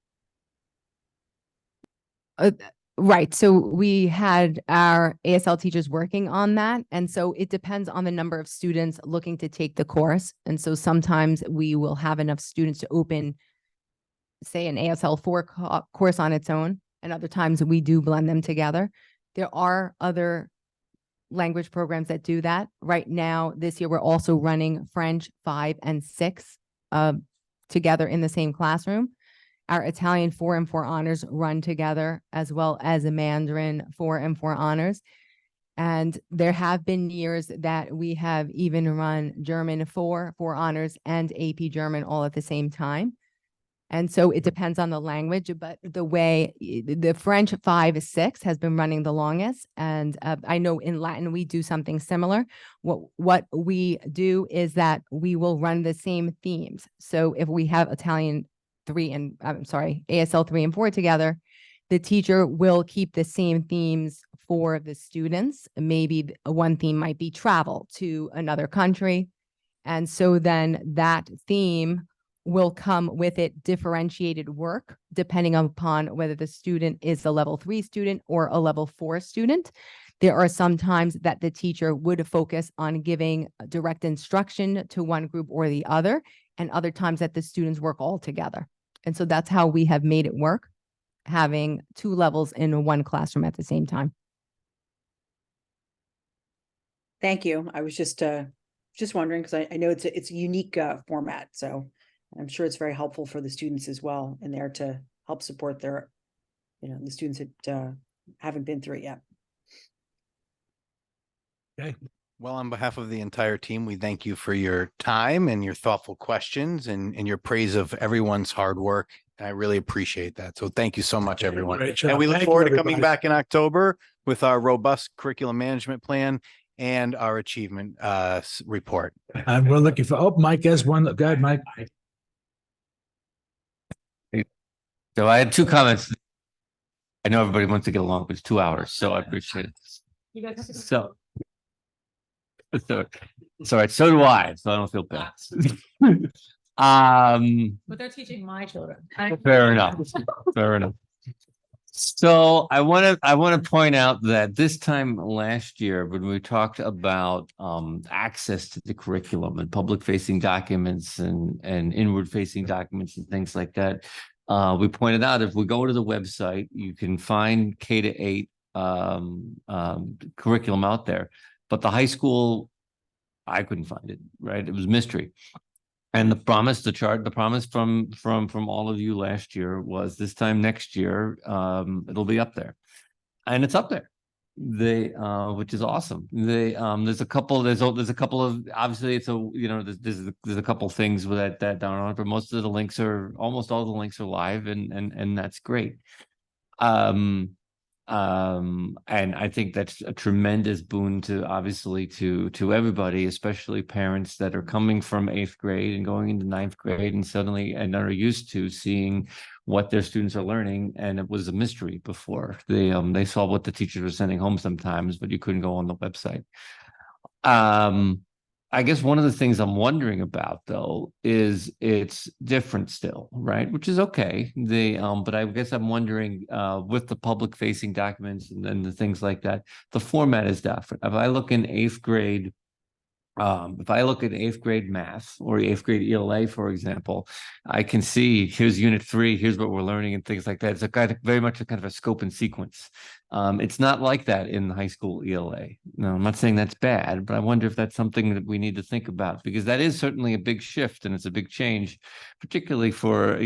Right. So we had our ASL teachers working on that. And so it depends on the number of students looking to take the course. And so sometimes we will have enough students to open, say, an ASL 4 course on its own. And other times we do blend them together. There are other language programs that do that. Right now, this year, we're also running French 5 and 6 together in the same classroom. Our Italian 4 and 4 honors run together, as well as a Mandarin 4 and 4 honors. And there have been years that we have even run German 4 honors and AP German all at the same time. And so it depends on the language, but the way the French 5-6 has been running the longest. And I know in Latin, we do something similar. What we do is that we will run the same themes. So if we have Italian 3 and ASL 3 and 4 together, the teacher will keep the same themes for the students. Maybe one theme might be travel to another country. And so then that theme will come with it differentiated work, depending upon whether the student is a level 3 student or a level 4 student. There are some times that the teacher would focus on giving direct instruction to one group or the other, and other times that the students work all together. And so that's how we have made it work, having 2 levels in one classroom at the same time. Thank you. I was just wondering, because I know it's a unique format, so I'm sure it's very helpful for the students as well in there to help support their, the students that haven't been through it yet. Okay. Well, on behalf of the entire team, we thank you for your time and your thoughtful questions and your praise of everyone's hard work. I really appreciate that. So thank you so much, everyone. Great job. And we look Thank you, forward to coming everybody. back in October with our robust curriculum management plan and our achievement report. And we're looking for, Mike has one. Go ahead, Mike. So I had 2 comments. I know everybody wants to get along, but it's 2 hours, so I appreciate it. So it's all right. So do I, so I don't feel bad. But they're teaching my children. Fair enough. Fair enough. So I want to point out that this time last year, when we talked about access to the curriculum and public facing documents and inward facing documents and things like that, we pointed out if we go to the website, you can find K-8 curriculum out there, but the high school, I couldn't find it. Right, it was mystery. And the promise from all of you last year was this time next year, it'll be up there, and it's up there. Which is awesome. There's a couple of, obviously it's there's a couple things with that down on it, but most of the links almost all the links are live, and that's great. And I think that's a tremendous boon to everybody, especially parents that are coming from 8th grade and going into 9th grade and suddenly are used to seeing what their students are learning. And it was a mystery before. They saw what the teachers were sending home sometimes, but you couldn't go on the website. I guess one of the things I'm wondering about, though, is it's different still, right? Which is okay. But I guess I'm wondering with the public facing documents and the things like that, the format is different. If I look in 8th grade, if I look at 8th grade math or 8th grade ELA, for example, I can see here's unit 3, here's what we're learning and things like that. It's a kind of very much a kind of a scope and sequence. It's not like that in the high school ELA. No, I'm not saying that's bad, but I wonder if that's something that we need to think about, because that is certainly a big shift and it's a big change, particularly for,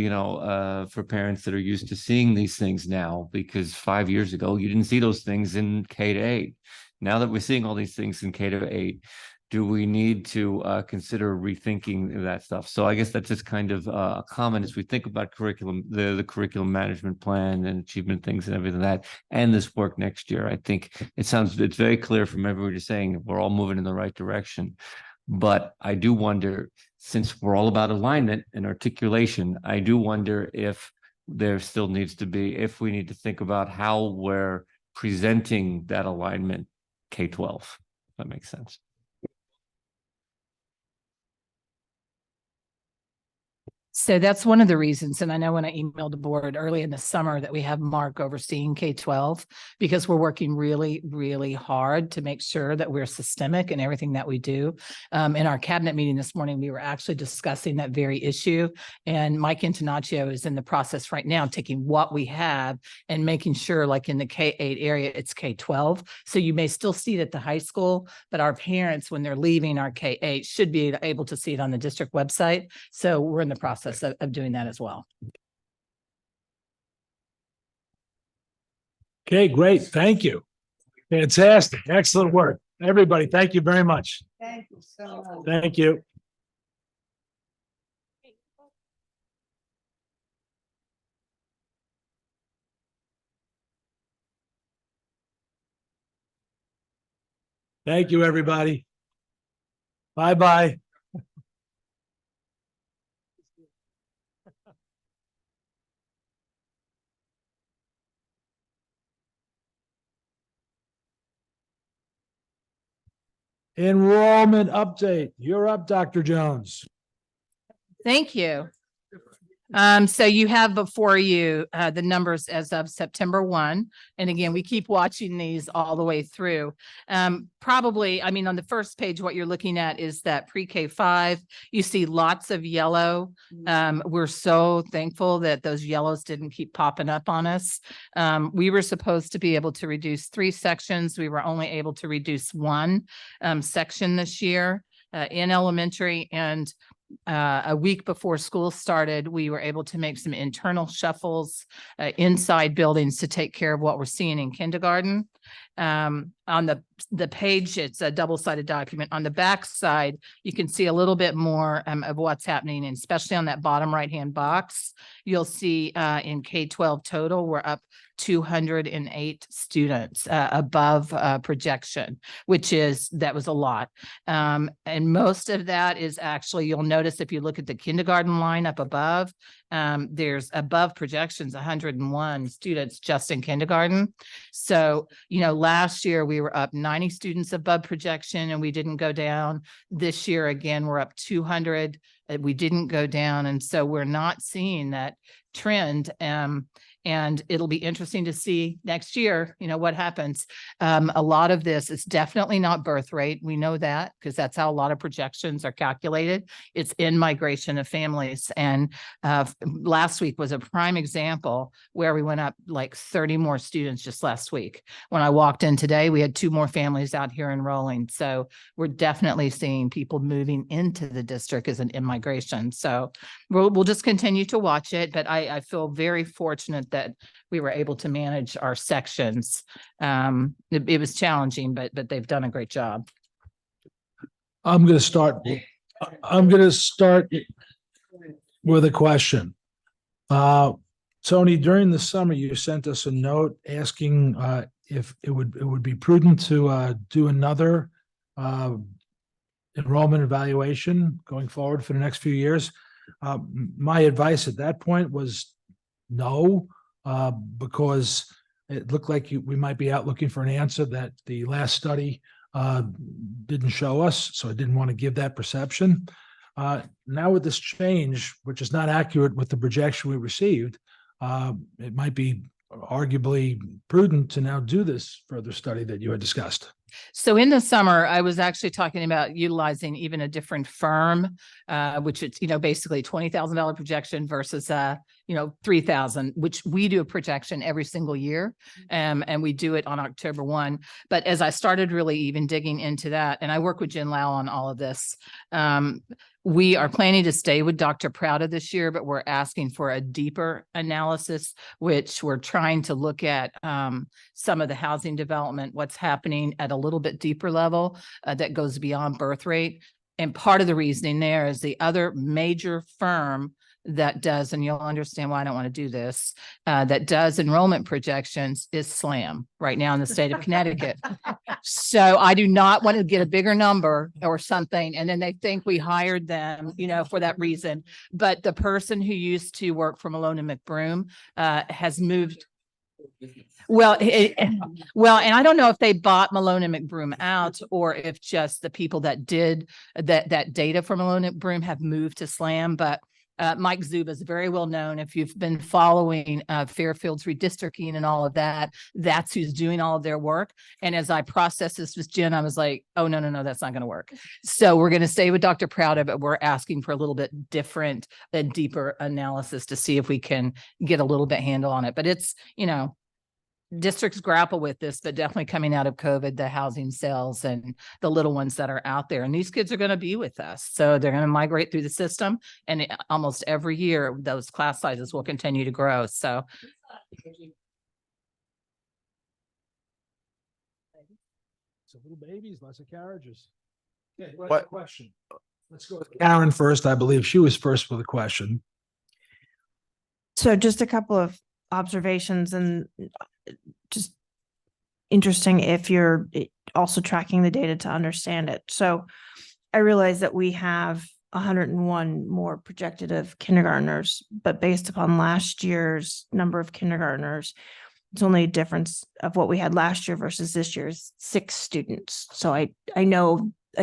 for parents that are used to seeing these things now, because 5 years ago, you didn't see those things in K-8. Now that we're seeing all these things in K-8, do we need to consider rethinking that stuff? So I guess that's just kind of a comment as we think about curriculum, the curriculum management plan and achievement things and everything that, and this work next year. I think it's very clear from everybody saying we're all moving in the right direction. But I do wonder, since we're all about alignment and articulation, I do wonder if there still needs to be, if we need to think about how we're presenting that alignment K-12, if that makes sense. So that's one of the reasons. And I know when I emailed the board early in the summer that we have Mark overseeing K-12, because we're working really, really hard to make sure that we're systemic in everything that we do. In our cabinet meeting this morning, we were actually discussing that very issue. And Mike Antonaccio is in the process right now, taking what we have and making sure, like in the K-8 area, it's K-12. So you may still see it at the high school, but our parents, when they're leaving our K-8, should be able to see it on the district website. So we're in the process of doing that as well. Okay, great. Thank you. Fantastic. Excellent work. Everybody, thank you very much. Thank you so much. Thank you. Thank you, everybody. Bye-bye. Enrollment update. You're up, Dr. Jones. Thank you. So you have before you, the numbers as of September 1. And again, we keep watching these all the way through. Probably, I mean, on the first page, what you're looking at is that pre-K 5, you see lots of yellow. We're so thankful that those yellows didn't keep popping up on us. We were supposed to be able to reduce 3 sections. We were only able to reduce 1 section this year in elementary, and a week before school started, we were able to make some internal shuffles inside buildings to take care of what we're seeing in kindergarten. On the page, it's a double-sided document. On the back side, you can see a little bit more of what's happening, and especially on that bottom right-hand box, you'll see in K-12 total, we're up 208 students above projection, that was a lot. And most of that is actually, you'll notice if you look at the kindergarten line up above, there's above projections, 101 students just in kindergarten. So, last year we were up 90 students above projection and we didn't go down. This year, again, we're up 200. We didn't go down. And so we're not seeing that trend. And it'll be interesting to see next year, what happens. A lot of this is definitely not birth rate. We know that because that's how a lot of projections are calculated. It's in migration of families. And last week was a prime example where we went up like 30 more students just last week. When I walked in today, we had 2 more families out here enrolling. So we're definitely seeing people moving into the district as an in-migration. So we'll just continue to watch it. But I feel very fortunate that we were able to manage our sections. It was challenging, but they've done a great job. I'm going to start with a question. Tony, during the summer, you sent us a note asking if it would be prudent to do another enrollment evaluation going forward for the next few years. My advice at that point was no, because it looked like we might be out looking for an answer that the last study didn't show us. So I didn't want to give that perception. Now with this change, which is not accurate with the projection we received, it might be arguably prudent to now do this further study that you had discussed. So in the summer, I was actually talking about utilizing even a different firm, which it's, basically $20,000 projection versus, $3,000, which we do a projection every single year. And we do it on October 1. But as I started really even digging into that, and I work with Jen Lau on all of this, we are planning to stay with Dr. Prouda this year, but we're asking for a deeper analysis, which we're trying to look at some of the housing development, what's happening at a little bit deeper level that goes beyond birth rate. And part of the reasoning there is the other major firm that does, and you'll understand why I don't want to do this, that does enrollment projections is SLAM right now in the state of Connecticut. So I do not want to get a bigger number or something. And then they think we hired them, for that reason. But the person who used to work for Malone and McBroom has moved. Well, and I don't know if they bought Malone and McBroom out or if just the people that did that data for Malone and McBroom have moved to SLAM, but Mike Zuba is very well known. If you've been following Fairfield's redistricting and all of that, that's who's doing all of their work. And as I processed this with Jen, I was like, oh, no, that's not going to work. So we're going to stay with Dr. Prouda, but we're asking for a little bit different and deeper analysis to see if we can get a little bit handle on it. But it's, districts grapple with this, but definitely coming out of COVID, the housing sales and the little ones that are out there. And these kids are going to be with us. So they're going to migrate through the system. And almost every year, those class sizes will continue to grow. So. So little babies, lots of carriages. Okay, What question? Let's go with Karen first. I believe she was first with a question. So just a couple of observations and just interesting if you're also tracking the data to understand it. So I realize that we have 101 more projected of kindergartners, but based upon last year's number of kindergartners, it's only a difference of what we had last year versus this year's 6 students. So I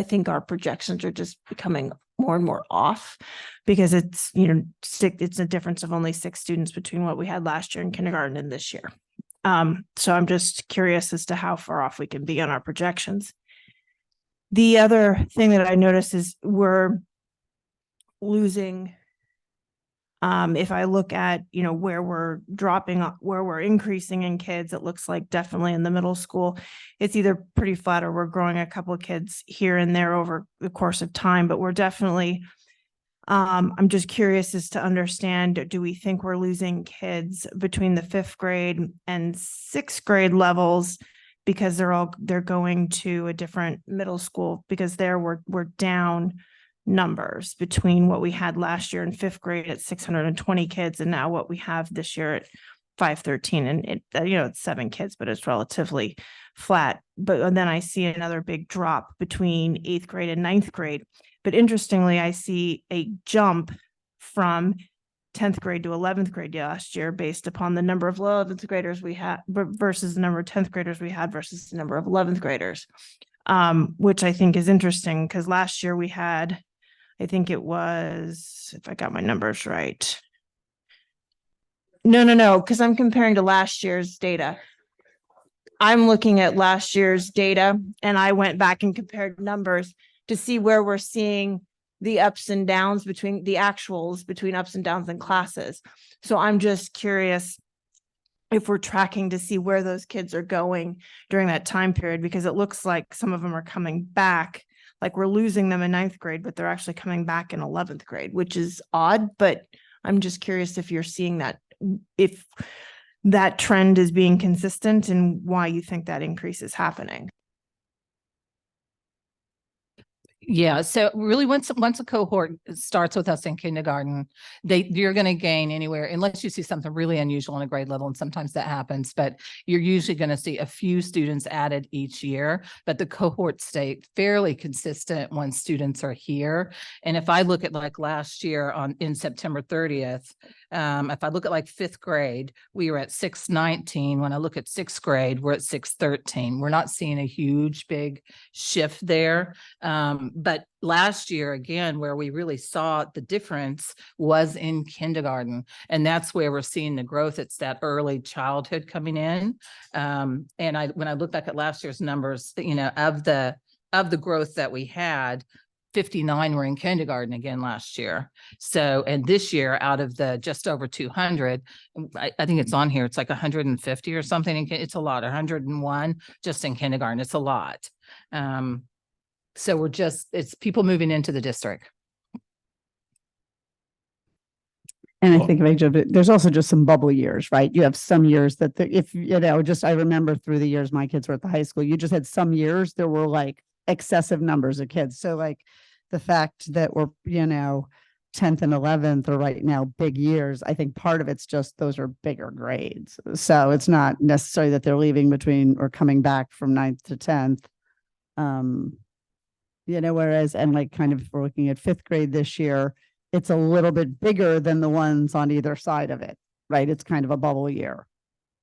think our projections are just becoming more and more off because it's, it's a difference of only 6 students between what we had last year in kindergarten and this year. So I'm just curious as to how far off we can be on our projections. The other thing that I noticed is we're losing, if I look at, where we're dropping, where we're increasing in kids, it looks like definitely in the middle school, it's either pretty flat or we're growing a couple of kids here and there over the course of time, but we're definitely, I'm just curious as to understand, do we think we're losing kids between the 5th grade and 6th grade levels because they're going to a different middle school, because there we're down numbers between what we had last year in 5th grade at 620 kids and now what we have this year at 513, and it's 7 kids, but it's relatively flat. But then I see another big drop between 8th grade and 9th grade. But interestingly, I see a jump from 10th grade to 11th grade last year based upon the number of 11th graders we had versus the number of 10th graders we had versus the number of 11th graders, which I think is interesting because last year we had, I think it was, if I got my numbers right. No, because I'm comparing to last year's data. I'm looking at last year's data and I went back and compared numbers to see where we're seeing the ups and downs between the actuals between ups and downs in classes. So I'm just curious if we're tracking to see where those kids are going during that time period, because it looks like some of them are coming back, like we're losing them in 9th grade, but they're actually coming back in 11th grade, which is odd. But I'm just curious if you're seeing that, if that trend is being consistent and why you think that increase is happening. Yeah, so really once a cohort starts with us in kindergarten, you're going to gain anywhere, unless you see something really unusual in a grade level, and sometimes that happens, but you're usually going to see a few students added each year, but the cohorts stay fairly consistent once students are here. And if I look at like last year in September 30th, if I look at like 5th grade, we were at 619. When I look at 6th grade, we're at 613. We're not seeing a huge big shift there. But last year, again, where we really saw the difference was in kindergarten. And that's where we're seeing the growth. It's that early childhood coming in. And when I look back at last year's numbers, of the growth that we had, 59 were in kindergarten again last year. So, and this year out of the just over 200, I think it's on here, it's like 150 or something. It's a lot, 101 just in kindergarten. It's a lot. So it's people moving into the district. And I think there's also just some bubble years, right? You have some years that I remember through the years my kids were at the high school, you just had some years there were like excessive numbers of kids. So like the fact that we're, 10th and 11th are right now big years. I think part of it's just those are bigger grades. So it's not necessarily that they're leaving between or coming back from 9th to 10th. Whereas, and like kind of, if we're looking at 5th grade this year, it's a little bit bigger than the ones on either side of it, right? It's kind of a bubble year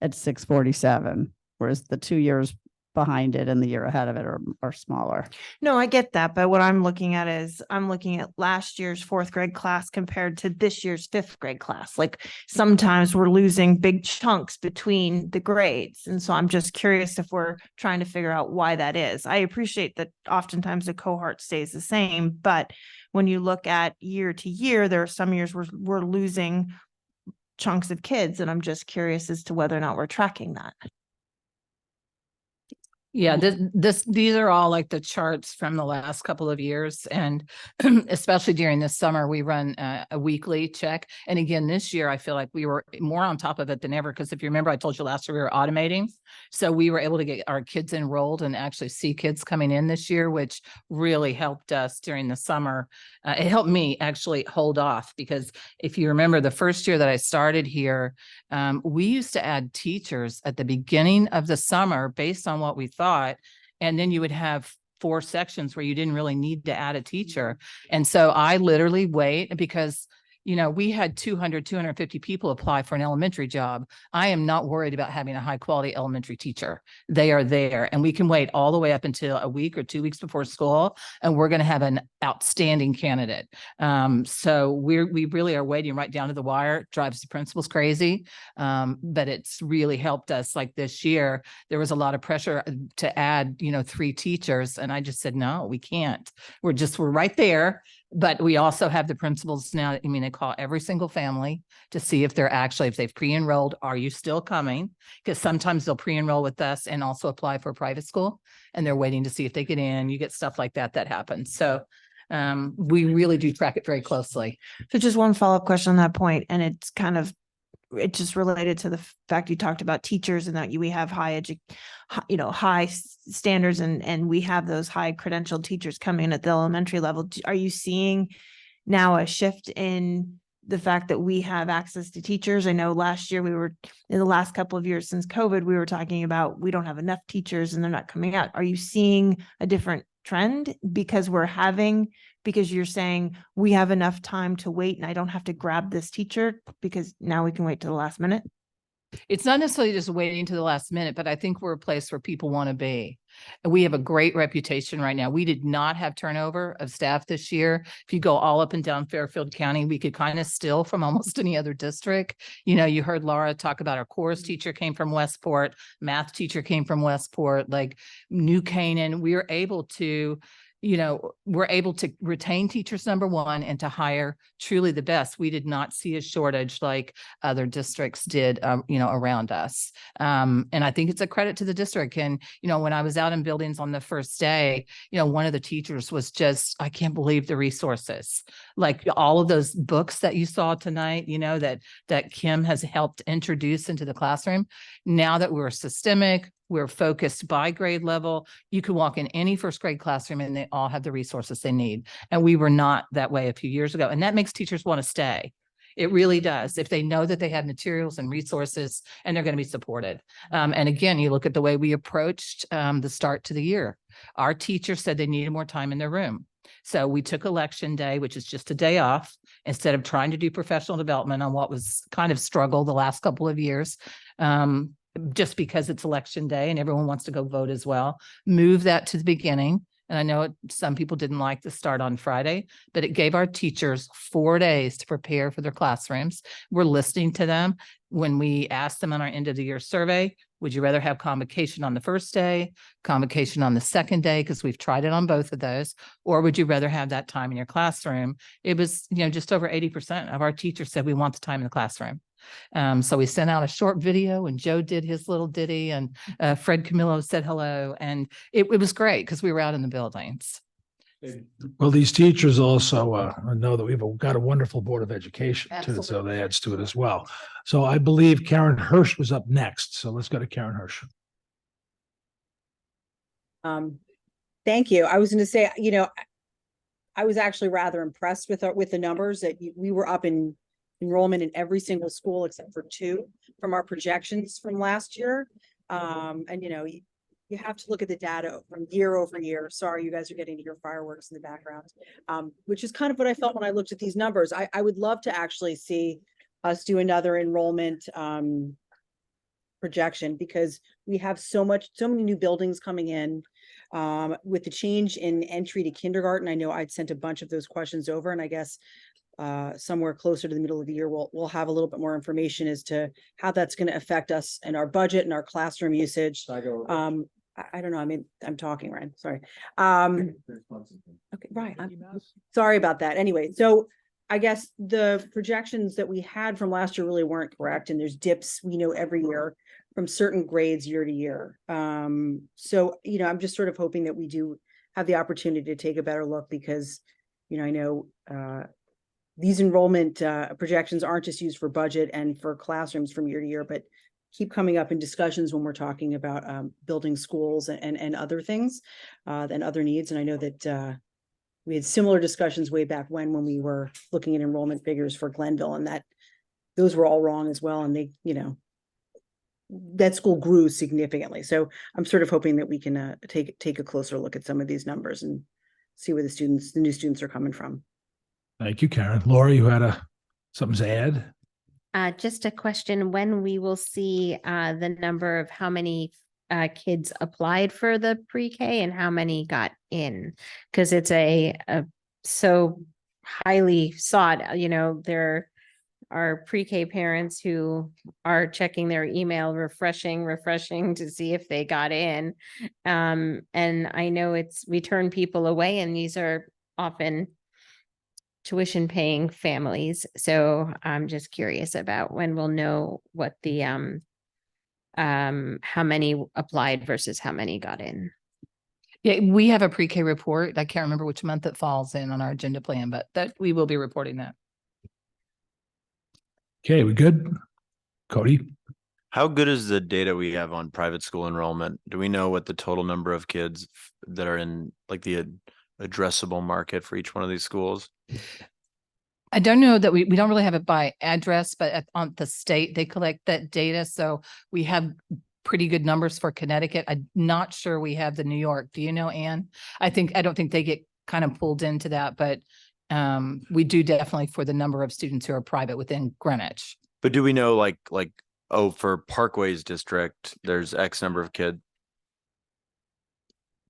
at 647, whereas the 2 years behind it and the year ahead of it are smaller. No, I get that. But what I'm looking at is I'm looking at last year's 4th grade class compared to this year's 5th grade class. Like sometimes we're losing big chunks between the grades. And so I'm just curious if we're trying to figure out why that is. I appreciate that oftentimes the cohort stays the same, but when you look at year to year, there are some years we're losing chunks of kids. And I'm just curious as to whether or not we're tracking that. Yeah, these are all like the charts from the last couple of years. And especially during this summer, we run a weekly check. And again, this year, I feel like we were more on top of it than ever. Because if you remember, I told you last year we were automating. So we were able to get our kids enrolled and actually see kids coming in this year, which really helped us during the summer. It helped me actually hold off, because if you remember the first year that I started here, we used to add teachers at the beginning of the summer based on what we thought. And then you would have 4 sections where you didn't really need to add a teacher. And so I literally wait, because we had 250 people apply for an elementary job. I am not worried about having a high quality elementary teacher. They are there, and we can wait all the way up until a week or 2 weeks before school, and we're going to have an outstanding candidate. So we really are waiting right down to the wire. It drives the principals crazy. But it's really helped us. Like this year, there was a lot of pressure to add, 3 teachers. And I just said, no, we can't. We're right there. But we also have the principals now. I mean, they call every single family to see if if they've pre-enrolled, are you still coming? Because sometimes they'll pre-enroll with us and also apply for a private school, and they're waiting to see if they get in. You get stuff like that happens. So we really do track it very closely. So just one follow-up question on that point, and it's just related to the fact you talked about teachers, and that we have high standards, and we have those high credentialed teachers coming in at the elementary level. Are you seeing now a shift in the fact that we have access to teachers? I know last year in the last couple of years since COVID, we were talking about we don't have enough teachers and they're not coming out. Are you seeing a different trend because you're saying we have enough time to wait and I don't have to grab this teacher because now we can wait to the last minute? It's not necessarily just waiting to the last minute, but I think we're a place where people want to be. And we have a great reputation right now. We did not have turnover of staff this year. If you go all up and down Fairfield County, we could kind of steal from almost any other district. You heard Laura talk about our chorus teacher came from Westport, math teacher came from Westport, like New Canaan. We were able to retain teachers, number one, and to hire truly the best. We did not see a shortage like other districts did, around us. And I think it's a credit to the district. And, when I was out in buildings on the first day, one of the teachers was just, I can't believe the resources, like all of those books that you saw tonight, that Kim has helped introduce into the classroom. Now that we're systemic, we're focused by grade level. You can walk in any first grade classroom and they all have the resources they need. And we were not that way a few years ago. And that makes teachers want to stay. It really does. If they know that they have materials and resources and they're going to be supported. And again, you look at the way we approached the start to the year. Our teachers said they needed more time in their room. So we took election day, which is just a day off, instead of trying to do professional development on what was kind of struggle the last couple of years. Just because it's election day and everyone wants to go vote as well, move that to the beginning. And I know some people didn't like the start on Friday, but it gave our teachers 4 days to prepare for their classrooms. We're listening to them. When we asked them on our end of the year survey, would you rather have convocation on the first day, convocation on the second day, because we've tried it on both of those, or would you rather have that time in your classroom? It was, just over 80% of our teachers said we want the time in the classroom. So we sent out a short video and Joe did his little ditty and Fred Camillo said hello. And it was great because we were out in the buildings. Well, these teachers also know that we've got a wonderful Board of Education too, so that adds to it as well. So I believe Karen Hirsch was up next. So let's go to Karen Hirsch. Thank you. I was going to say, I was actually rather impressed with the numbers that we were up in enrollment in every single school except for 2 from our projections from last year. And you have to look at the data from year over year. Sorry, you guys are getting to hear fireworks in the background, which is kind of what I felt when I looked at these numbers. I would love to actually see us do another enrollment projection, because we have so many new buildings coming in. With the change in entry to kindergarten, I know I'd sent a bunch of those questions over, and I guess somewhere closer to the middle of the year, we'll have a little bit more information as to how that's going to affect us and our budget and our classroom usage. I don't know. I mean, I'm talking, Ryan. Sorry. Okay, right. I'm sorry about that. Anyway, so I guess the projections that we had from last year really weren't correct, and there's dips we know every year. from certain grades year to year. So, I'm just sort of hoping that we do have the opportunity to take a better look because, I know these enrollment projections aren't just used for budget and for classrooms from year to year, but keep coming up in discussions when we're talking about building schools and other things and other needs. And I know that we had similar discussions way back when we were looking at enrollment figures for Glenville, and that those were all wrong as well. And they, that school grew significantly. So I'm sort of hoping that we can take a closer look at some of these numbers and see where the new students are coming from. Thank you, Karen. Laura, you had something to add? Just a question, when we will see the number of how many kids applied for the pre-K and how many got in? Because it's a so highly sought, there are pre-K parents who are checking their email, refreshing to see if they got in. And I know we turn people away, and these are often tuition paying families. So I'm just curious about when we'll know what the how many applied versus how many got in. Yeah, we have a pre-K report. I can't remember which month it falls in on our agenda plan, but that we will be reporting that. Okay, we good? Cody? How good is the data we have on private school enrollment? Do we know what the total number of kids that are in like the addressable market for each one of these schools? I don't know that we don't really have it by address, but on the state, they collect that data. So we have pretty good numbers for Connecticut. I'm not sure we have the New York. Do you know, Anne? I don't think they get kind of pulled into that, but we do definitely for the number of students who are private within Greenwich. But do we know oh, for Parkway's district, there's X number of kids?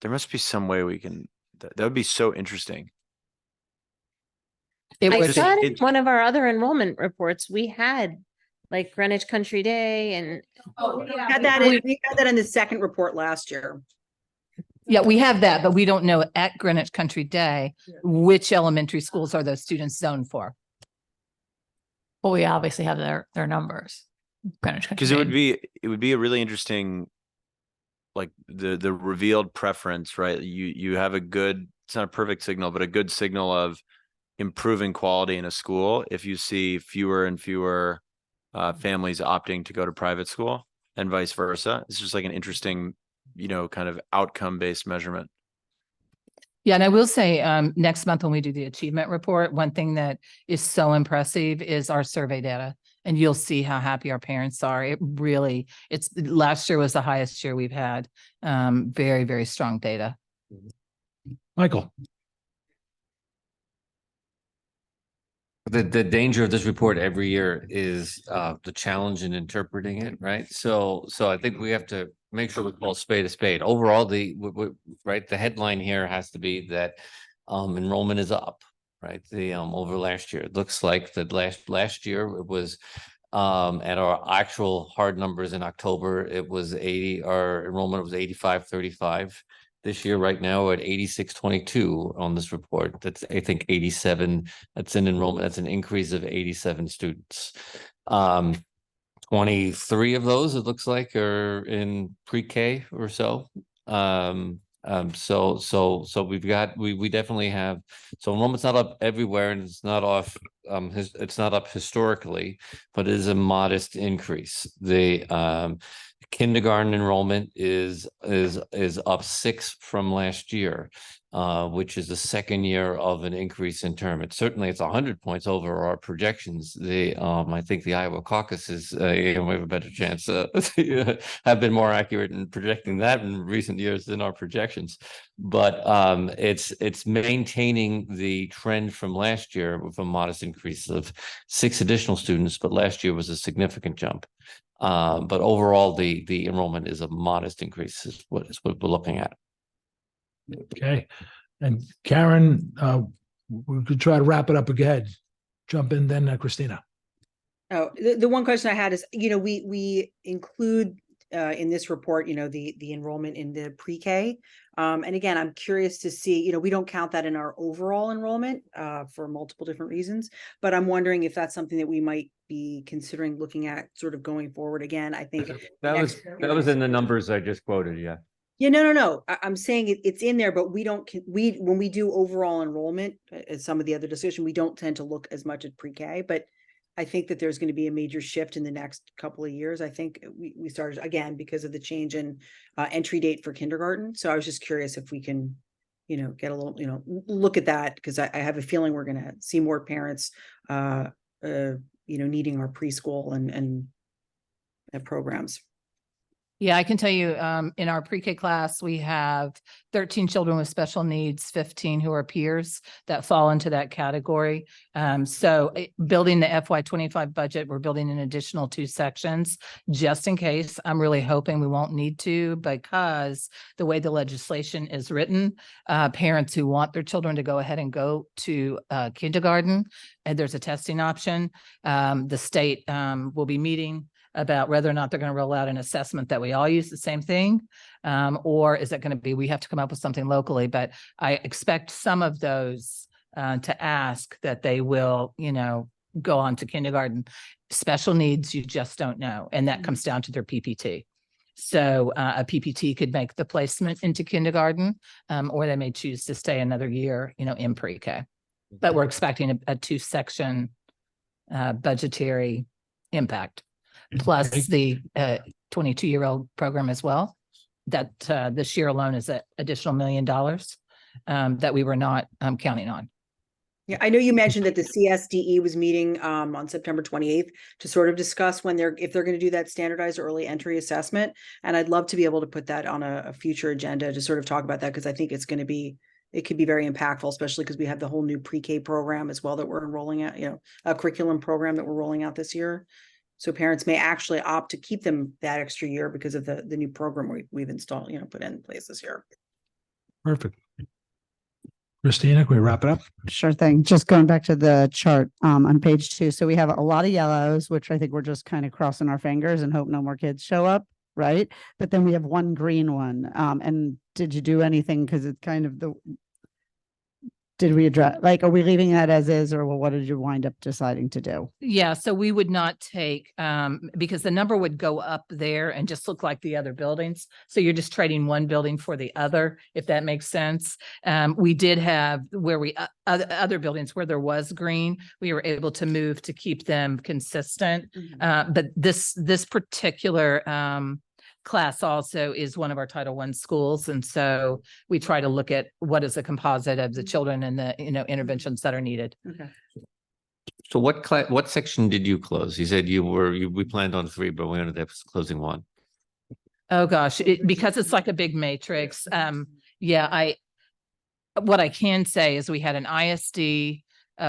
There must be some way we can, that would be so interesting. I thought in one of our other enrollment reports, we had like Greenwich Country Day and we had that in the second report last year. Yeah, we have that, but we don't know at Greenwich Country Day, which elementary schools are those students zoned for. Well, we obviously have their numbers. Greenwich Country Because it would be a really interesting, like the revealed preference, right? You have it's not a perfect signal, but a good signal of improving quality in a school if you see fewer and fewer families opting to go to private school and vice versa. It's just like an interesting, kind of outcome-based measurement. Yeah, and I will say next month when we do the achievement report, one thing that is so impressive is our survey data. And you'll see how happy our parents are. Last year was the highest year we've had. Very, very strong data. Michael. The danger of this report every year is the challenge in interpreting it, right? So I think we have to make sure we call a spade. Overall, the headline here has to be that enrollment is up, right? Over last year. It looks like that last year it was at our actual hard numbers in October, it was 80, our enrollment was 85-35. This year, right now, we're at 86-22 on this report. That's, I think, 87. That's an enrollment. That's an increase of 87 students. 23 of those, it looks like, are in pre-K or so. So we definitely have, so enrollment's not up everywhere, and it's not off, it's not up historically, but it is a modest increase. The kindergarten enrollment is up 6 from last year, which is the second year of an increase in term. It's 100 points over our projections. I think the Iowa caucuses we have a better chance have been more accurate in projecting that in recent years than our projections. But it's maintaining the trend from last year with a modest increase of 6 additional students, but last year was a significant jump. But overall, the enrollment is a modest increase is what we're looking at. Okay. And Karen, we could try to wrap it up again. Jump in then, Christina. Oh, the one question I had is, we include in this report, the enrollment in the pre-K. And again, I'm curious to see, we don't count that in our overall enrollment for multiple different reasons, but I'm wondering if that's something that we might be considering looking at sort of going forward again. I think That was, that was in the numbers I just quoted, yeah. Yeah, no. I'm saying it's in there, but when we do overall enrollment, as some of the other discussion, we don't tend to look as much at pre-K, but I think that there's going to be a major shift in the next couple of years. I think we started again because of the change in entry date for kindergarten. So I was just curious if we can, get a little, look at that, because I have a feeling we're going to see more parents, needing our preschool and programs. Yeah, I can tell you, in our pre-K class, we have 13 children with special needs, 15 who are peers that fall into that category. So building the FY25 budget, we're building an additional 2 sections just in case. I'm really hoping we won't need to, because the way the legislation is written, parents who want their children to go ahead and go to kindergarten, and there's a testing option. The state will be meeting about whether or not they're going to roll out an assessment that we all use the same thing, or is it going to be, we have to come up with something locally. But I expect some of those to ask that they will, go on to kindergarten. Special needs, you just don't know. And that comes down to their PPT. So a PPT could make the placement into kindergarten, or they may choose to stay another year, in pre-K. But we're expecting a 2-section budgetary impact, plus the 22-year-old program as well. That this year alone is an additional $1 million that we were not counting on. Yeah, I know you mentioned that the CSDE was meeting on September 28th to sort of discuss if they're going to do that standardized early entry assessment. And I'd love to be able to put that on a future agenda to sort of talk about that, because I think it could be very impactful, especially because we have the whole new pre-K program as well that we're enrolling at, a curriculum program that we're rolling out this year. So parents may actually opt to keep them that extra year because of the new program we've installed, put in place this year. Perfect. Christina, can we wrap it up? Sure thing. Just going back to the chart on page 2. So we have a lot of yellows, which I think we're just kind of crossing our fingers and hope no more kids show up, right? But then we have one green one. And did you do anything? Because it's kind of did we address, are we leaving that as is, or what did you wind up deciding to do? Yeah, so we would not take, because the number would go up there and just look like the other buildings. So you're just trading one building for the other, if that makes sense. We did have other buildings where there was green, we were able to move to keep them consistent. But this particular class also is one of our Title I schools. And so we try to look at what is the composite of the children and the, interventions that are needed. Okay. So what section did you close? You said we planned on 3, but we ended up closing 1. Oh gosh, because it's like a big matrix. What I can say is we had an ISD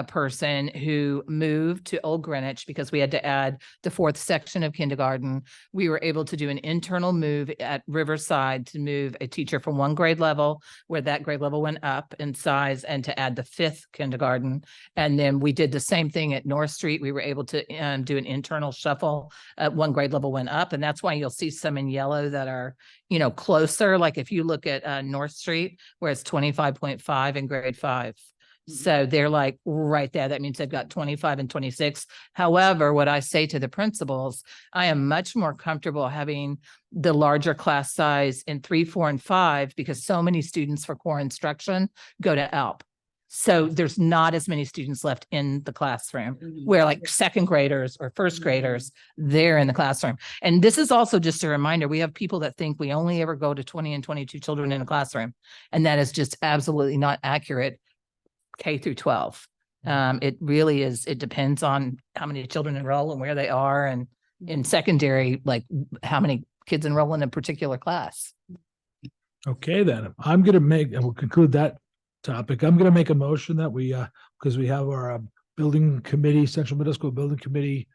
person who moved to Old Greenwich because we had to add the 4th section of kindergarten. We were able to do an internal move at Riverside to move a teacher from 1 grade level, where that grade level went up in size, and to add the 5th kindergarten. And then we did the same thing at North Street. We were able to do an internal shuffle at 1 grade level went up. And that's why you'll see some in yellow that are, closer. Like if you look at North Street, where it's 25.5 in grade 5. So they're like right there. That means they've got 25 and 26. However, what I say to the principals, I am much more comfortable having the larger class size in 3, 4, and 5, because so many students for core instruction go to ALP. So there's not as many students left in the classroom, where like 2nd graders or 1st graders, they're in the classroom. And this is also just a reminder, we have people that think we only ever go to 20 and 22 children in a classroom. And that is just absolutely not accurate. K through 12. It really is. It depends on how many children enroll and where they are. And in secondary, like how many kids enroll in a particular class. Okay, then I'm going to and we'll conclude that topic. I'm going to make a motion that we, because we have our building committee, Central Middle School Building Committee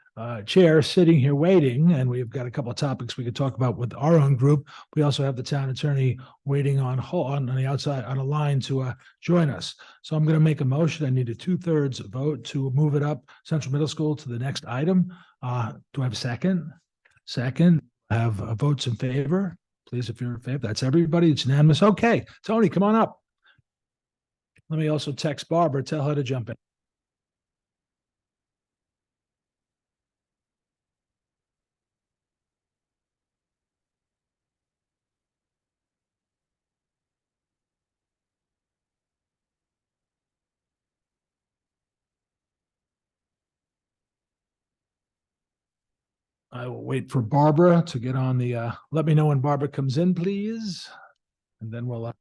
chair sitting here waiting, and we've got a couple of topics we could talk about with our own group. We also have the town attorney waiting on the outside on a line to join us. So I'm going to make a motion. I need a 2/3 vote to move it up Central Middle School to the next item. Do I have a second? Second. have votes in favor. Please, if you're in favor, that's everybody. It's unanimous. Okay, Tony, come on up. Let me also text Barbara, tell her to jump in. I will wait for Barbara to get on the, let me know when Barbara comes in, please. And then we'll,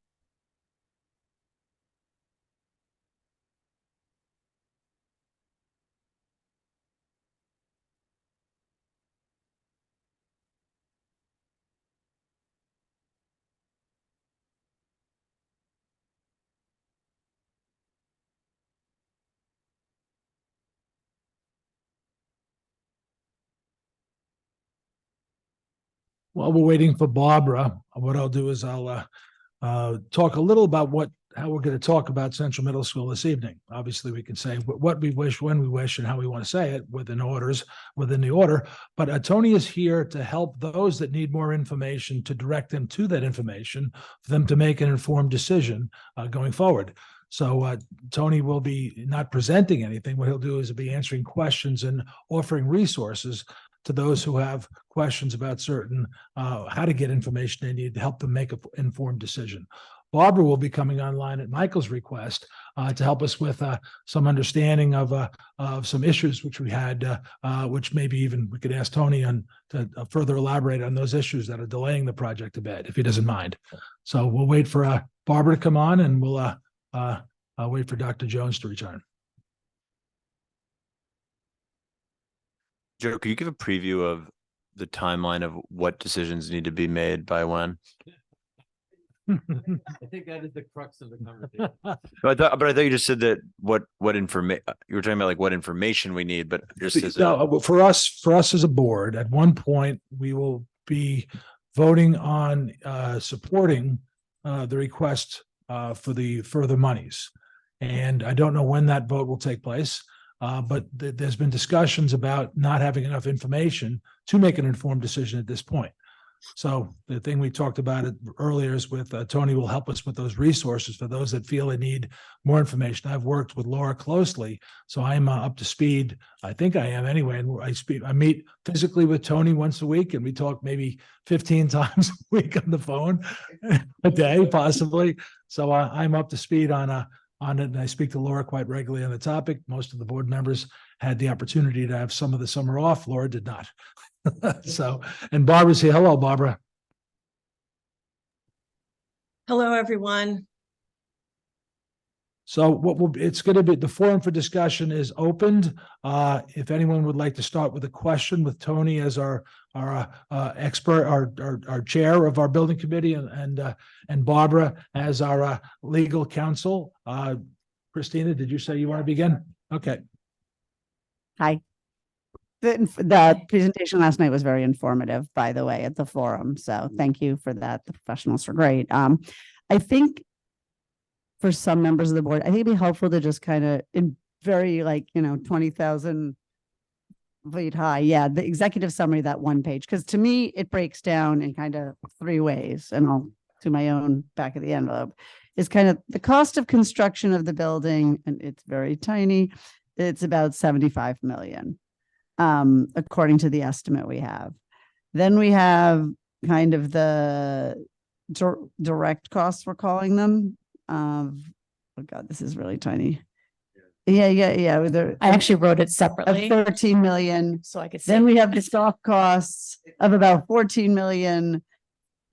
while we're waiting for Barbara, what I'll do is I'll talk a little about how we're going to talk about Central Middle School this evening. Obviously, we can say what we wish, when we wish, and how we want to say it within the order. But Tony is here to help those that need more information, to direct them to that information, for them to make an informed decision going forward. So Tony will be not presenting anything. What he'll do is be answering questions and offering resources to those who have questions about certain how to get information they need to help them make an informed decision. Barbara will be coming online at Michael's request to help us with some understanding of some issues which we had, which maybe even we could ask Tony to further elaborate on those issues that are delaying the project a bit, if he doesn't mind. So we'll wait for Barbara to come on, and we'll wait for Dr. Jones to return. Joe, could you give a preview of the timeline of what decisions need to be made by when? I think that is the crux of the conversation. But I thought you just said that what information you were talking about, like what information we need, but just as No, for us as a board, at one point, we will be voting on supporting the request for the further monies. And I don't know when that vote will take place, but there's been discussions about not having enough information to make an informed decision at this point. So the thing we talked about it earlier is with Tony will help us with those resources for those that feel they need more information. I've worked with Laura closely, so I'm up to speed. I think I am anyway. And I meet physically with Tony once a week, and we talk maybe 15 times a week on the phone a day, possibly. So I'm up to speed on it, and I speak to Laura quite regularly on the topic. Most of the board members had the opportunity to have some of the summer off. Laura did not. So, and Barbara's here. Hello, Barbara. Hello, everyone. So it's going to be, the forum for discussion is opened. If anyone would like to start with a question with Tony as our expert, our chair of our building committee, and Barbara as our legal counsel. Christina, did you say you want to begin? Okay. Hi. The presentation last night was very informative, by the way, at the forum. So thank you for that. The professionals were great. I think for some members of the board, I think it'd be helpful to just kind of in very 20,000 feet high. Yeah. The executive summary, that one page, because to me, it breaks down in kind of three ways, and I'll do my own back of the envelope, is kind of the cost of construction of the building. And it's very tiny. It's about 75 million. According to the estimate we have. Then we have kind of the direct costs, we're calling them. Oh God, this is really tiny. Yeah. I actually wrote it separately. Of 13 million. So I could see. Then we have the soft costs of about 14 million.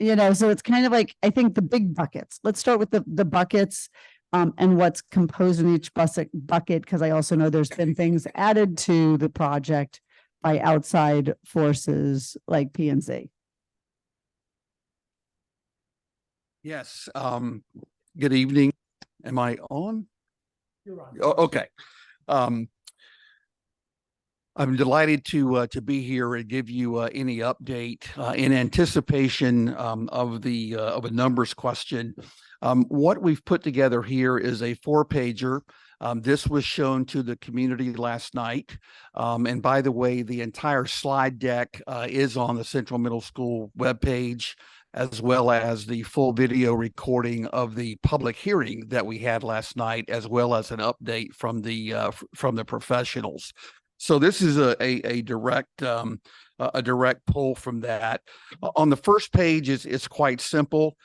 So it's kind of like, I think the big buckets. Let's start with the buckets. And what's composed in each bucket, because I also know there's been things added to the project by outside forces like P&Z. Yes. Good evening. Am I on? You're on. Oh, okay. I'm delighted to be here and give you any update in anticipation of a numbers question. What we've put together here is a 4-pager This was shown to the community last night. And by the way, the entire slide deck is on the Central Middle School webpage, as well as the full video recording of the public hearing that we had last night, as well as an update from the professionals. So this is a direct pull from that. On the first page is quite simple.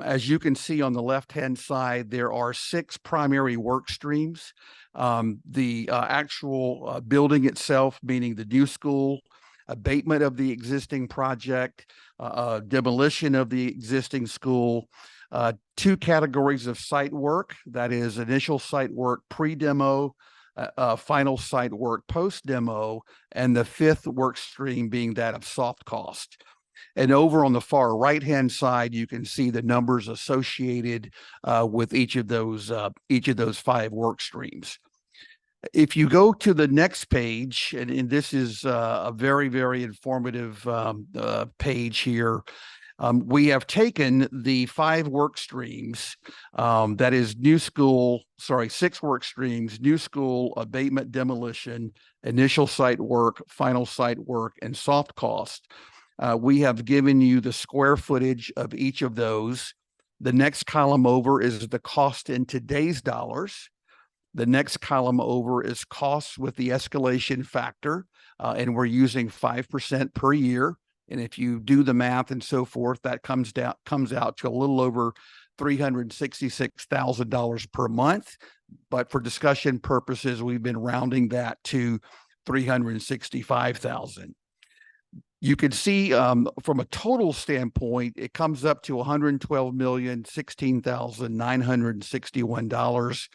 As you can see on the left-hand side, there are 6 primary work streams. The actual building itself, meaning the new school, abatement of the existing project, demolition of the existing school, 2 categories of site work, that is initial site work pre-demo, final site work post-demo, and the 5th work stream being that of soft cost. And over on the far right-hand side, you can see the numbers associated with each of those 5 work streams. If you go to the next page, and this is a very, very informative page here, we have taken the 5 work streams, that is 6 work streams, new school, abatement, demolition, initial site work, final site work, and soft cost. We have given you the square footage of each of those. The next column over is the cost in today's dollars. The next column over is costs with the escalation factor, and we're using 5% per year. And if you do the math and so forth, that comes out to a little over $366,000 per month. But for discussion purposes, we've been rounding that to $365,000. You can see from a total standpoint, it comes up to $112,016,961.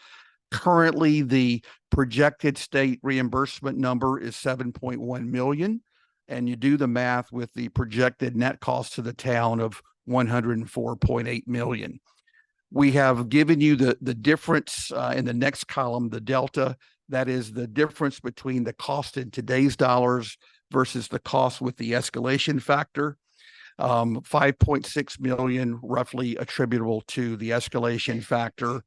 Currently, the projected state reimbursement number is $7.1 million. And you do the math with the projected net cost to the town of $104.8 million. We have given you the difference in the next column, the delta. That is the difference between the cost in today's dollars versus the cost with the escalation factor. 5.6 million roughly attributable to the escalation factor.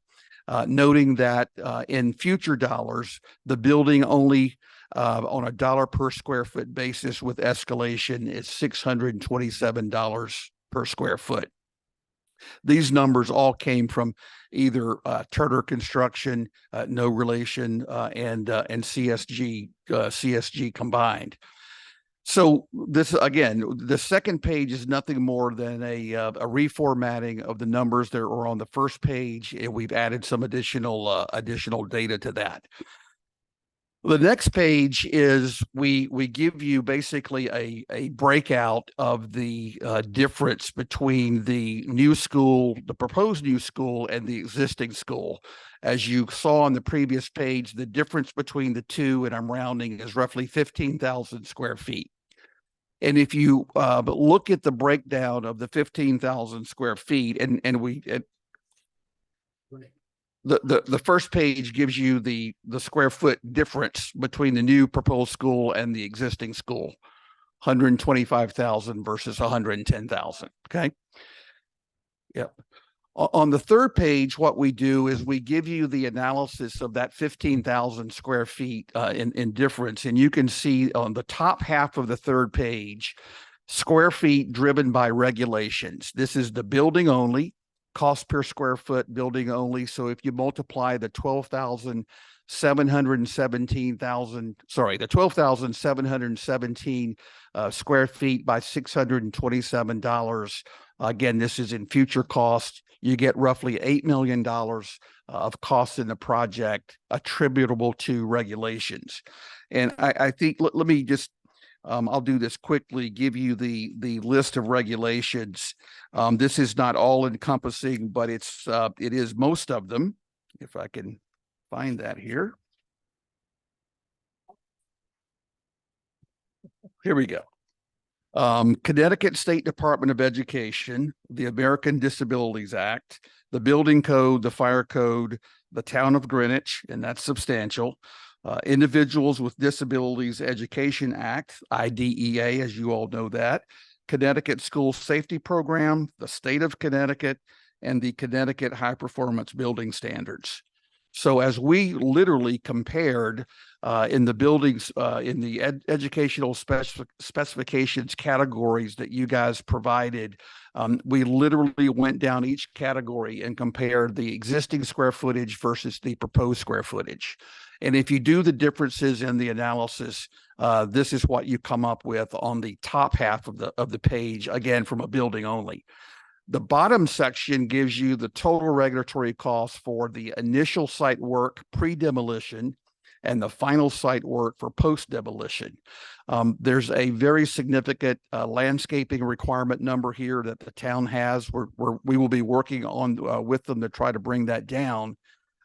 Noting that in future dollars, the building only on a dollar per square foot basis with escalation is $627 per square foot. These numbers all came from either Turner Construction, no relation, and CSG combined. So this, again, the second page is nothing more than a reformatting of the numbers that are on the first page, and we've added some additional data to that. The next page is we give you basically a breakout of the difference between the new school, the proposed new school, and the existing school. As you saw on the previous page, the difference between the two, and I'm rounding, is roughly 15,000 square feet. And if you look at the breakdown of the 15,000 square feet, the first page gives you the square foot difference between the new proposed school and the existing school, 125,000 versus 110,000. Okay. Yep. On the third page, what we do is we give you the analysis of that 15,000 square feet in difference. And you can see on the top half of the third page, square feet driven by regulations. This is the building only, cost per square foot building only. So if you multiply the 12,717 square feet by $627, again, this is in future cost, you get roughly $8 million of costs in the project attributable to regulations. And I think, let me just, I'll do this quickly, give you the list of regulations. This is not all encompassing, but it is most of them, if I can find that here. Here we go. Connecticut State Department of Education, the American Disabilities Act, the Building Code, the Fire Code, the Town of Greenwich, and that's substantial. Individuals with Disabilities Education Act, IDEA, as you all know that, Connecticut School Safety Program, the State of Connecticut, and the Connecticut High Performance Building Standards. So as we literally compared in the buildings, in the educational specifications categories that you guys provided, we literally went down each category and compared the existing square footage versus the proposed square footage. And if you do the differences in the analysis, this is what you come up with on the top half of the page, again, from a building only. The bottom section gives you the total regulatory costs for the initial site work pre-demolition and the final site work for post-demolition. There's a very significant landscaping requirement number here that the town has. We will be working on with them to try to bring that down.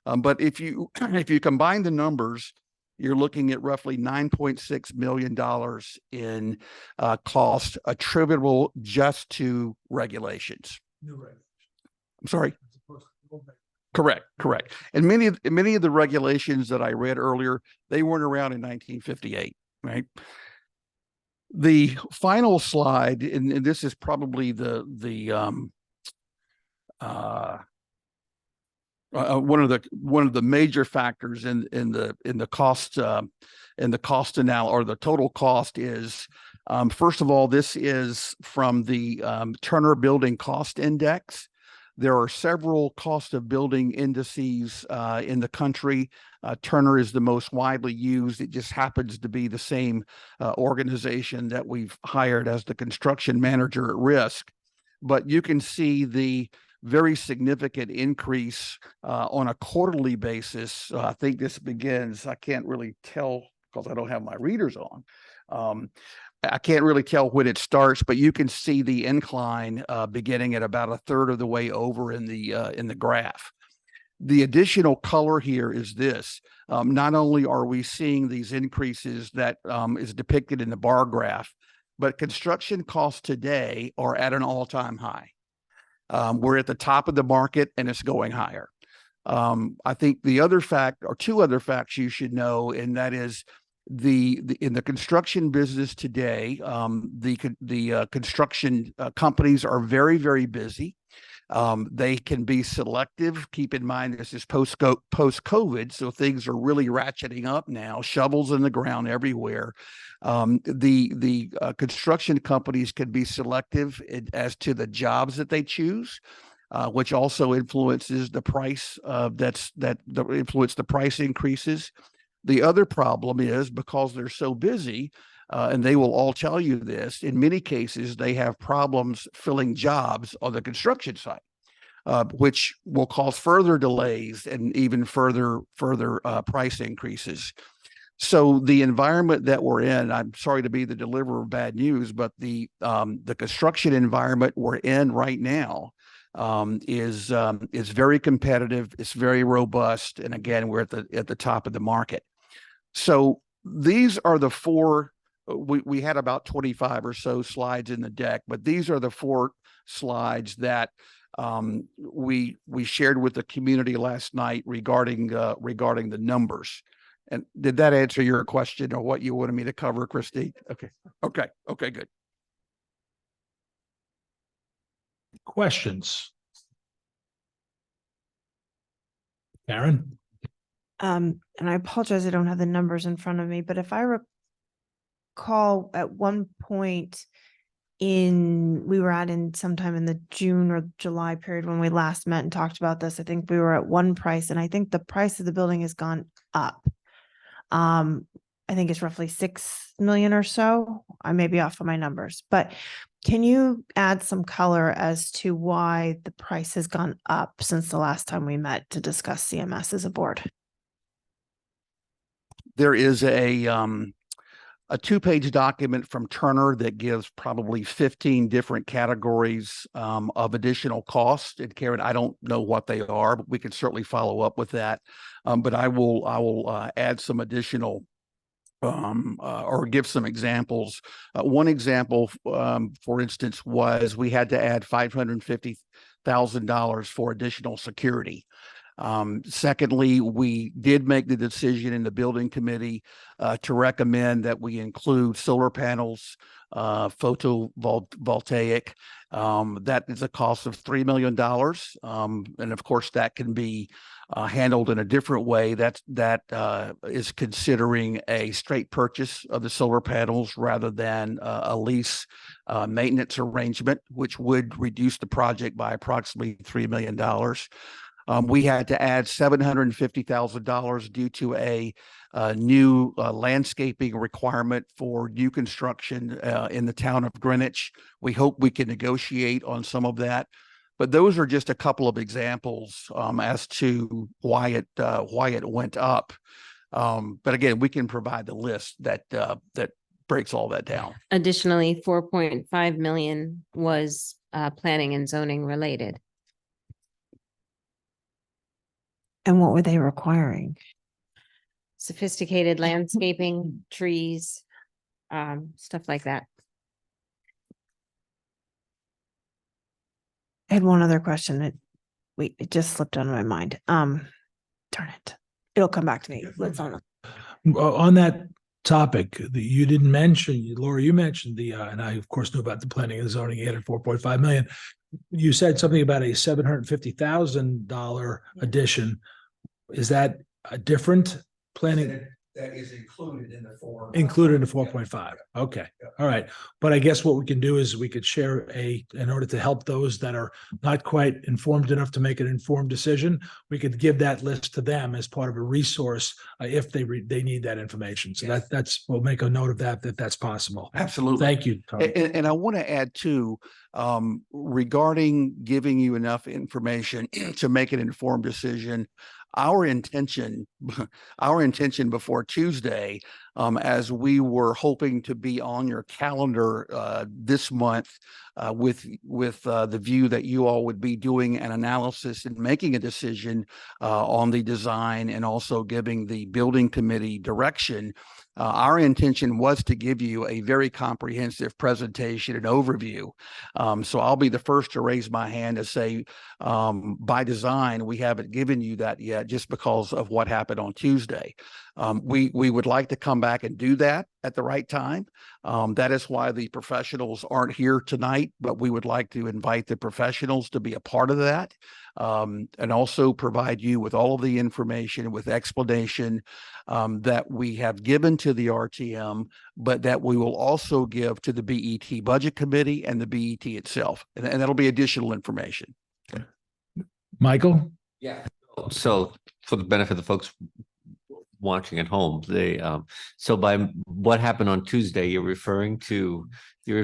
But if you combine the numbers, you're looking at roughly $9.6 million in cost attributable just to regulations. I'm sorry. Correct. And many of the regulations that I read earlier, they weren't around in 1958, right? The final slide, and this is probably one of the major factors in the cost analysis, or the total cost is, first of all, this is from the Turner Building Cost Index. There are several cost of building indices in the country. Turner is the most widely used. It just happens to be the same organization that we've hired as the construction manager at risk. But you can see the very significant increase on a quarterly basis. I think this begins, I can't really tell because I don't have my readers on. I can't really tell when it starts, but you can see the incline beginning at about a third of the way over in the graph. The additional color here is this. Not only are we seeing these increases that is depicted in the bar graph, but construction costs today are at an all-time high. We're at the top of the market and it's going higher. I think the other fact, or two other facts you should know, and that is in the construction business today, the construction companies are very, very busy. They can be selective. Keep in mind, this is post-COVID, so things are really ratcheting up now, shovels in the ground everywhere. The construction companies can be selective as to the jobs that they choose, which also influences the price influence the price increases. The other problem is because they're so busy, and they will all tell you this, in many cases, they have problems filling jobs on the construction site, which will cause further delays and even further price increases. So the environment that we're in, I'm sorry to be the deliverer of bad news, but the construction environment we're in right now is very competitive. It's very robust. And again, we're at the top of the market. So these are the four, we had about 25 or so slides in the deck, but these are the four slides that we shared with the community last night regarding the numbers. And did that answer your question or what you wanted me to cover, Christy? Okay, good. Questions? Karen? And I apologize, I don't have the numbers in front of me, but if I recall at one point we were in sometime in the June or July period when we last met and talked about this, I think we were at one price, and I think the price of the building has gone up. I think it's roughly 6 million or so. I may be off on my numbers, but can you add some color as to why the price has gone up since the last time we met to discuss CMS as a board? There is a 2-page document from Turner that gives probably 15 different categories of additional costs. And Karen, I don't know what they are, but we can certainly follow up with that. But I will add some additional or give some examples. One example, for instance, was we had to add $550,000 for additional security. Secondly, we did make the decision in the building committee to recommend that we include solar panels, photovoltaic. That is a cost of $3 million. And of course, that can be handled in a different way. That is considering a straight purchase of the solar panels rather than a lease maintenance arrangement, which would reduce the project by approximately $3 million. We had to add $750,000 due to a new landscaping requirement for new construction in the town of Greenwich. We hope we can negotiate on some of that, but those are just a couple of examples as to why it went up. But again, we can provide the list that breaks all that down. Additionally, 4.5 million was planning and zoning related. And what were they requiring? Sophisticated landscaping, trees, stuff like that. I had one other question that it just slipped out of my mind. Darn it. It'll come back to me. Let's On that topic, you didn't mention, Laura, you mentioned and I of course knew about the planning and zoning, added 4.5 million. You said something about a $750,000 addition. Is that a different planning? That is included in the 4.5. Okay. All right. But I guess what we can do is we could share in order to help those that are not quite informed enough to make an informed decision, we could give that list to them as part of a resource if they need that information. So we'll make a note of that that's possible. Absolutely. Thank you, Tony. And I want to add too, regarding giving you enough information to make an informed decision. Our intention before Tuesday, as we were hoping to be on your calendar this month with the view that you all would be doing an analysis and making a decision on the design and also giving the building committee direction. Our intention was to give you a very comprehensive presentation and overview. So I'll be the first to raise my hand to say, by design, we haven't given you that yet just because of what happened on Tuesday. We would like to come back and do that at the right time. That is why the professionals aren't here tonight, but we would like to invite the professionals to be a part of that. And also provide you with all of the information with explanation that we have given to the RTM, but that we will also give to the BET Budget Committee and the BET itself. And that'll be additional information. Michael? Yeah. So for the benefit of the folks watching at home, so by what happened on Tuesday, you're referring to the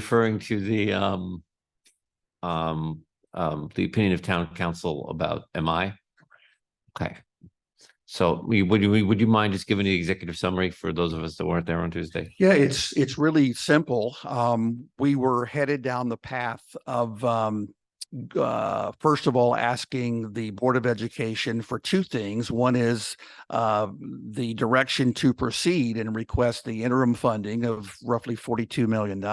opinion of town council about MI? Okay. So would you mind just giving the executive summary for those of us that weren't there on Tuesday? Yeah, it's really simple. We were headed down the path of first of all, asking the Board of Education for two things. One is the direction to proceed and request the interim funding of roughly $42 million.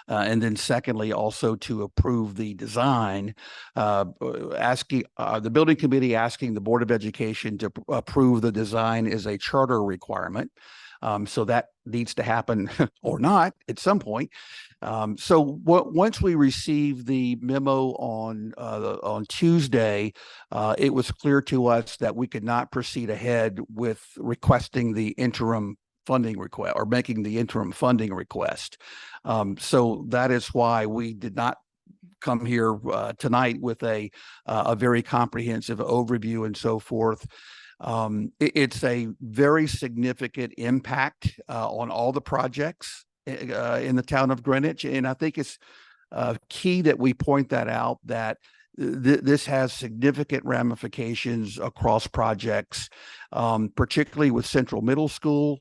And then secondly, also to approve the design, asking the building committee asking the Board of Education to approve the design is a charter requirement. So that needs to happen or not at some point. Once we received the memo on Tuesday, it was clear to us that we could not proceed ahead with requesting the interim funding request or making the interim funding request. So that is why we did not come here tonight with a very comprehensive overview and so forth. It's a very significant impact on all the projects in the town of Greenwich. And I think it's key that we point that out, that this has significant ramifications across projects, particularly with Central Middle School.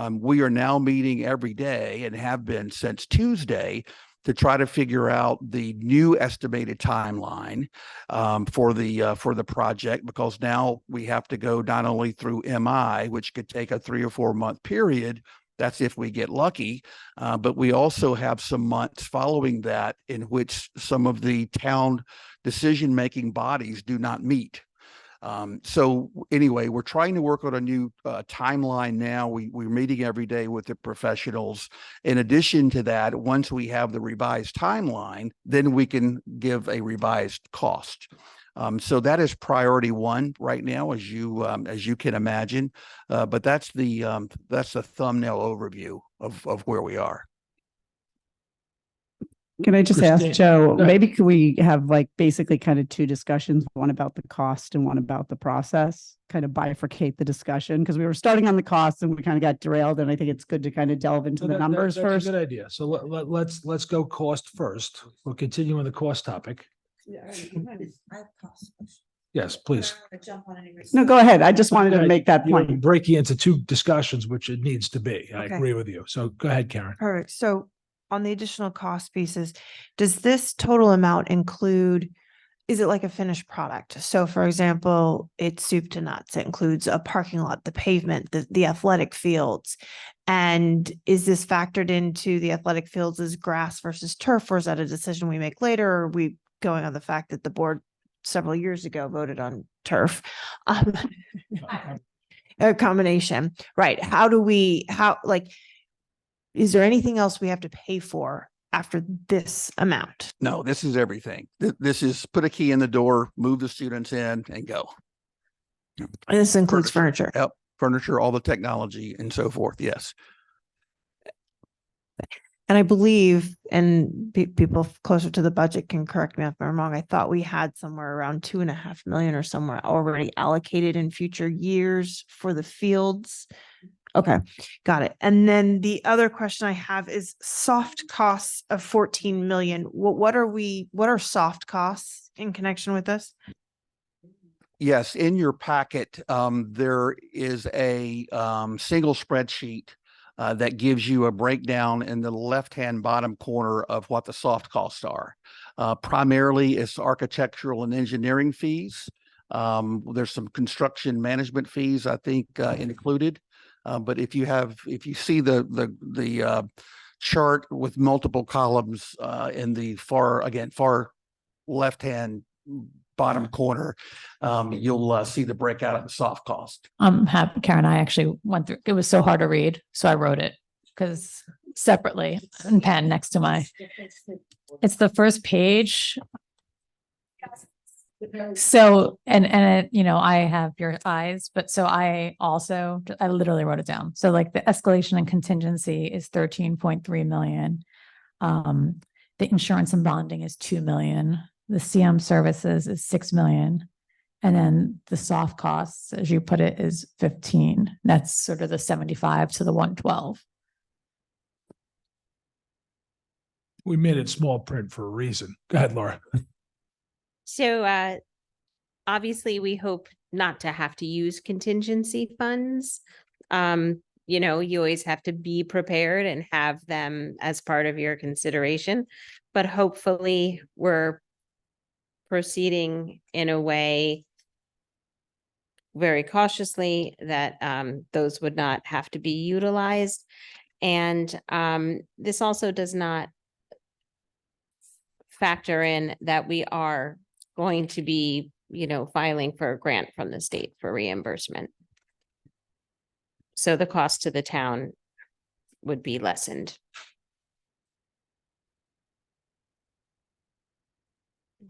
We are now meeting every day and have been since Tuesday to try to figure out the new estimated timeline for the project, because now we have to go not only through MI, which could take a 3 or 4 month period. That's if we get lucky, but we also have some months following that in which some of the town decision-making bodies do not meet. So anyway, we're trying to work on a new timeline now. We're meeting every day with the professionals. In addition to that, once we have the revised timeline, then we can give a revised cost. So that is priority one right now, as you can imagine. But that's the thumbnail overview of where we are. Can I just ask Christine, Joe, go ahead. maybe could we have like basically kind of two discussions, one about the cost and one about the process, kind of bifurcate the discussion? Because we were starting on the costs and we kind of got derailed, and I think it's good to kind of delve into So the numbers that's first. a good idea. So let's go cost first. We'll continue on the cost topic. Yes, please. No, go ahead. I just wanted to Yeah, make that you're point. breaking into two discussions, which it needs to be. I Okay. agree with you. So go ahead, Karen. Perfect. So on the additional cost pieces, does this total amount include, is it like a finished product? So for example, it's soup to nuts. It includes a parking lot, the pavement, the athletic fields. And is this factored into the athletic fields as grass versus turf, or is that a decision we make later? Or are we going on the fact that the board several years ago voted on turf? A combination, right? Is there anything else we have to pay for after this amount? No, this is everything. This is put a key in the door, move the students in, and go. And this includes furniture. Yep, furniture, all the technology, and so forth. Yes. And I believe, and people closer to the budget can correct me if I'm wrong, I thought we had somewhere around 2.5 million or somewhere already allocated in future years for the fields. Okay, got it. And then the other question I have is soft costs of 14 million. What are soft costs in connection with this? Yes, in your packet, there is a single spreadsheet that gives you a breakdown in the left-hand bottom corner of what the soft costs are. Primarily, it's architectural and engineering fees. There's some construction management fees, I think, included. But if you see the chart with multiple columns in the far left-hand bottom corner, you'll see the breakout of the soft cost. I'm happy, Karen, I actually went through, it was so hard to read, so I wrote it because separately in pen next to it's the first page. So, and it, I have your eyes, but so I literally wrote it down. So like the escalation and contingency is 13.3 million. The insurance and bonding is 2 million. The CM services is 6 million. And then the soft costs, as you put it, is 15. That's sort of the 75 to the 112. We made it small print for a reason. Go ahead, Laura. So obviously we hope not to have to use contingency funds. You always have to be prepared and have them as part of your consideration, but hopefully we're proceeding in a way very cautiously that those would not have to be utilized. And this also does not factor in that we are going to be, filing for a grant from the state for reimbursement. So the cost to the town would be lessened.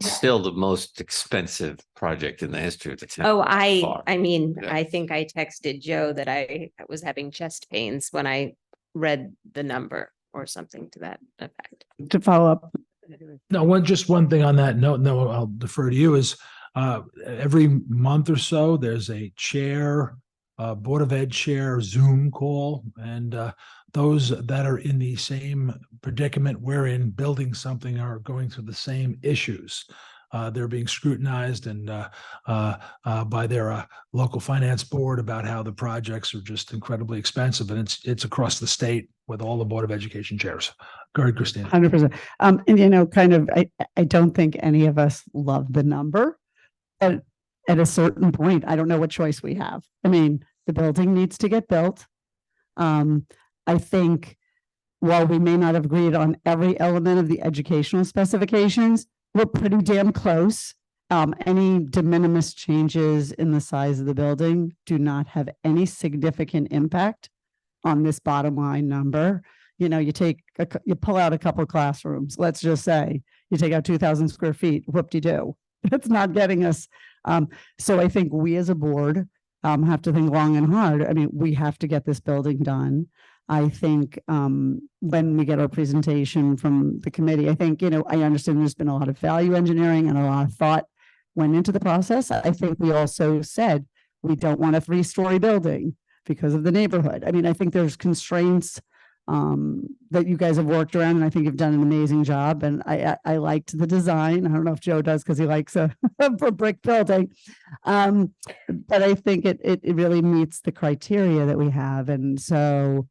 Still the most expensive project in the history of the town. Oh, by far. Yeah. I think I texted Joe that I was having chest pains when I read the number or something to that effect. To follow up. No, just one thing on that note, no, I'll defer to you, is every month or so, there's a Board of Ed chair Zoom call, and those that are in the same predicament we're in, building something, are going through the same issues. They're being scrutinized and by their local finance board about how the projects are just incredibly expensive, and it's across the state with all the Board of Education chairs. Go ahead, Christina. 100%. And I don't think any of us love the number, but at a certain point, I don't know what choice we have. I mean, the building needs to get built. I think while we may not have agreed on every element of the educational specifications, we're pretty damn close. Any de minimis changes in the size of the building do not have any significant impact on this bottom line number. You pull out a couple of classrooms, let's just say, you take out 2,000 square feet, whoop-de-doo. That's not getting us. So I think we as a board have to think long and hard. I mean, we have to get this building done. I think when we get our presentation from the committee, I think, you know, I understand there's been a lot of value engineering and a lot of thought went into the process. I think we also said we don't want a 3-story building because of the neighborhood. I mean, I think there's constraints that you guys have worked around, and I think you've done an amazing job. And I liked the design. I don't know if Joe does because he likes a brick building. But I think it really meets the criteria that we have. And so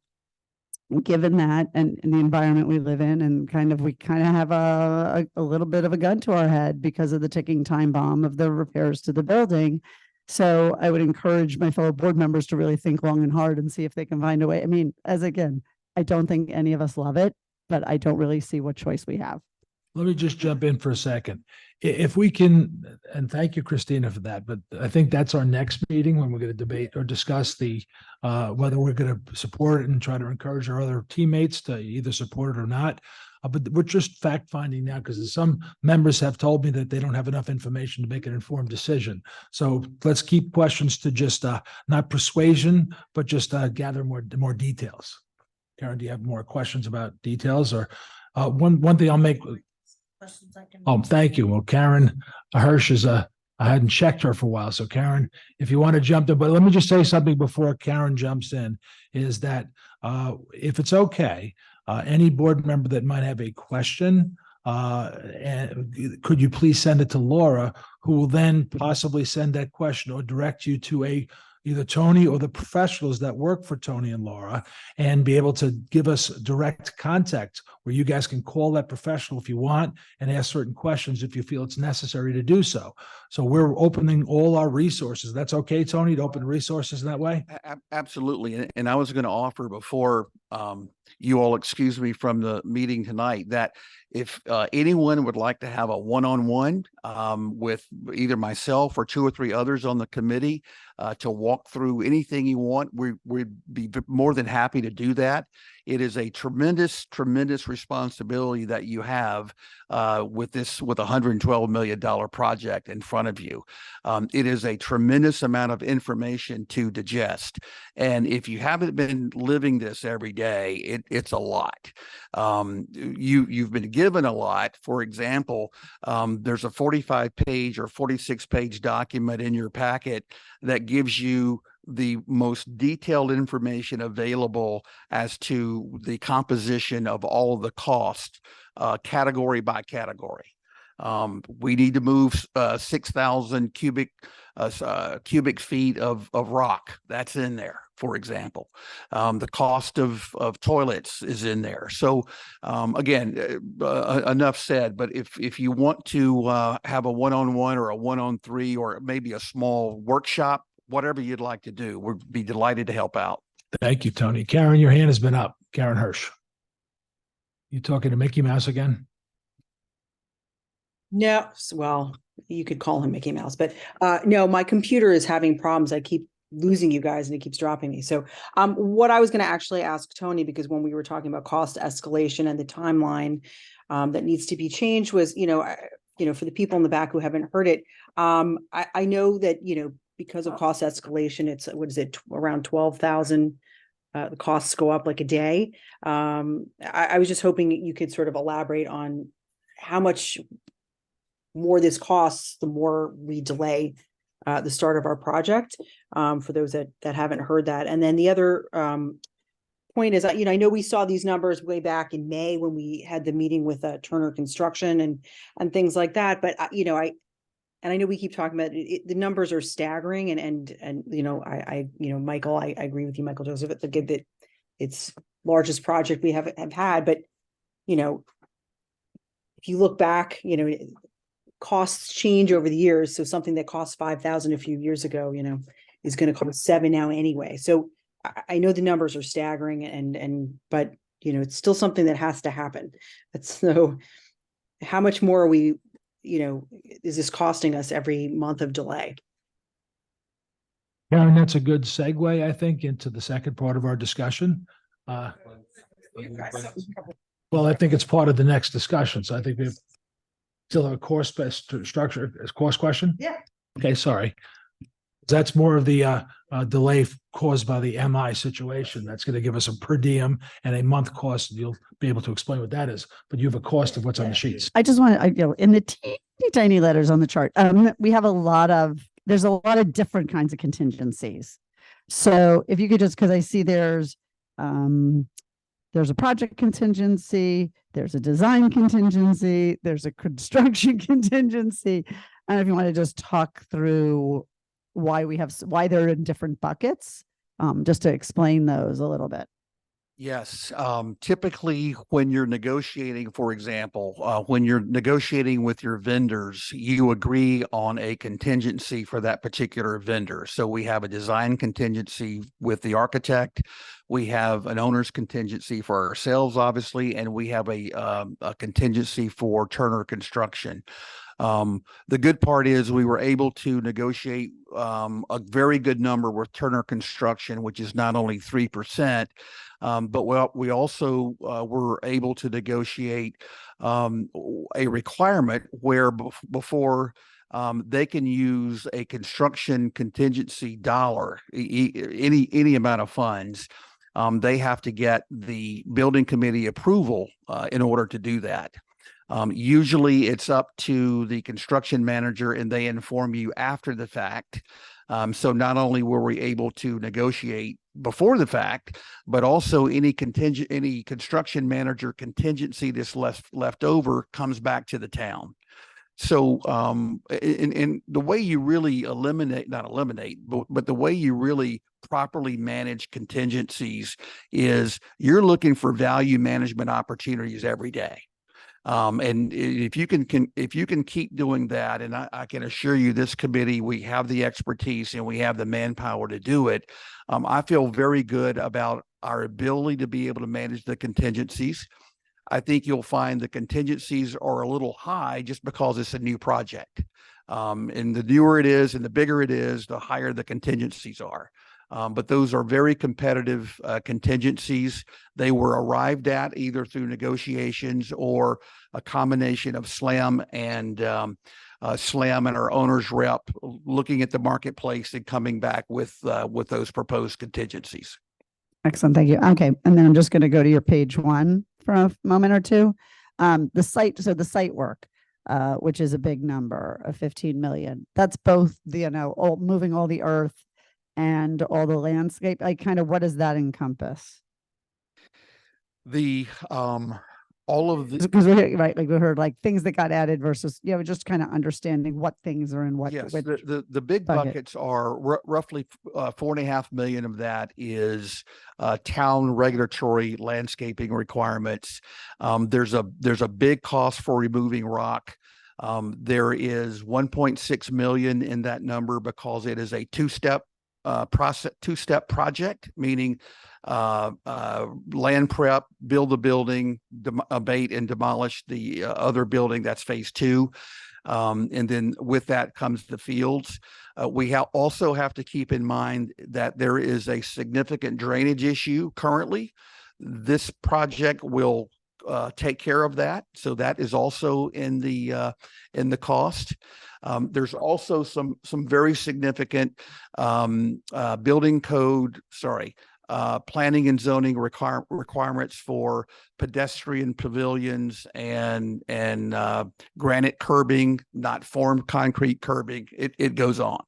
given that and the environment we live in, and we kind of have a little bit of a gun to our head because of the ticking time bomb of the repairs to the building. So I would encourage my fellow board members to really think long and hard and see if they can find a way. I mean, I don't think any of us love it, but I don't really see what choice we have. Let me just jump in for a second. If we can, and thank you, Christina, for that, but I think that's our next meeting when we're going to debate or discuss the whether we're going to support it and try to encourage our other teammates to either support it or not. But we're just fact finding now because some members have told me that they don't have enough information to make an informed decision. So let's keep questions to just not persuasion, but just gather more details. Karen, do you have more questions about details? Or one thing I'll make. Oh, thank you. Well, Karen Hirsch is I hadn't checked her for a while. So Karen, if you want to jump in, but let me just say something before Karen jumps in, is that if it's okay, any board member that might have a question, and could you please send it to Laura, who will then possibly send that question or direct you to either Tony or the professionals that work for Tony and Laura, and be able to give us direct contact where you guys can call that professional if you want and ask certain questions if you feel it's necessary to do so. So we're opening all our resources. That's okay, Tony, to open resources in that way? Absolutely. And I was going to offer before you all excuse me from the meeting tonight that if anyone would like to have a one-on-one with either myself or 2 or 3 others on the committee to walk through anything you want, we'd be more than happy to do that. It is a tremendous responsibility that you have with a $112 million project in front of you. It is a tremendous amount of information to digest. And if you haven't been living this every day, it's a lot. You've been given a lot. For example, there's a 45-page or 46-page document in your packet that gives you the most detailed information available as to the composition of all of the costs, category by category. We need to move 6,000 cubic feet of rock. That's in there, for example. The cost of toilets is in there. So again, enough said, but if you want to have a one-on-one or a 1-on-3 or maybe a small workshop, whatever you'd like to do, we'd be delighted to help out. Thank you, Tony. Karen, your hand has been up. Karen Hirsch. You talking to Mickey Mouse again? No, well, you could call him Mickey Mouse, but no, my computer is having problems. I keep losing you guys and it keeps dropping me. So what I was going to actually ask Tony, because when we were talking about cost escalation and the timeline that needs to be changed was, for the people in the back who haven't heard it, I know that, because of cost escalation, it's, around 12,000. The costs go up like a day. I was just hoping you could sort of elaborate on how much more this costs the more we delay the start of our project, for those that haven't heard that. And then the other point is, I know we saw these numbers way back in May when we had the meeting with Turner Construction and things like that. But I know we keep talking about it, the numbers are staggering, and Michael, I agree with you, Michael Joseph, that it's largest project we have had, but if you look back, costs change over the years. So something that cost 5,000 a few years ago, is going to cost 7 now anyway. So I know the numbers are staggering, but it's still something that has to happen. So how much more are we? Is this costing us every month of delay? Karen, that's a good segue, I think, into the second part of our discussion. Well, I think it's part of the next discussion. So I think Still have a cost-based structure, cost question? Yeah. Okay, sorry. That's more of the delay caused by the MI situation. That's going to give us a per diem and a month cost. You'll be able to explain what that is, but you have a cost of what's on the sheets. I just want to, in the teeny tiny letters on the chart, we have there's a lot of different kinds of contingencies. So if you could just, because I see there's a project contingency, there's a design contingency, there's a construction contingency. And if you want to just talk through why they're in different buckets, just to explain those a little bit. Yes, typically when you're negotiating, for example, when you're negotiating with your vendors, you agree on a contingency for that particular vendor. So we have a design contingency with the architect, we have an owner's contingency for ourselves, obviously, and we have a contingency for Turner Construction. The good part is we were able to negotiate a very good number with Turner Construction, which is not only 3%, but we also were able to negotiate a requirement where before they can use a construction contingency dollar, any amount of funds. They have to get the building committee approval in order to do that. Usually it's up to the construction manager and they inform you after the fact. So not only were we able to negotiate before the fact, but also any construction manager contingency that's left over comes back to the town. So in the way you really not eliminate, but the way you really properly manage contingencies is you're looking for value management opportunities every day. And if you can keep doing that, and I can assure you this committee, we have the expertise and we have the manpower to do it. I feel very good about our ability to be able to manage the contingencies. I think you'll find the contingencies are a little high just because it's a new project. And the newer it is and the bigger it is, the higher the contingencies are. But those are very competitive contingencies. They were arrived at either through negotiations or a combination of SLAM and our owner's rep looking at the marketplace and coming back with those proposed contingencies. Excellent. Thank you. Okay. And then I'm just going to go to your page 1 for a moment or two. The site work, which is a big number of 15 million. That's both moving all the earth and all the landscape. What does that encompass? All of the, because we heard things that got added versus just kind of understanding what things are in what. Yes, the big buckets are roughly 4.5 million of that is town regulatory landscaping requirements. There's a big cost for removing rock. There is 1.6 million in that number because it is a two-step project, meaning land prep, build the building, abate and demolish the other building. That's phase 2. And then with that comes the fields. We also have to keep in mind that there is a significant drainage issue currently. This project will take care of that. So that is also in the cost. There's also some very significant building code, planning and zoning requirements for pedestrian pavilions and granite curbing, not formed concrete curbing. It goes on.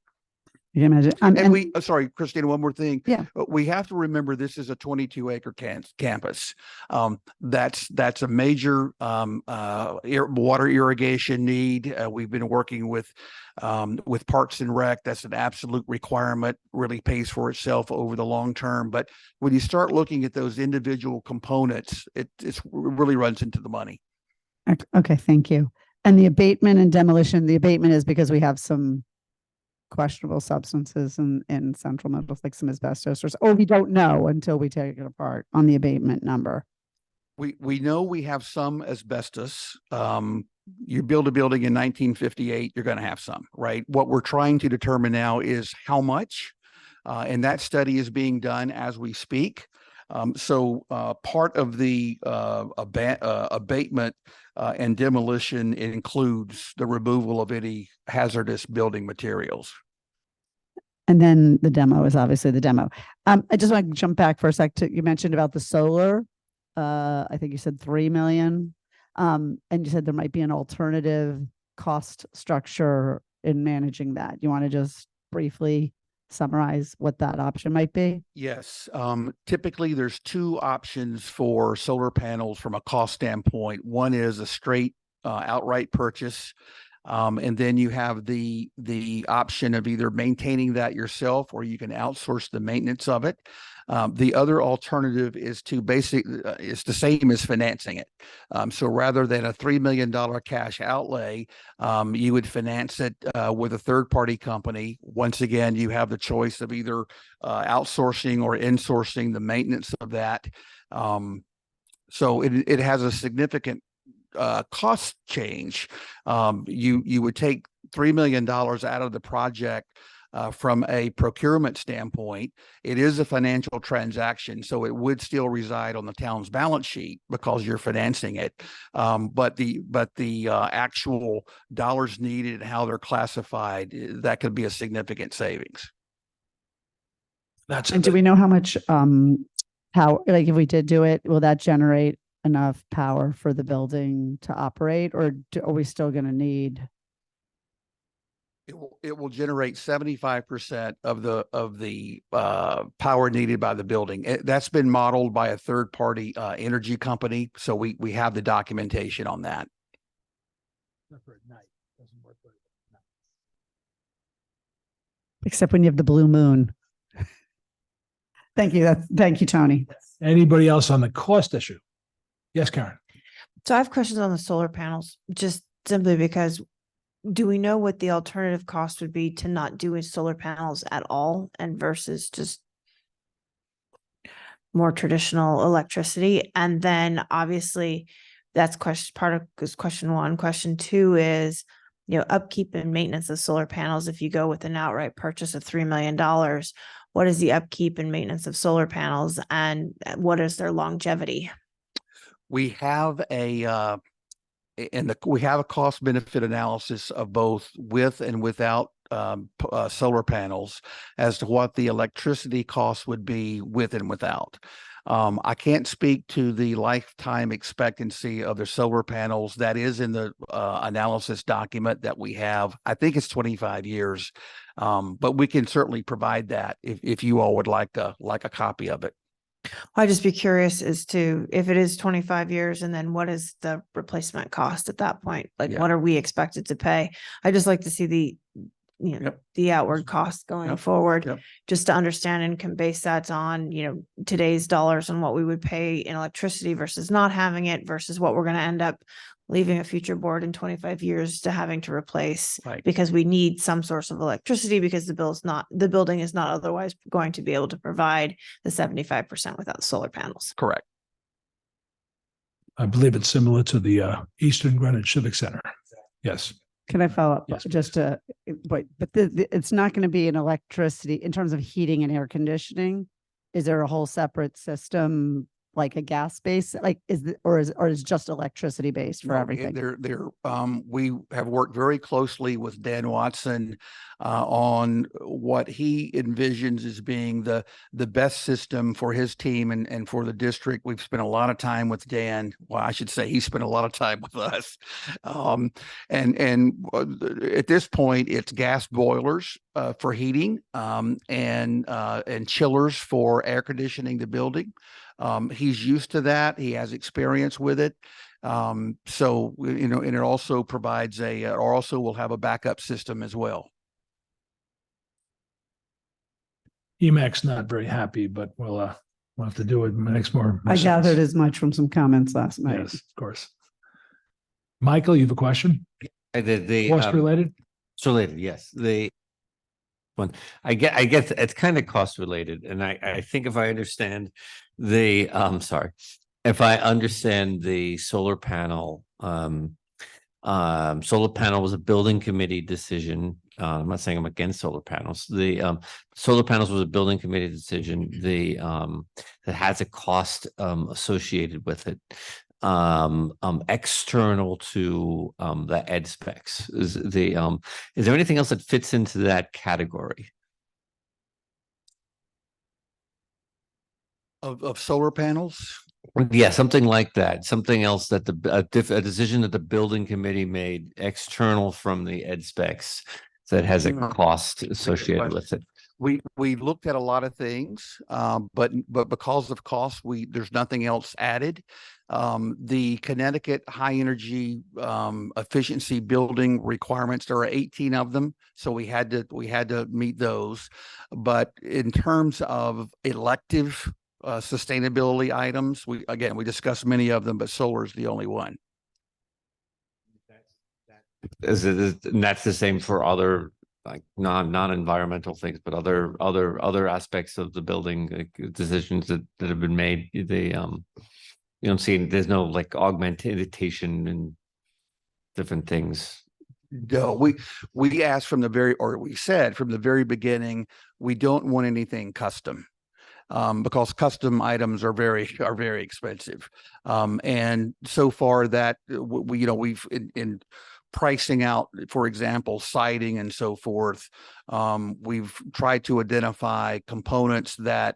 You can imagine. Sorry, Christina, one more thing. Yeah. We have to remember this is a 22-acre campus. That's a major water irrigation need. We've been working with Parks and Rec. That's an absolute requirement, really pays for itself over the long term. But when you start looking at those individual components, it really runs into the money. Okay, thank you. And the abatement and demolition, the abatement is because we have some questionable substances in Central Middle, like some asbestos, or we don't know until we take it apart on the abatement number. We know we have some asbestos. You build a building in 1958, you're going to have some, right? What we're trying to determine now is how much, and that study is being done as we speak. Part of the abatement and demolition includes the removal of any hazardous building materials. And then the demo is obviously the demo. I just want to jump back for a sec to, you mentioned about the solar. I think you said 3 million. And you said there might be an alternative cost structure in managing that. You want to just briefly summarize what that option might be? Yes. Typically there's two options for solar panels from a cost standpoint. One is a straight outright purchase. And then you have the option of either maintaining that yourself or you can outsource the maintenance of it. The other alternative is to it's the same as financing it. So rather than a $3 million cash outlay, you would finance it with a third-party company. Once again, you have the choice of either outsourcing or insourcing the maintenance of that. So it has a significant cost change. You would take $3 million out of the project from a procurement standpoint. It is a financial transaction, so it would still reside on the town's balance sheet because you're financing it. But the actual dollars needed and how they're classified, that could be a significant savings. And do we know how much power, like if we did do it, will that generate enough power for the building to operate, or are we still going to need? It will generate 75% of the power needed by the building. That's been modeled by a third party energy company, so we have the documentation on that. Except when you have the blue moon. Thank you. Thank you, Tony. Anybody else on the cost issue? Yes, Karen. So I have questions on the solar panels, just simply because do we know what the alternative cost would be to not doing solar panels at all and versus just more traditional electricity? And then obviously that's part of question one. Question two is, upkeep and maintenance of solar panels. If you go with an outright purchase of $3 million, what is the upkeep and maintenance of solar panels and what is their longevity? We have we have a cost benefit analysis of both with and without solar panels as to what the electricity costs would be with and without. I can't speak to the lifetime expectancy of the solar panels. That is in the analysis document that we have. I think it's 25 years, but we can certainly provide that if you all would like a copy of it. I'd just be curious as to if it is 25 years and then what is the replacement cost at that point? Like, what are we expected to pay? I just like to see the outward cost going forward, just to understand and can base that on, today's dollars and what we would pay in electricity versus not having it versus what we're going to end up leaving a future board in 25 years to having to replace because we need some source of electricity because the building is not otherwise going to be able to provide the 75% without solar panels. Correct. I believe it's similar to the Eastern Greenwich Civic Center. Yes. Can I follow up? Yes. Just to wait, but it's not going to be an electricity in terms of heating and air conditioning. Is there a whole separate system, like a gas base, or is just electricity based for everything? We have worked very closely with Dan Watson on what he envisions as being the best system for his team and for the district. We've spent a lot of time with Dan. Well, I should say he spent a lot of time with us. And at this point, it's gas boilers for heating and chillers for air conditioning the building. He's used to that. He has experience with it. And it also provides will have a backup system as well. EMAC's not very happy, but we'll have to do it. It makes more I sense. gathered as much from some comments last night. Yes, of course. Michael, you have a question? Cost related? It's related, yes. I get it's kind of cost related. And I think if I understand if I understand the solar panel was a building committee decision I'm not saying I'm against solar panels. The solar panels was a building committee decision. That has a cost associated with it, external to the ed specs. Is there anything else that fits into that category? Of solar panels? Yeah, something like that. Something else that a decision that the building committee made external from the ed specs that has a cost associated with it. We looked at a lot of things, but because of cost, there's nothing else added. The Connecticut high energy efficiency building requirements, there are 18 of them, so we had to meet those. But in terms of elective sustainability items, we discussed many of them, but solar is the only one. And that's the same for other like non-environmental things, but other aspects of the building decisions that have been made. They you don't see there's no like augmentation and different things. No, we asked from we said from the very beginning, we don't want anything custom. Because custom items are very expensive. And so far that we've in pricing out, for example, siding and so forth, we've tried to identify components that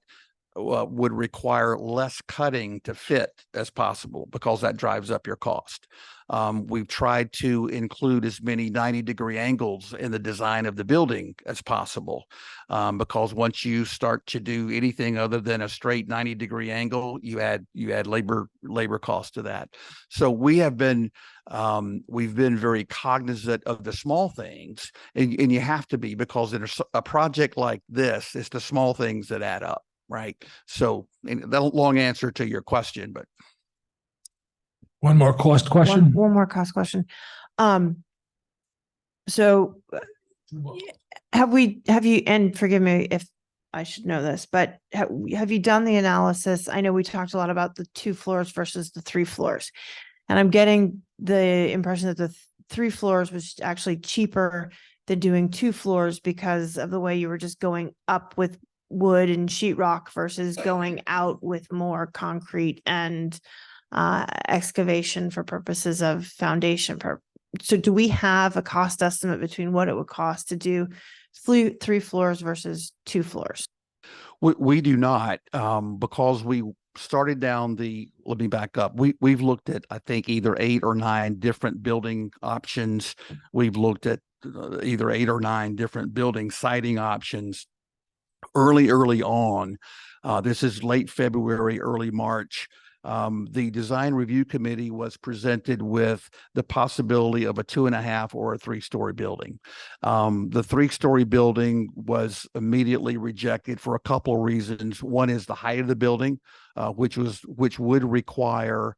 would require less cutting to fit as possible, because that drives up your cost. We've tried to include as many 90-degree angles in the design of the building as possible, because once you start to do anything other than a straight 90-degree angle, you add labor cost to that. So we've been very cognizant of the small things, and you have to be, because in a project like this, it's the small things that add up. Right. So that long answer to your question, but one more cost question. One more cost question. So have you, and forgive me if I should know this, but have you done the analysis? I know we talked a lot about the 2 floors versus the 3 floors, and I'm getting the impression that the 3 floors was actually cheaper than doing 2 floors because of the way you were just going up with wood and sheetrock versus going out with more concrete and excavation for purposes of foundation. So do we have a cost estimate between what it would cost to do 3 floors versus 2 floors? We do not, because we started down let me back up. We've looked at, I think, either 8 or 9 different building options. We've looked at either 8 or 9 different building siding options early on. This is late February, early March. The design review committee was presented with the possibility of a 2.5 or a 3-story building. The 3-story building was immediately rejected for a couple of reasons. One is the height of the building, which would require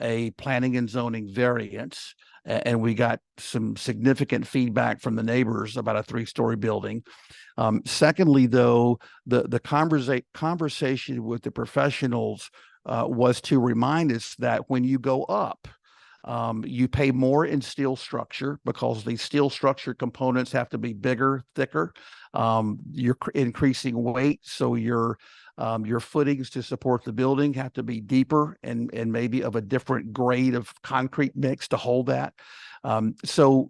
a planning and zoning variance. And we got some significant feedback from the neighbors about a 3-story building. Secondly, though, the conversation with the professionals was to remind us that when you go up, you pay more in steel structure, because the steel structure components have to be bigger, thicker. You're increasing weight, so your footings to support the building have to be deeper and maybe of a different grade of concrete mix to hold that. So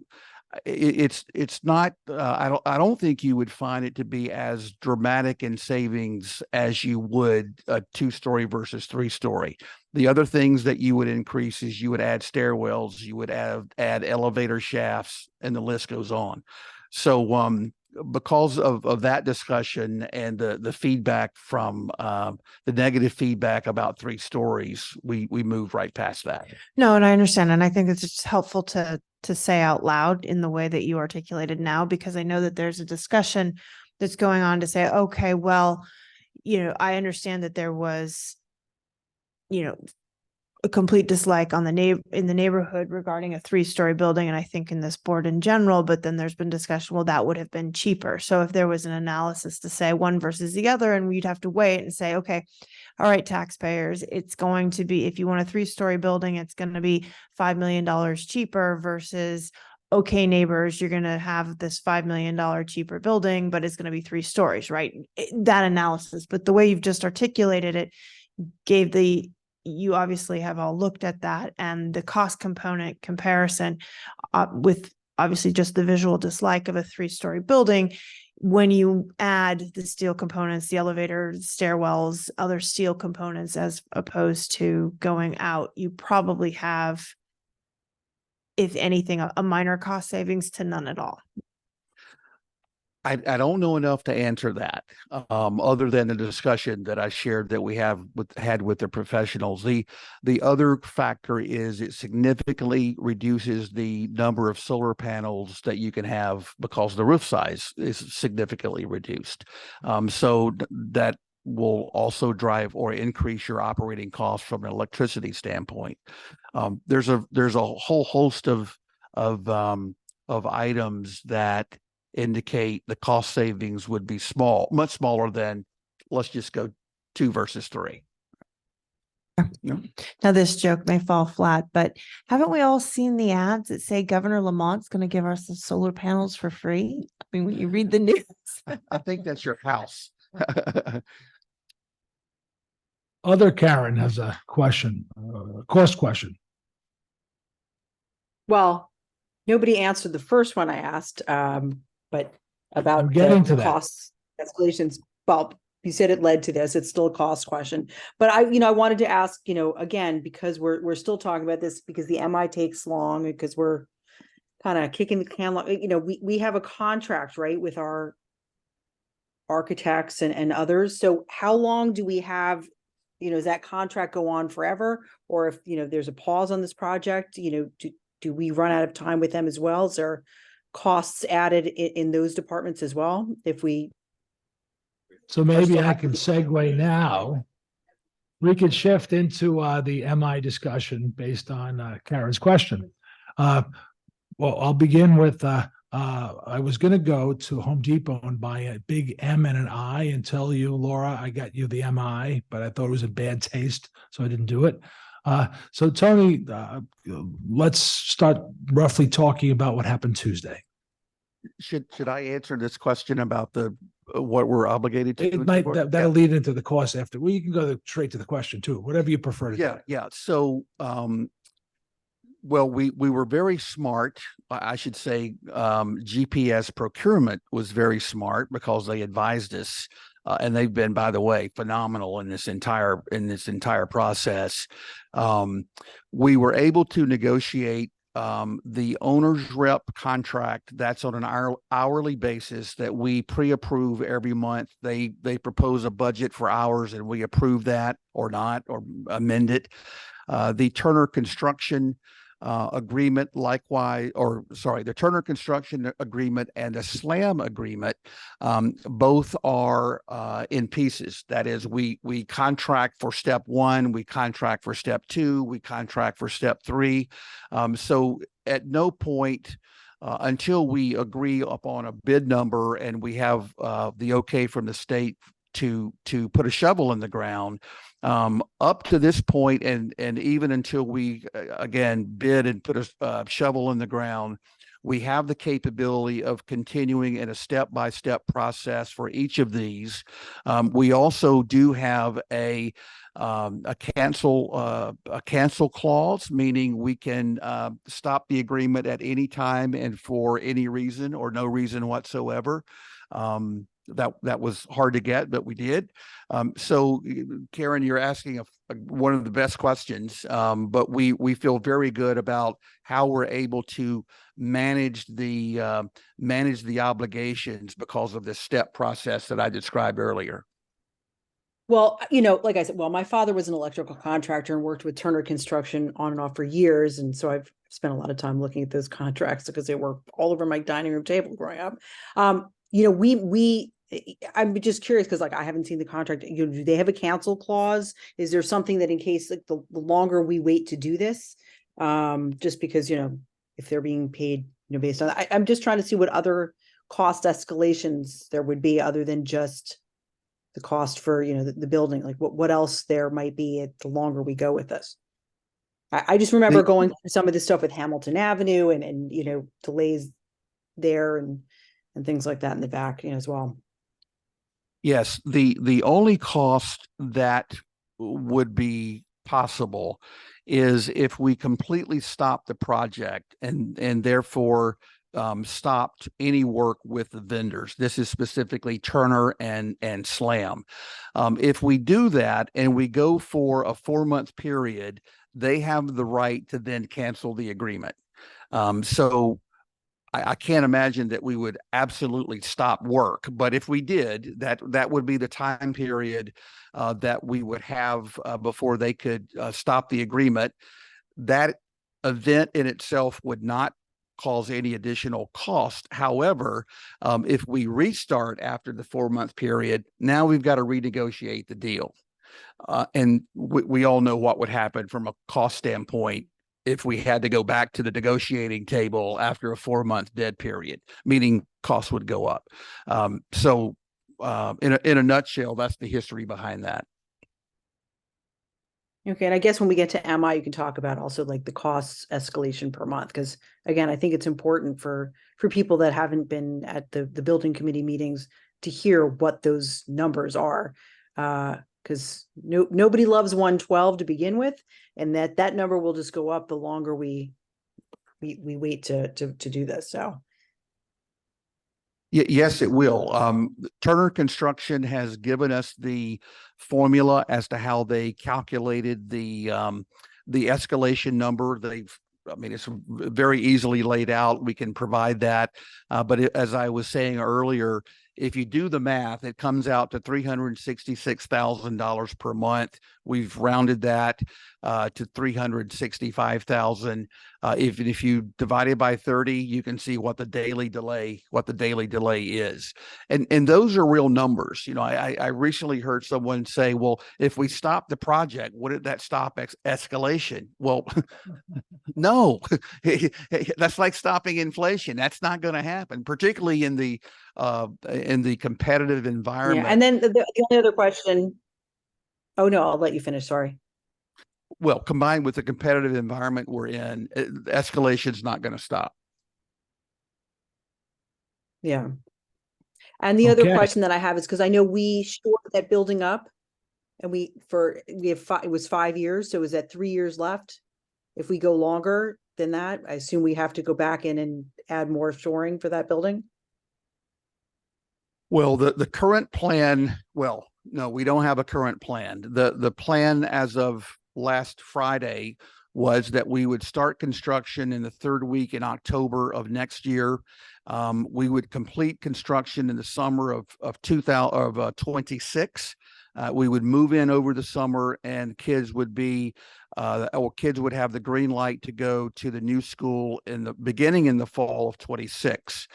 it's not, I don't think you would find it to be as dramatic in savings as you would a 2-story versus 3-story. The other things that you would increase is you would add stairwells, you would add elevator shafts, and the list goes on. So because of that discussion and the feedback from the negative feedback about 3 stories, we moved right past that. No, and I understand. And I think it's just helpful to say out loud in the way that you articulated now, because I know that there's a discussion that's going on to say, okay, well, I understand that there was, a complete dislike on in the neighborhood regarding a 3-story building, and I think in this board in general, but then there's been discussion, well, that would have been cheaper. So if there was an analysis to say one versus the other, and we'd have to wait and say, okay, all right, taxpayers, it's going to be, if you want a 3-story building, it's going to be $5 million cheaper versus okay, neighbors, you're gonna have this $5 million cheaper building, but it's gonna be 3 stories, right? That analysis, but the way you've just articulated it gave you obviously have all looked at that and the cost component comparison with obviously just the visual dislike of a 3-story building. When you add the steel components, the elevator, stairwells, other steel components, as opposed to going out, you probably have, if anything, a minor cost savings to none at all. I don't know enough to answer that, other than the discussion that I shared that we had with the professionals. The other factor is it significantly reduces the number of solar panels that you can have because the roof size is significantly reduced. So that will also drive or increase your operating costs from an electricity standpoint. There's a whole host of items that indicate the cost savings would be much smaller than, let's just go 2 versus 3. Yeah. Now, this joke may fall flat, but haven't we all seen the ads that say Governor Lamont's going to give us the solar panels for free? I mean, when you read the news. I think that's your house. Other Karen has a question, cost question. Well, nobody answered the first one I asked, but about I'm getting to that. costs escalations. Well, you said it led to this. It's still a cost question, but I wanted to ask, again, because we're still talking about this because the MI takes long, because we're kind of kicking the can. We have a contract, right, with our architects and others. So how long do we have? Does that contract go on forever, or if there's a pause on this project, do we run out of time with them as well? Is there costs added in those departments as well? So maybe I can segue now. We could shift into the MI discussion based on Karen's question. Well, I'll begin with, I was going to go to Home Depot and buy a big M and an I and tell you, Laura, I got you the MI, but I thought it was a bad taste, so I didn't do it. So Tony, let's start roughly talking about what happened Tuesday. Should I answer this question about what we're obligated to? It might, that'll lead into the cost after. Well, you can go straight to the question too, whatever you prefer to do. Yeah. So, well, we were very smart. I should say, GPS procurement was very smart because they advised us. And they've been, by the way, phenomenal in this entire process. We were able to negotiate the owner's rep contract. That's on an hourly basis that we pre-approve every month. They propose a budget for hours and we approve that or not, or amend it. The Turner Construction agreement, likewise, the Turner Construction agreement and the SLAM agreement, both are in pieces. That is, we contract for step 1, we contract for step 2, we contract for step 3. So at no point until we agree upon a bid number and we have the okay from the state to put a shovel in the ground, up to this point, and even until we again bid and put a shovel in the ground, we have the capability of continuing in a step-by-step process for each of these. We also do have a cancel clause, meaning we can stop the agreement at any time and for any reason or no reason whatsoever. That was hard to get, but we did. So Karen, you're asking one of the best questions, but we feel very good about how we're able to manage the obligations because of the step process that I described earlier. Well, like I said, my father was an electrical contractor and worked with Turner Construction on and off for years. And so I've spent a lot of time looking at those contracts because they were all over my dining room table growing up. I'm just curious because I haven't seen the contract. Do they have a cancel clause? Is there something that in case the longer we wait to do this, just because, if they're being paid, based on, I'm just trying to see what other cost escalations there would be other than just the cost for, the building, like what else there might be the longer we go with this. I just remember going through some of the stuff with Hamilton Avenue and, you know, delays there and things like that in the back, you know, as well. Yes, the only cost that would be possible is if we completely stop the project and therefore stopped any work with the vendors. This is specifically Turner and Slam. If we do that and we go for a 4-month period, they have the right to then cancel the agreement. So I can't imagine that we would absolutely stop work, but if we did, that would be the time period that we would have before they could stop the agreement. That event in itself would not cause any additional cost. However, if we restart after the 4-month period, now we've got to renegotiate the deal. And we all know what would happen from a cost standpoint if we had to go back to the negotiating table after a 4-month dead period, meaning costs would go up. So in a nutshell, that's the history behind that. Okay, and I guess when we get to MI, you can talk about also like the costs escalation per month, because again, I think it's important for people that haven't been at the building committee meetings to hear what those numbers are. Because nobody loves 112 to begin with, and that number will just go up the longer we wait to do this. So yes, it will. Turner Construction has given us the formula as to how they calculated the escalation number. It's very easily laid out. We can provide that. But as I was saying earlier, if you do the math, it comes out to $366,000 per month. We've rounded that to $365,000. If you divide it by 30, you can see what the daily delay is. And those are real numbers. You know, I recently heard someone say, well, if we stop the project, wouldn't that stop escalation? Well, no, that's like stopping inflation. That's not going to happen, particularly in the competitive environment. Yeah, and then the only other question. Oh no, I'll let you finish. Sorry. Well, combined with the competitive environment we're in, escalation is not going to stop. Yeah. And the other question that I have is because I know we shored that building up, and we have it was 5 years, so is that 3 years left? If we go longer than that, I assume we have to go back in and add more shoring for that building. Well, the current plan, well, no, we don't have a current plan. The plan as of last Friday was that we would start construction in the 3rd week in October of next year. We would complete construction in the summer of 2026. We would move in over the summer, and kids would have the green light to go to the new school in the fall of 26.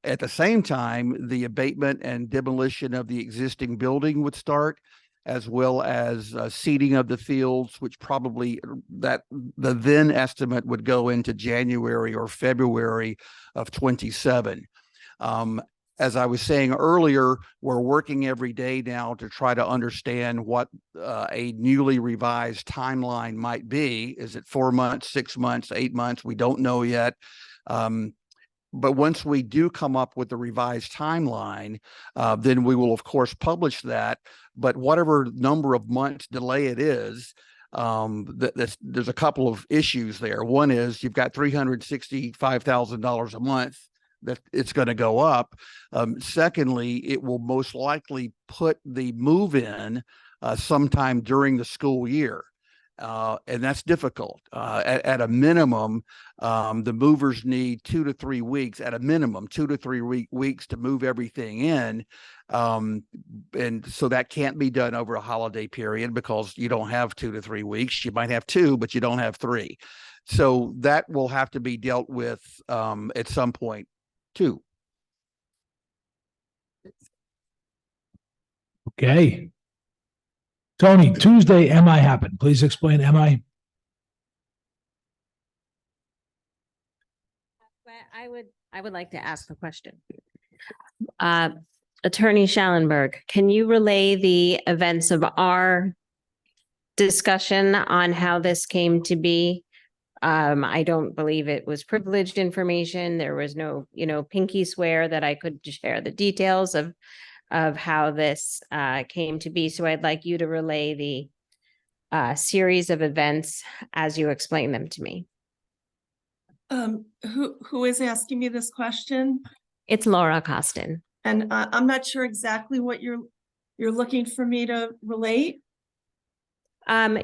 At the same time, the abatement and demolition of the existing building would start, as well as seeding of the fields, which probably the then estimate would go into January or February of 27. As I was saying earlier, we're working every day now to try to understand what a newly revised timeline might be. Is it 4 months, 6 months, 8 months? We don't know yet. But once we do come up with the revised timeline, then we will, of course, publish that. But whatever number of months delay it is, there's a couple of issues there. One is you've got $365,000 a month that it's going to go up. Secondly, it will most likely put the move in sometime during the school year. And that's difficult. At a minimum, the movers need 2 to 3 weeks, at a minimum, 2 to 3 weeks to move everything in. And so that can't be done over a holiday period because you don't have 2 to 3 weeks. You might have 2, but you don't have 3. So that will have to be dealt with at some point too. Okay. Tony, Tuesday, MI happened. Please explain MI. I would like to ask a question. Attorney Schallenberg, can you relay the events of our discussion on how this came to be. I don't believe it was privileged information. There was no, pinky swear that I could share the details of how this came to be. So I'd like you to relay the series of events as you explain them to me. Who is asking me this question? It's Laura Costin. And I'm not sure exactly what you're looking for me to relate.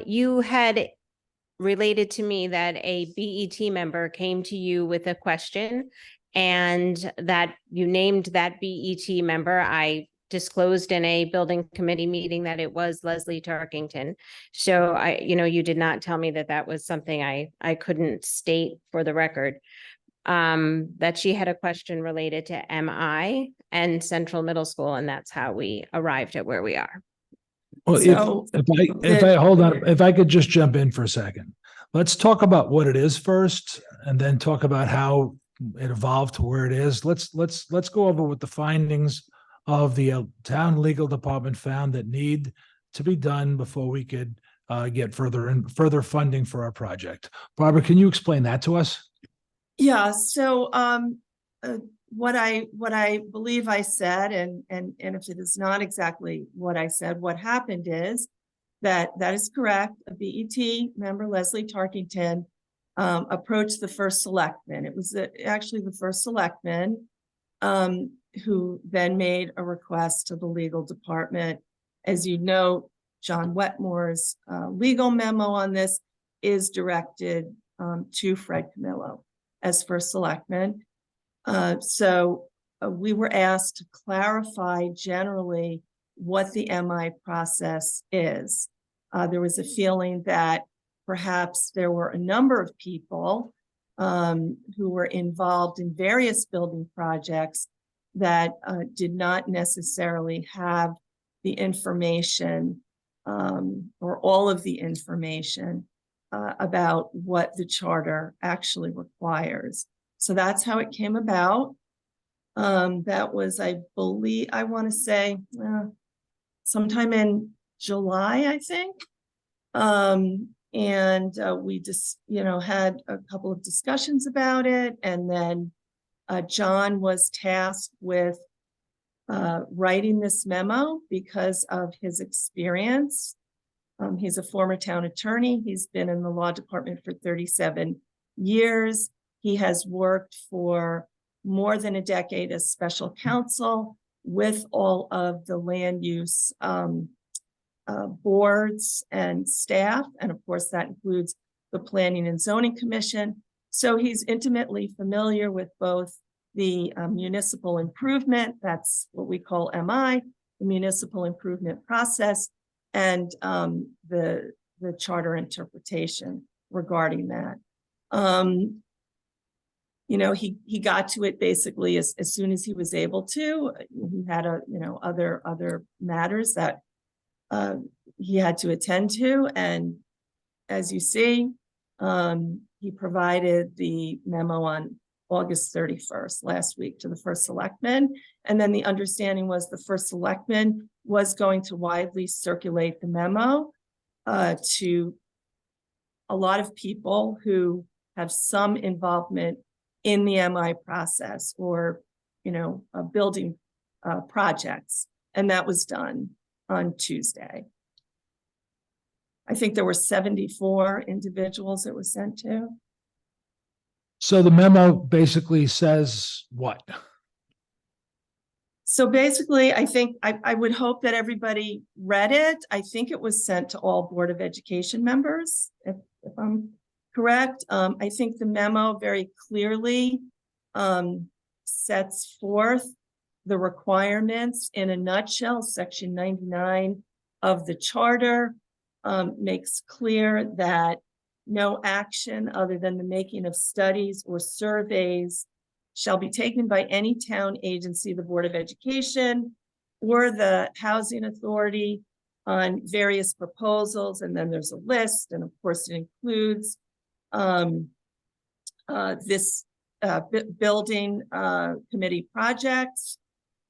You had related to me that a BET member came to you with a question and that you named that BET member. I disclosed in a building committee meeting that it was Leslie Tarkington. So you did not tell me that that was something I couldn't state for the record. That she had a question related to MI and Central Middle School, and that's how we arrived at where we are. Well, So if I hold on, if I could just jump in for a second, let's talk about what it is first, and then talk about how it evolved to where it is. Let's go over what the findings of the town legal department found that need to be done before we could get further funding for our project. Barbara, can you explain that to us? Yeah, so what I believe I said, and if it is not exactly what I said, what happened is that is correct. A BET member, Leslie Tarkington, approached the first selectman. It was actually the first selectman who then made a request to the legal department. As you know, John Wetmore's legal memo on this is directed to Fred Camillo as first selectman. So we were asked to clarify generally what the MI process is. There was a feeling that perhaps there were a number of people who were involved in various building projects that did not necessarily have the information or all of the information about what the charter actually requires. So that's how it came about. That was, I believe, I want to say sometime in July, I think. And we just, had a couple of discussions about it. And then John was tasked with writing this memo because of his experience. He's a former town attorney. He's been in the law department for 37 years. He has worked for more than a decade as special counsel with all of the land use boards and staff. And of course, that includes the Planning and Zoning Commission. So he's intimately familiar with both the municipal improvement, that's what we call MI, the municipal improvement process, and the charter interpretation regarding that. He got to it basically as soon as he was able to. He had other matters that he had to attend to, and as you see, he provided the memo on August 31st, last week, to the first selectman. And then the understanding was the first selectman was going to widely circulate the memo to a lot of people who have some involvement in the MI process or, building projects. And that was done on Tuesday. I think there were 74 individuals it was sent to. So the memo basically says what? So basically, I think I would hope that everybody read it. I think it was sent to all Board of Education members, if I'm correct. I think the memo very clearly sets forth the requirements in a nutshell. Section 99 of the charter makes clear that no action other than the making of studies or surveys shall be taken by any town agency, the Board of Education, or the Housing Authority on various proposals. And then there's a list, and of course it includes this building committee projects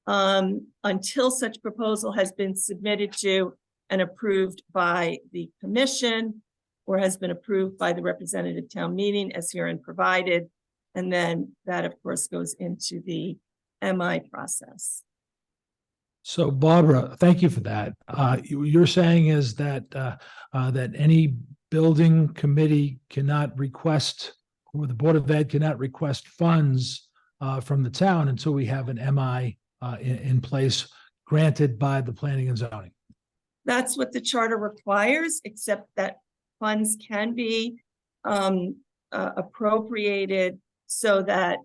until such proposal has been submitted to and approved by the commission or has been approved by the representative town meeting as herein provided. And then that, of course, goes into the MI process. So Barbara, thank you for that. You're saying is that that any building committee cannot request, or the Board of Ed cannot request funds from the town until we have an MI in place granted by the planning and zoning. That's what the charter requires, except that funds can be appropriated so that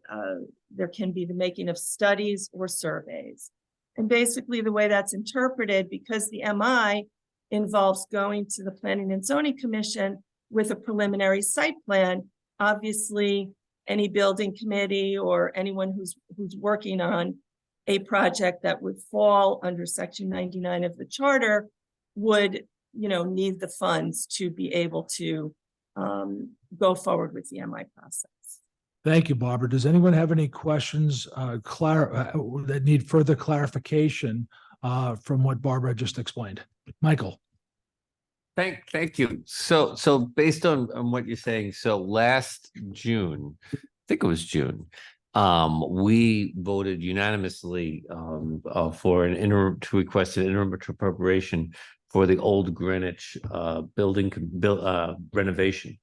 there can be the making of studies or surveys. And basically the way that's interpreted, because the MI involves going to the Planning and Zoning Commission with a preliminary site plan, obviously any building committee or anyone who's working on a project that would fall under Section 99 of the charter would, need the funds to be able to go forward with the MI process. Thank you, Barbara. Does anyone have any questions that need further clarification from what Barbara just explained? Michael. Thank you. So based on what you're saying, so last June, I think it was June, we voted unanimously for an interim to request an interim appropriation for the old Greenwich building renovation.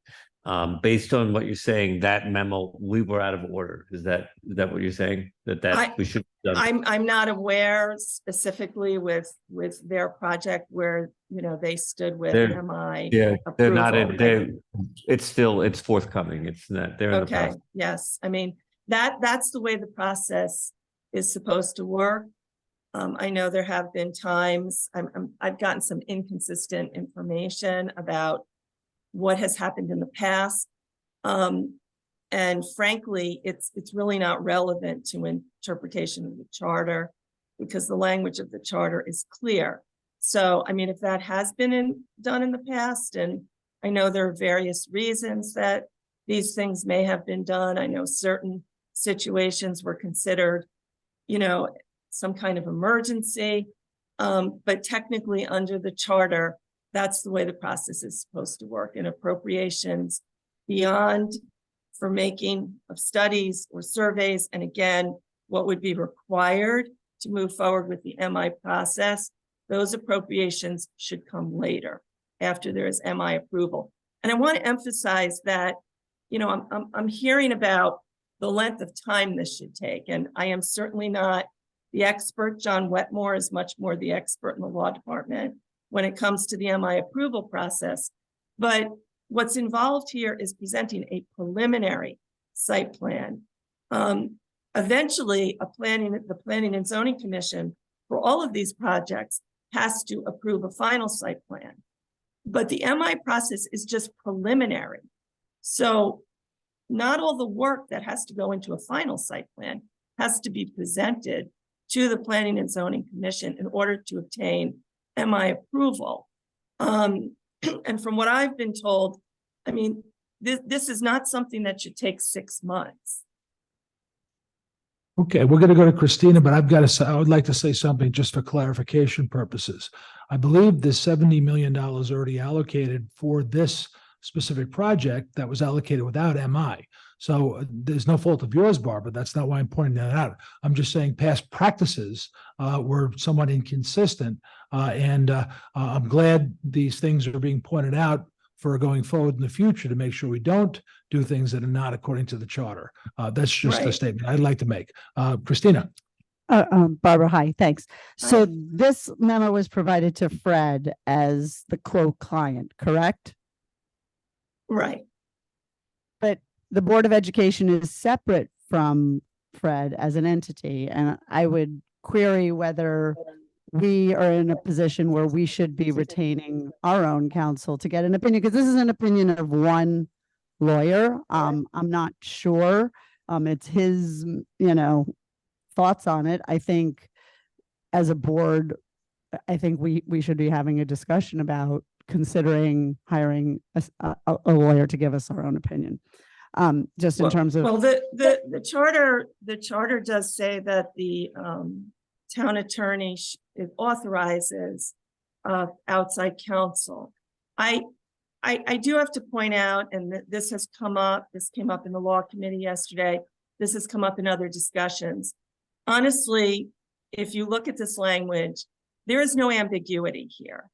Based on what you're saying, that memo, we were out of order. Is that what you're saying? That we should have done? I'm not aware specifically with their project where, they stood with MI. Yeah, they're not approval. it's forthcoming. It's not, they're in the Okay, process. yes. I mean, that's the way the process is supposed to work. I know there have been times I've gotten some inconsistent information about what has happened in the past. And frankly, it's really not relevant to interpretation of the charter because the language of the charter is clear. So, I mean, if that has been done in the past, and I know there are various reasons that these things may have been done. I know certain situations were considered, some kind of emergency. But technically under the charter, that's the way the process is supposed to work. And appropriations beyond for making of studies or surveys. And again, what would be required to move forward with the MI process, those appropriations should come later after there is MI approval. And I want to emphasize that, I'm hearing about the length of time this should take. And I am certainly not the expert. John Wetmore is much more the expert in the law department when it comes to the MI approval process. But what's involved here is presenting a preliminary site plan. Eventually, the Planning and Zoning Commission for all of these projects has to approve a final site plan. But the MI process is just preliminary. So not all the work that has to go into a final site plan has to be presented to the Planning and Zoning Commission in order to obtain MI approval. And from what I've been told, I mean, this is not something that should take 6 months. Okay, we're going to go to Christina, but I would like to say something just for clarification purposes. I believe the $70 million already allocated for this specific project that was allocated without MI. So there's no fault of yours, Barbara. That's not why I'm pointing that out. I'm just saying past practices were somewhat inconsistent. And I'm glad these things are being pointed out for going forward in the future to make sure we don't do things that are not according to the charter. That's just a Right. statement I'd like to make. Christina. Barbara, hi, thanks. So this memo was provided to Fred as the quote client, correct? Right. But the Board of Education is separate from Fred as an entity, and I would query whether we are in a position where we should be retaining our own counsel to get an opinion, because this is an opinion of one lawyer. I'm not sure. It's his, thoughts on it. I think as a board, I think we should be having a discussion about considering hiring a lawyer to give us our own opinion. Just in terms of. Well, the charter does say that the town attorney it authorizes of outside counsel. I do have to point out, and this has come up, this came up in the law committee yesterday, this has come up in other discussions. Honestly, if you look at this language, there is no ambiguity here.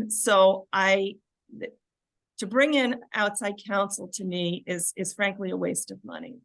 So to bring in outside counsel to me is frankly a waste of money.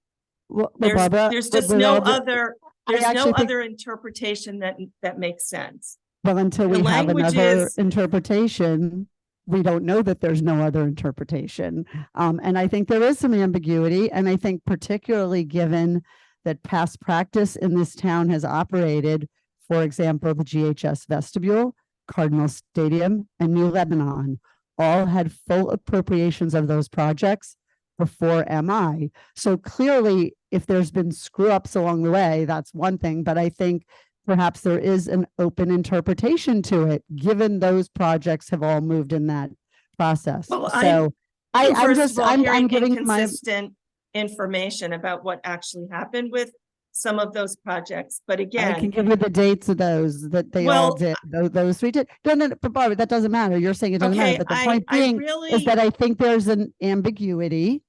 Well, There's Barbara, just with no all the- other, I there's no actually think- other interpretation that makes sense. Well, until The we have language another is- interpretation, we don't know that there's no other interpretation. And I think there is some ambiguity, and I think particularly given that past practice in this town has operated, for example, the GHS vestibule, Cardinal Stadium, and New Lebanon all had full appropriations of those projects before MI. So clearly, if there's been screw ups along the way, that's one thing, but I think perhaps there is an open interpretation to it, given those projects have all moved in that process. Well, So I'm First just, of all, I'm hearing giving my, inconsistent information about what actually happened with some of those projects, but I can again, give you the dates of those that they all Well, did, those three did. No, but Barbara, that doesn't matter. You're saying it doesn't Okay, matter, but the I- point I being really- is that I think there's an ambiguity.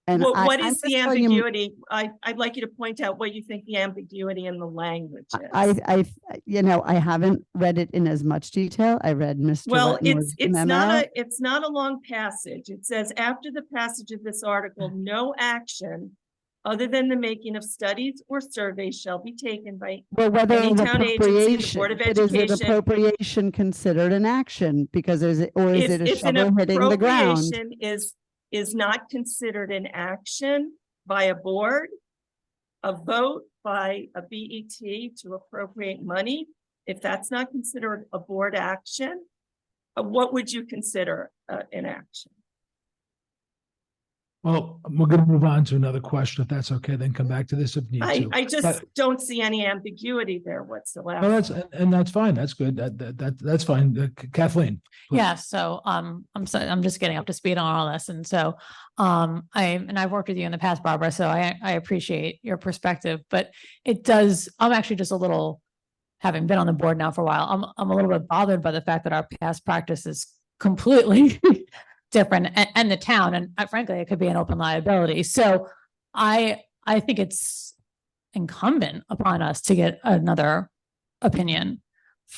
And what I'm is the just telling you- ambiguity? I'd like you to point out what you think the ambiguity in the language is. I haven't read it in as much detail. I read Mr. Well, Wetmore's it's memo. not a long passage. It says, after the passage of this article, no action other than the making of studies or surveys shall be taken by Well, whether any it's town agency, the appropriation, Board of but is it Education. appropriation considered an action? Because is it, or is it a If an shovel hitting the ground? appropriation is not considered an action by a board, a vote by a BET to appropriate money, if that's not considered a board action, what would you consider an action? Well, we're gonna move on to another question, if that's okay, then come back to this if need to. I just But- don't see any ambiguity there whatsoever. No, and that's fine. That's good. That's fine. Kathleen. please. Yeah, so I'm just getting up to speed on all this. And so I've worked with you in the past, Barbara, so I appreciate your perspective, but I'm actually just a little, having been on the board now for a while, I'm a little bit bothered by the fact that our past practice is completely different and the town, and frankly, it could be an open liability. So I think it's incumbent upon us to get another opinion.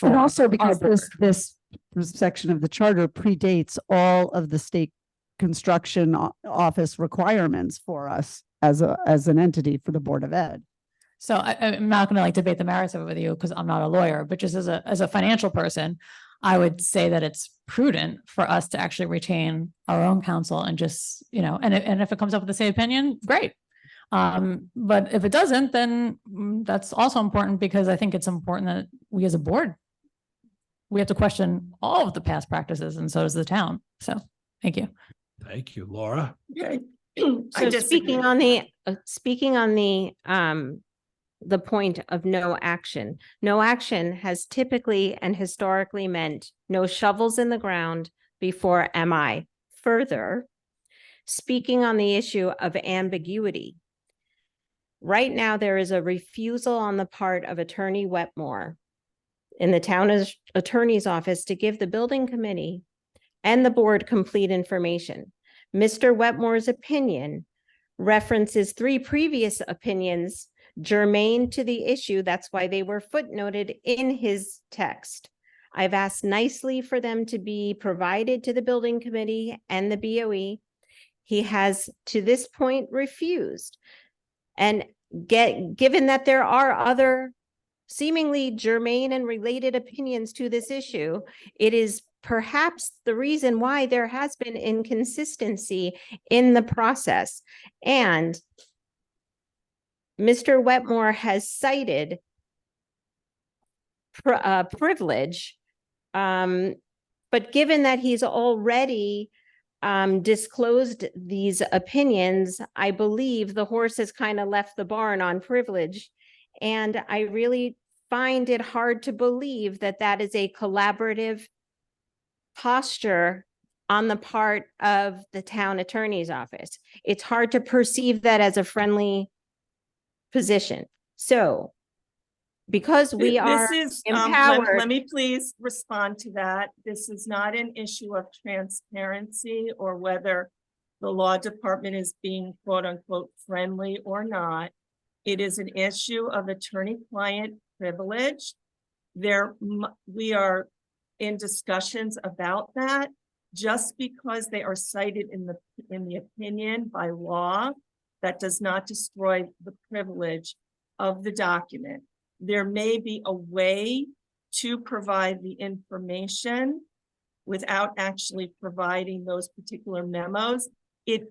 And also our because board. this section of the charter predates all of the state construction office requirements for us as an entity for the Board of Ed. So I'm not going to debate the merits of it with you because I'm not a lawyer, but just as a financial person, I would say that it's prudent for us to actually retain our own counsel and just, and if it comes up with the same opinion, great. But if it doesn't, then that's also important because I think it's important that we as a board, we have to question all of the past practices and so does the town. So thank you. Thank you, Laura. Okay. So speaking on the point of no action has typically and historically meant no shovels in the ground before MI. Further, speaking on the issue of ambiguity, right now there is a refusal on the part of Attorney Wetmore in the town attorney's office to give the building committee and the board complete information. Mr. Wetmore's opinion references 3 previous opinions germane to the issue. That's why they were footnoted in his text. I've asked nicely for them to be provided to the building committee and the BOE. He has to this point refused. And given that there are other seemingly germane and related opinions to this issue, it is perhaps the reason why there has been inconsistency in the process. And Mr. Wetmore has cited privilege, but given that he's already disclosed these opinions, I believe the horse has kind of left the barn on privilege. And I really find it hard to believe that that is a collaborative posture on the part of the town attorney's office. It's hard to perceive that as a friendly position. So because we are This is, empowered. let me please respond to that. This is not an issue of transparency or whether the law department is being quote unquote friendly or not. It is an issue of attorney-client privilege. We are in discussions about that. Just because they are cited in the opinion by law, that does not destroy the privilege of the document. There may be a way to provide the information without actually providing those particular memos.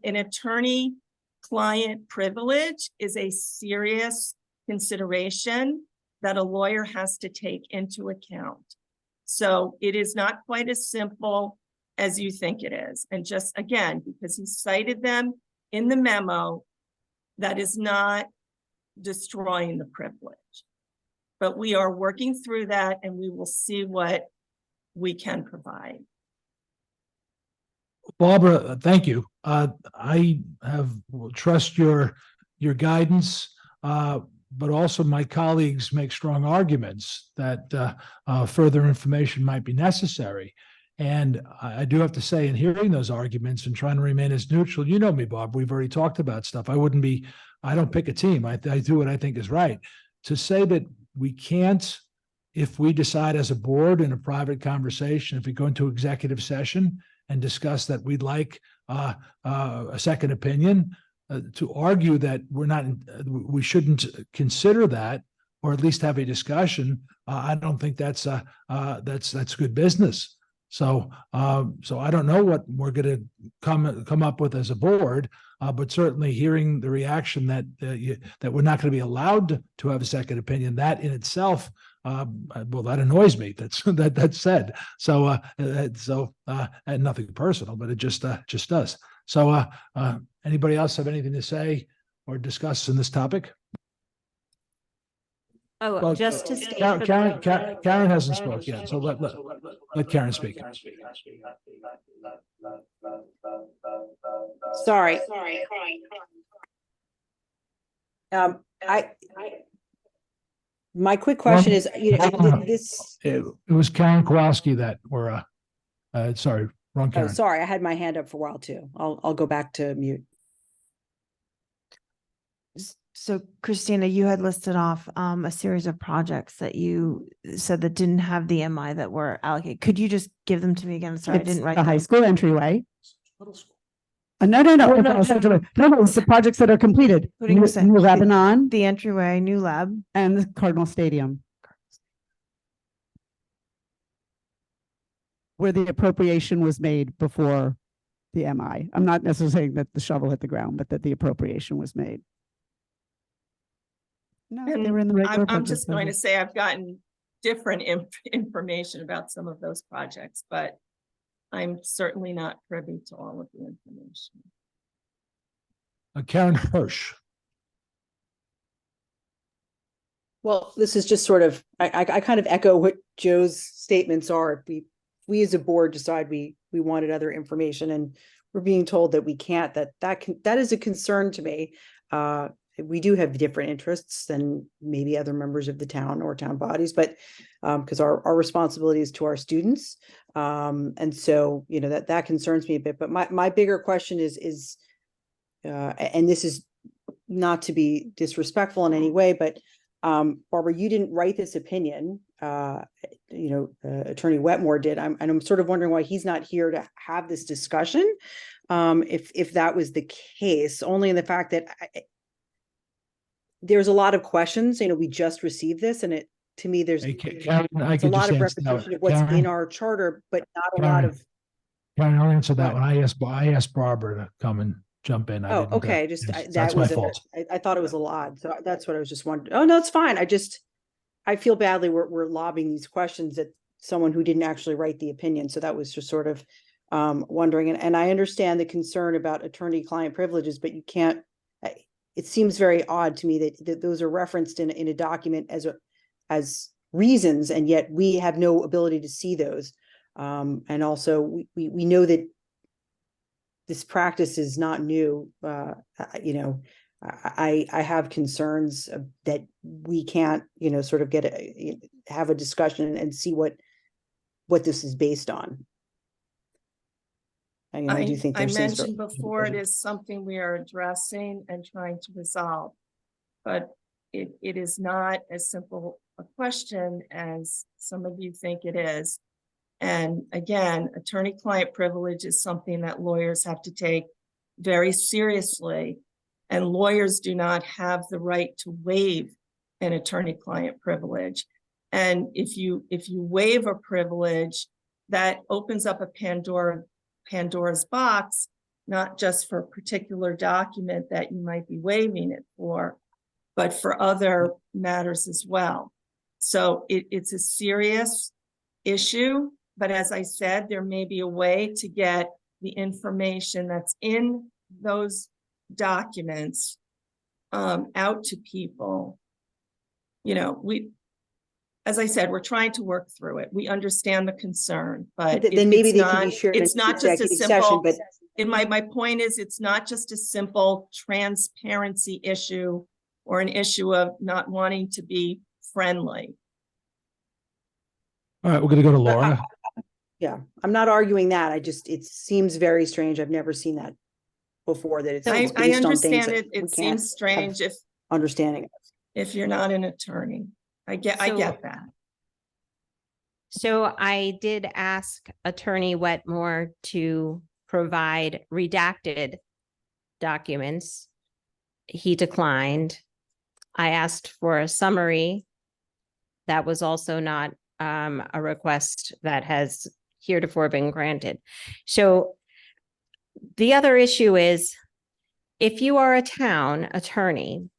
An attorney-client privilege is a serious consideration that a lawyer has to take into account. So it is not quite as simple as you think it is. And just again, because he cited them in the memo, that is not destroying the privilege. But we are working through that and we will see what we can provide. Barbara, thank you. I will trust your guidance, but also my colleagues make strong arguments that further information might be necessary. And I do have to say, in hearing those arguments and trying to remain as neutral, you know me, Bob, we've already talked about stuff. I don't pick a team. I do what I think is right. To say that we can't, if we decide as a board in a private conversation, if we go into executive session and discuss that we'd like a second opinion, to argue that we shouldn't consider that, or at least have a discussion, I don't think that's good business. So I don't know what we're going to come up with as a board, but certainly hearing the reaction that we're not going to be allowed to have a second opinion, that in itself, well, that annoys me. That's said. So and nothing personal, but it just does. So anybody else have anything to say or discuss in this topic? Oh, Well, just to state. for the record- Karen hasn't spoke yet, so let Karen speak. Sorry. My quick question is, this, It was Karen Kowalski that were, sorry, wrong oh, Karen. sorry, I had my hand up for a while too. I'll go back to mute. So Christina, you had listed off a series of projects that you said that didn't have the MI that were allocated. Could you just give them to me again? Sorry, I It's didn't write the high them. school entryway. Middle school. No, it's the projects that are completed. What are you New saying? New Lebanon The entryway, new lab. and the Cardinal Stadium. Where the appropriation was made before the MI. I'm not necessarily saying that the shovel hit the ground, but that the appropriation was made. No, they were in the regular. I'm budget just going to budget. say I've gotten different information about some of those projects, but I'm certainly not privy to all of the information. Karen Hirsch. Well, this is just sort of, I kind of echo what Joe's statements are. If we as a board decide we wanted other information and we're being told that we can't, that is a concern to me. We do have different interests than maybe other members of the town or town bodies, but because our responsibility is to our students. And so, that concerns me a bit, but my bigger question is, and this is not to be disrespectful in any way, but Barbara, you didn't write this opinion. Attorney Wetmore did. I'm sort of wondering why he's not here to have this discussion. If that was the case, only in the fact that there's a lot of questions. We just received this, and to me, there's Karen, I it's a could lot just of answer that. repetition of what's Karen? in our charter, but not a lot Karen, of. Karen, I'll answer that one. I asked Barbara to come and jump in. I Oh, didn't, okay. yes, That that's my was fault. I thought it was a lot, so that's what I was just wondering. Oh no, it's fine. I feel badly. We're lobbing these questions at someone who didn't actually write the opinion, so that was just sort of wondering. And I understand the concern about attorney-client privileges, but you can't. It seems very odd to me that those are referenced in a document as reasons, and yet we have no ability to see those. And also, we know that this practice is not new. I have concerns that we can't, sort of have a discussion and see what this is based on. I do think I there's things. mentioned before, it is something we are addressing and trying to resolve, but it is not as simple a question as some of you think it is. And again, attorney-client privilege is something that lawyers have to take very seriously, and lawyers do not have the right to waive an attorney-client privilege. And if you waive a privilege, that opens up a Pandora's box, not just for a particular document that you might be waiving it for, but for other matters as well. So it's a serious issue, but as I said, there may be a way to get the information that's in those documents out to people. As I said, we're trying to work through it. We understand the concern, but Then maybe they can be shared in it's not just a executive simple, session, but my point is, it's not just a simple transparency issue or an issue of not wanting to be friendly. All right, we're gonna go to Laura. Yeah, I'm not arguing that. it seems very strange. I've never seen that before, that it's I based on things understand that it. we It can't seems strange have if understanding. you're not an attorney. I get that. So I did ask Attorney Wetmore to provide redacted documents. He declined. I asked for a summary. That was also not a request that has heretofore been granted. So the other issue is, if you are a town attorney,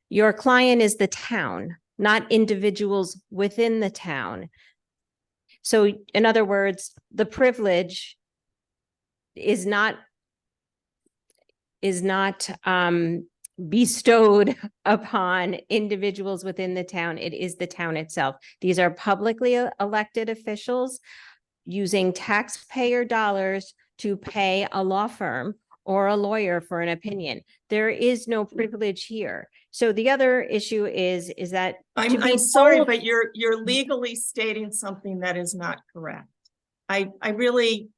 your client is the town, not individuals within the town. So in other words, the privilege is not bestowed upon individuals within the town. It is the town itself. These are publicly elected officials using taxpayer dollars to pay a law firm or a lawyer for an opinion. There is no privilege here. So the other issue is that I'm sorry, but you're legally stating something that is not correct. I really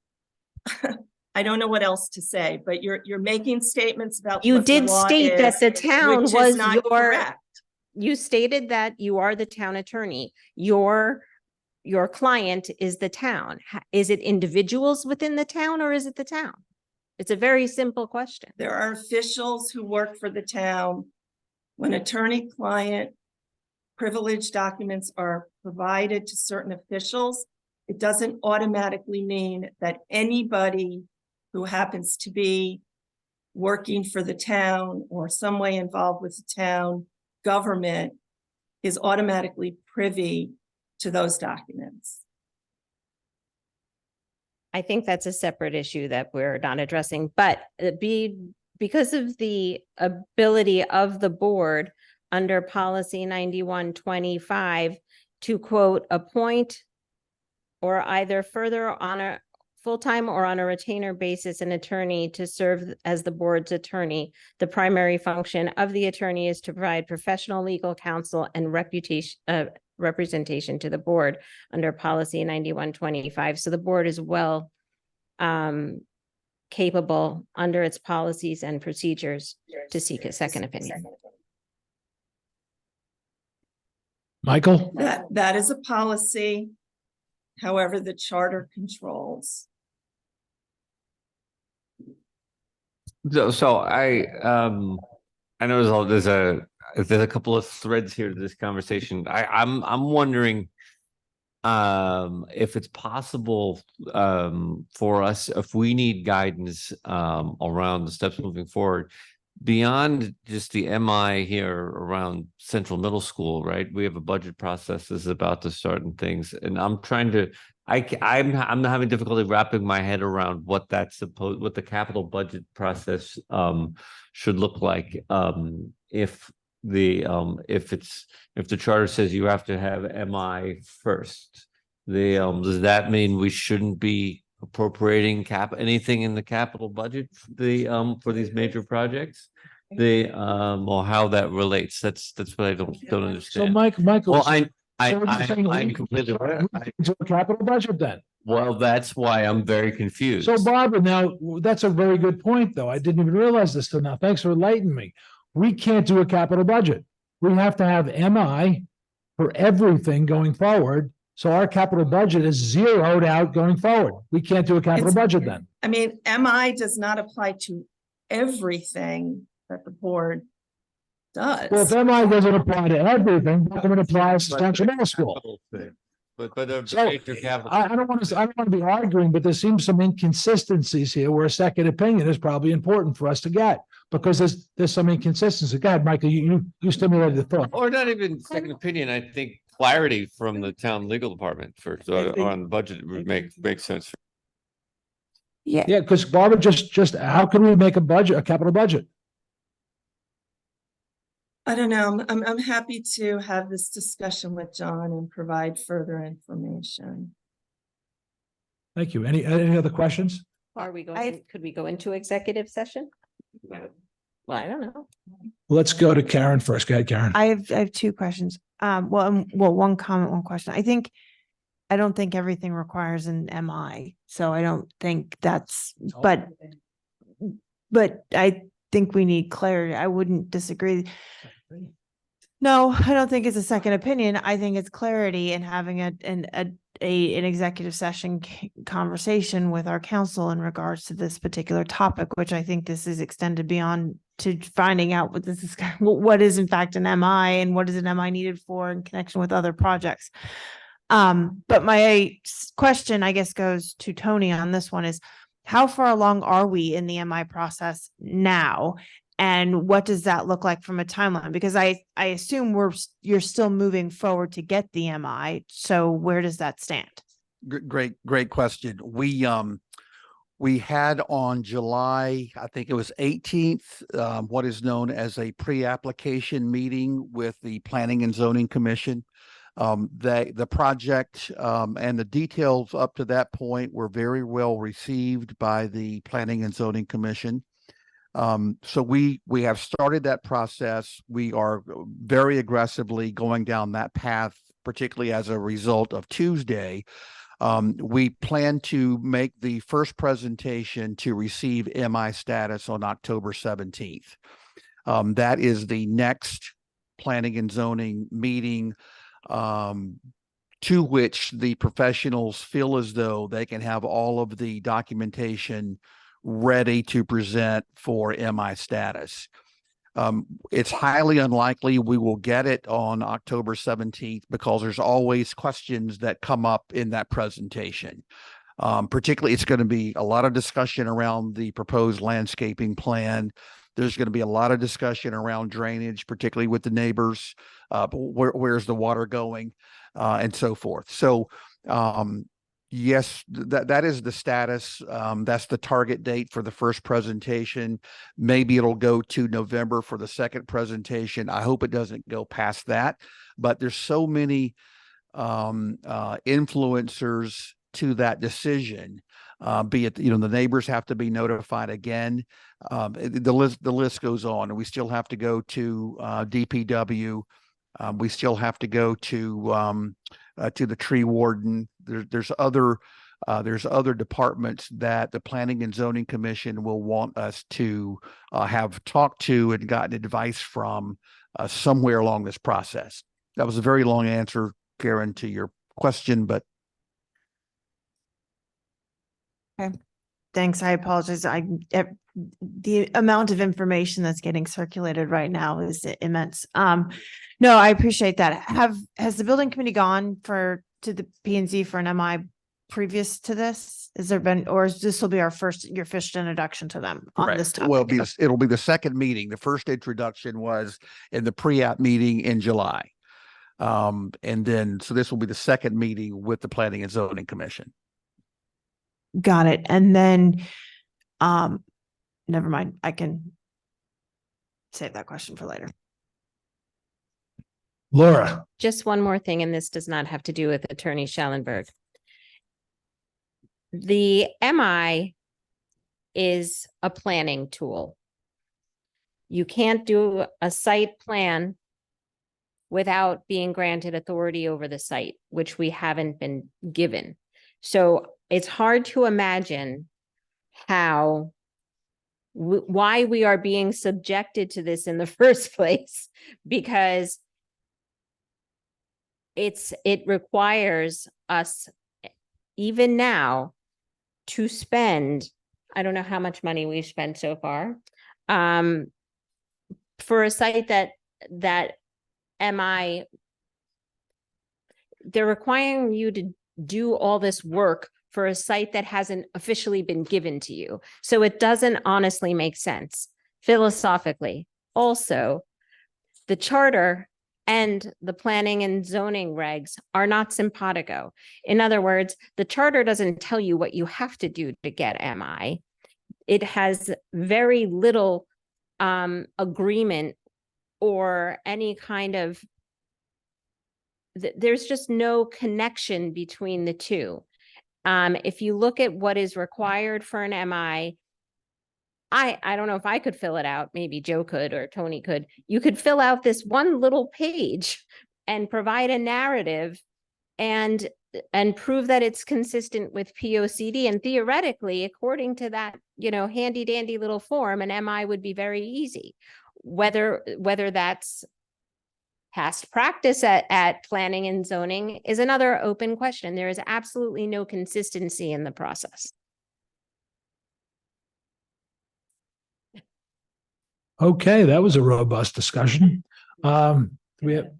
I don't know what else to say, but you're making statements about you what the did law state that is, the town which is was not your, correct. you stated that you are the town attorney. Your client is the town. Is it individuals within the town or is it the town? It's a very simple question. There are officials who work for the town. When attorney-client privilege documents are provided to certain officials, it doesn't automatically mean that anybody who happens to be working for the town or some way involved with the town government is automatically privy to those documents. I think that's a separate issue that we're not addressing, but because of the ability of the board under policy 9125 to quote, appoint or either further on a full-time or on a retainer basis an attorney to serve as the board's attorney. The primary function of the attorney is to provide professional legal counsel and representation to the board under policy 9125. So the board is well capable under its policies and procedures to seek a second opinion. Michael? That is a policy. However, the charter controls. So I know there's a couple of threads here to this conversation. I'm wondering if it's possible for us, if we need guidance around the steps moving forward beyond just the MI here around Central Middle School, right? We have a budget process is about to start and things, and I'm trying to. I'm having difficulty wrapping my head around what that's supposed, what the capital budget process should look like. If the charter says you have to have MI first, does that mean we shouldn't be appropriating anything in the capital budget for these major projects? Or how that relates? That's what I don't So understand. Michael. Well, so you're saying I'm we- completely aware. To a capital budget then. Well, that's why I'm very confused. So Barbara, now that's a very good point, though. I didn't even realize this till now. Thanks for enlightening me. We can't do a capital budget. We have to have MI for everything going forward. So our capital budget is zeroed out going forward. We can't do a capital budget then. I mean, MI does not apply to everything that the board does. Well, if MI doesn't apply to everything, how come it applies to Central Middle School? But So, major capital. I don't want to be arguing, but there seems some inconsistencies here where a second opinion is probably important for us to get because there's some inconsistency. Go ahead, Michael, you stimulated the thought. Or not even second opinion. I think clarity from the town legal department on budget would make sense. Yeah, because Barbara, just how can we make a capital budget? I don't know. I'm happy to have this discussion with John and provide further information. Thank you. Any other questions? Are we going, could we go into executive session? Well, I don't know. Let's go to Karen first. Go ahead, Karen. I have two questions. One comment, one question. I don't think everything requires an MI, so I don't think that's, but I think we need clarity. I wouldn't disagree. No, I don't think it's a second opinion. I think it's clarity and having an executive session conversation with our council in regards to this particular topic, which I think this is extended beyond to finding out what is in fact an MI and what is an MI needed for in connection with other projects. But my question, I guess, goes to Tony on this one is, how far along are we in the MI process now? And what does that look like from a timeline? Because I assume you're still moving forward to get the MI. So where does that stand? Great question. We had on July, I think it was 18th, what is known as a pre-application meeting with the Planning and Zoning Commission. The project and the details up to that point were very well received by the Planning and Zoning Commission. So we have started that process. We are very aggressively going down that path, particularly as a result of Tuesday. We plan to make the first presentation to receive MI status on October 17th. That is the next Planning and Zoning meeting to which the professionals feel as though they can have all of the documentation ready to present for MI status. It's highly unlikely we will get it on October 17th because there's always questions that come up in that presentation. Particularly, it's going to be a lot of discussion around the proposed landscaping plan. There's going to be a lot of discussion around drainage, particularly with the neighbors. Where's the water going, and so forth. So, yes, that is the status. That's the target date for the first presentation. Maybe it'll go to November for the second presentation. I hope it doesn't go past that. But there's so many influencers to that decision. Be it, the neighbors have to be notified again. The list goes on, and we still have to go to DPW. We still have to go to the tree warden. There's other departments that the Planning and Zoning Commission will want us to have talked to and gotten advice from somewhere along this process. That was a very long answer, Karen, to your question, but. Okay, thanks. I apologize. The amount of information that's getting circulated right now is immense. No, I appreciate that. Has the building committee gone to the P and Z for an MI previous to this? Has there been, or is this will be your first introduction to them on this topic? Well, it'll be the second meeting. The first introduction was in the pre-app meeting in July. And then, so this will be the second meeting with the Planning and Zoning Commission. Got it. And then, never mind. I can save that question for later. Laura. Just one more thing, and this does not have to do with Attorney Schallenberg. the MI is a planning tool. You can't do a site plan without being granted authority over the site, which we haven't been given. So it's hard to imagine how, why we are being subjected to this in the first place, because it requires us, even now, to spend, I don't know how much money we've spent so far, for a site that MI, they're requiring you to do all this work for a site that hasn't officially been given to you. So it doesn't honestly make sense philosophically. Also, the charter and the planning and zoning regs are not simpatico. In other words, the charter doesn't tell you what you have to do to get MI. It has very little agreement or any kind of, there's just no connection between the two. If you look at what is required for an MI, I don't know if I could fill it out. Maybe Joe could or Tony could. You could fill out this one little page and provide a narrative and prove that it's consistent with POCD. And theoretically, according to that, handy dandy little form, an MI would be very easy. Whether that's past practice at planning and zoning is another open question. There is absolutely no consistency in the process. Okay, that was a robust discussion. We have,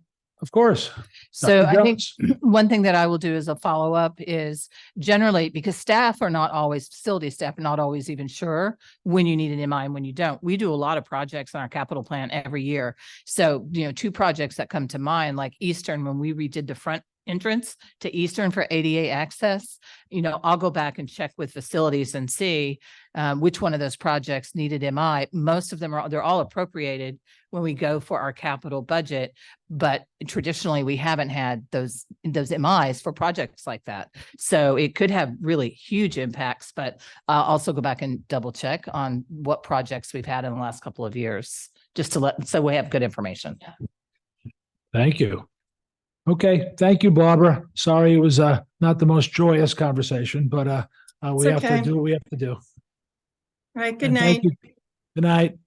of course. So Dr. I think Jones. one thing that I will do as a follow-up is generally, because staff are not always, facility staff are not always even sure when you need an MI and when you don't. We do a lot of projects on our capital plan every year. So, two projects that come to mind, like Eastern, when we redid the front entrance to Eastern for ADA access, I'll go back and check with facilities and see which one of those projects needed MI. Most of them they're all appropriated when we go for our capital budget, but traditionally we haven't had those MIs for projects like that. So it could have really huge impacts, but I'll also go back and double check on what projects we've had in the last couple of years, just so we have good information. Thank you. Okay, thank you, Barbara. Sorry, it was not the most joyous conversation, but we have okay. to do what we have to do. All right, good And night. thank you. Good night.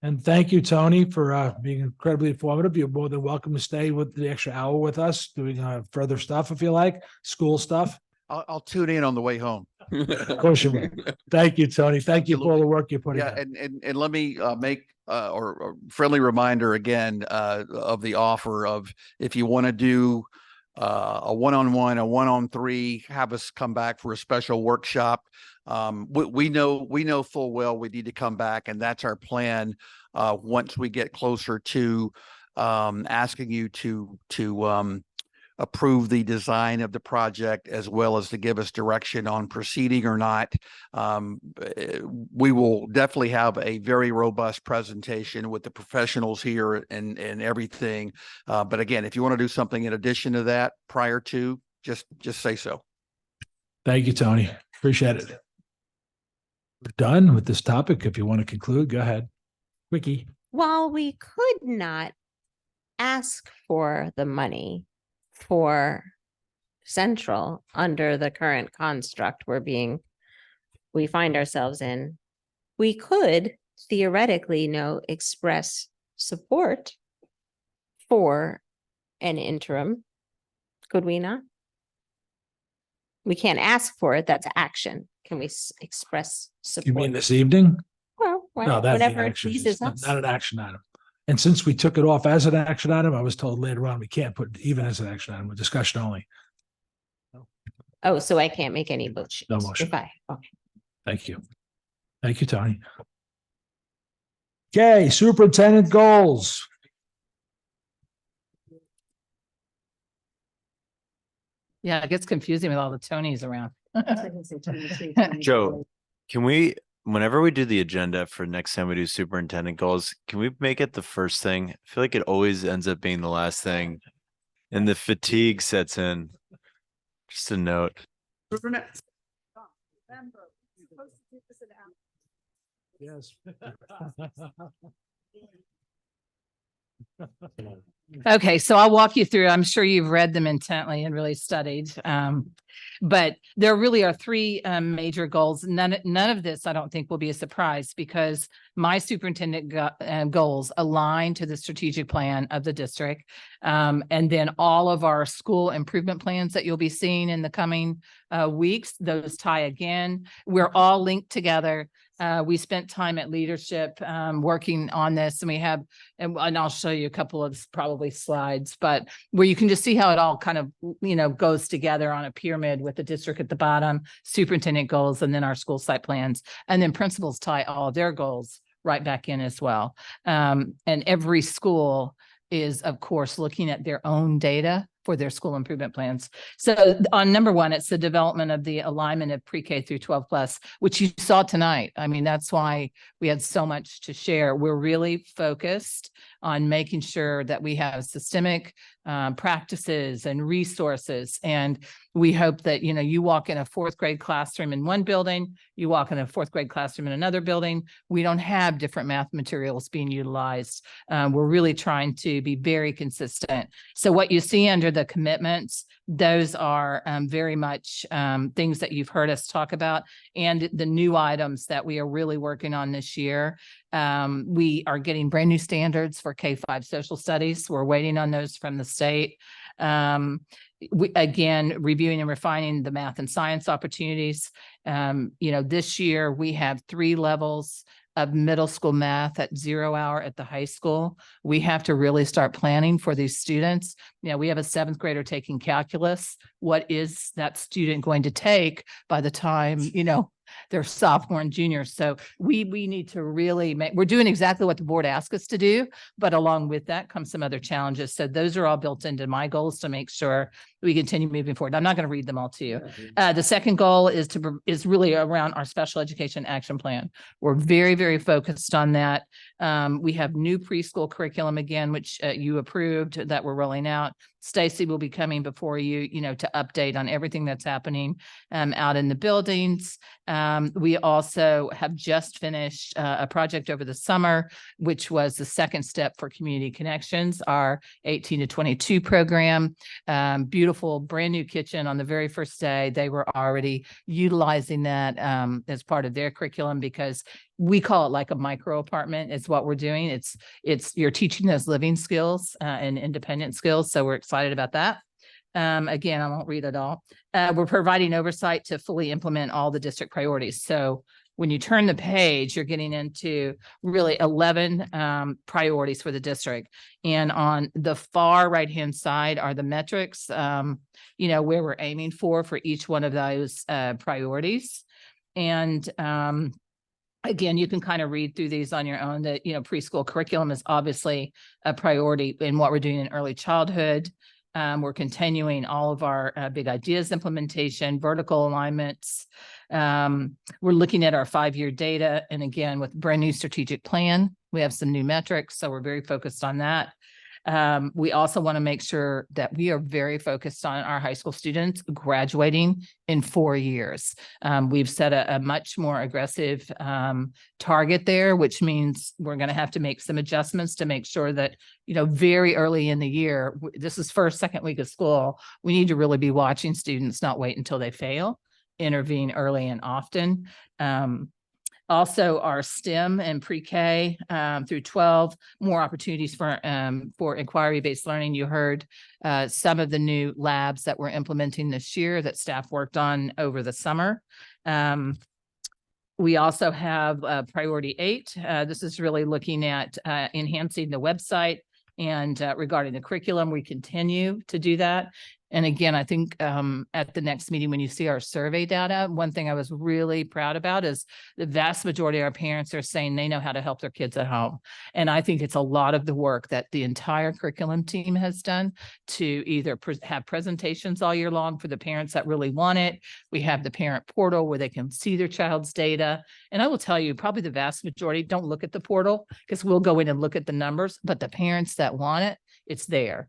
And thank you, Tony, for being incredibly informative. You're more than welcome to stay with the extra hour with us, doing further stuff if you like, school stuff. I'll tune in on the way home. Of course you will. Thank you, Tony. Thank you for all the work you're putting in. And let me make or a friendly reminder again of the offer of, if you want to do a one-on-one, a one-on-three, have us come back for a special workshop. We know full well we need to come back, and that's our plan once we get closer to asking you to approve the design of the project, as well as to give us direction on proceeding or not. We will definitely have a very robust presentation with the professionals here and everything. But again, if you want to do something in addition to that prior to, just say so. Thank you, Tony. Appreciate it. We're done with this topic. If you want to conclude, go ahead. Quickie. While we could not ask for the money for Central under the current construct we find ourselves in, we could theoretically express support for an interim. Could we not? We can't ask for it. That's action. Can we express support? You mean this evening? Well, No, that'd be whenever it action. pleases It's us. not an action item. And since we took it off as an action item, I was told later on we can't put it even as an action item, with discussion only. Oh, so I can't make any motions. No motion. Okay. Thank you. Thank you, Tony. Okay, superintendent goals. Yeah, it gets confusing with all the Tonys around. Joe, can we, whenever we do the agenda for next time we do superintendent goals, can we make it the first thing? I feel like it always ends up being the last thing and the fatigue sets in. Just a note. Yes. Okay, so I'll walk you through. I'm sure you've read them intently and really studied. But there really are three major goals. None of this, I don't think, will be a surprise because my superintendent goals align to the strategic plan of the district. And then all of our school improvement plans that you'll be seeing in the coming weeks, those tie again. We're all linked together. We spent time at leadership working on this, and we have, and I'll show you a couple of probably slides, but where you can just see how it all kind of, goes together on a pyramid with the district at the bottom, superintendent goals, and then our school site plans, and then principals tie all of their goals right back in as well. And every school is, of course, looking at their own data for their school improvement plans. So on number one, it's the development of the alignment of pre-K through 12 plus, which you saw tonight. I mean, that's why we had so much to share. We're really focused on making sure that we have systemic practices and resources. And we hope that, you walk in a fourth grade classroom in one building, you walk in a fourth grade classroom in another building. We don't have different math materials being utilized. We're really trying to be very consistent. So what you see under the commitments, those are very much things that you've heard us talk about, and the new items that we are really working on this year. We are getting brand new standards for K-5 social studies. We're waiting on those from the state. We, again, reviewing and refining the math and science opportunities. This year we have 3 levels of middle school math at 0 hour at the high school. We have to really start planning for these students. We have a 7th grader taking calculus. What is that student going to take by the time, they're sophomore and junior? So we need to really we're doing exactly what the board asked us to do, but along with that comes some other challenges. So those are all built into my goals to make sure we continue moving forward. I'm not going to read them all to you. The second goal is really around our special education action plan. We're very, very focused on that. We have new preschool curriculum again, which you approved, that we're rolling out. Stacy will be coming before you, to update on everything that's happening out in the buildings. We also have just finished a project over the summer, which was the second step for Community Connections, our 18 to 22 program. Beautiful brand new kitchen on the very first day. They were already utilizing that as part of their curriculum, because we call it like a micro apartment is what we're doing. It's you're teaching those living skills and independent skills. So we're excited about that. Again, I won't read it all. We're providing oversight to fully implement all the district priorities. So when you turn the page, you're getting into really 11 priorities for the district. And on the far right-hand side are the metrics, where we're aiming for each one of those priorities. And again, you can kind of read through these on your own. That, preschool curriculum is obviously a priority in what we're doing in early childhood. We're continuing all of our big ideas implementation, vertical alignments. We're looking at our 5-year data. And again, with brand new strategic plan, we have some new metrics. So we're very focused on that. We also want to make sure that we are very focused on our high school students graduating in 4 years. We've set a much more aggressive target there, which means we're going to have to make some adjustments to make sure that, very early in the year, this is first, second week of school, we need to really be watching students, not wait until they fail, intervene early and often. Also, our STEM and pre-K through 12, more opportunities for inquiry-based learning. You heard some of the new labs that we're implementing this year that staff worked on over the summer. We also have priority 8. This is really looking at enhancing the website. And regarding the curriculum, we continue to do that. And again, I think at the next meeting, when you see our survey data, one thing I was really proud about is the vast majority of our parents are saying they know how to help their kids at home. And I think it's a lot of the work that the entire curriculum team has done to either have presentations all year long for the parents that really want it. We have the parent portal where they can see their child's data. And I will tell you, probably the vast majority don't look at the portal because we'll go in and look at the numbers, but the parents that want it, it's there.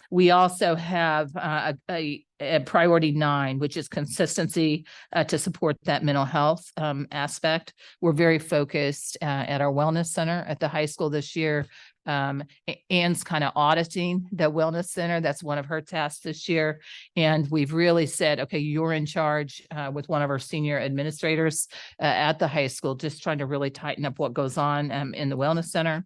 We also have a priority 9, which is consistency to support that mental health aspect. We're very focused at our wellness center at the high school this year. Anne's kind of auditing the wellness center. That's one of her tasks this year. And we've really said, okay, you're in charge with one of our senior administrators at the high school, just trying to really tighten up what goes on in the wellness center.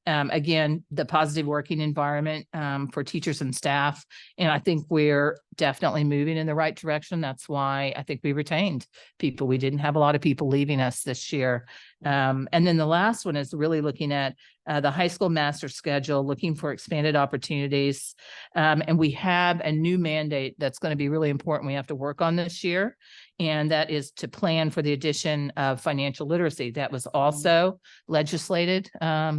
Again, the positive working environment for teachers and staff. And I think we're definitely moving in the right direction. That's why I think we retained people. We didn't have a lot of people leaving us this year. And then the last one is really looking at the high school master schedule, looking for expanded opportunities. And we have a new mandate that's going to be really important we have to work on this year. And that is to plan for the addition of financial literacy. That was also legislated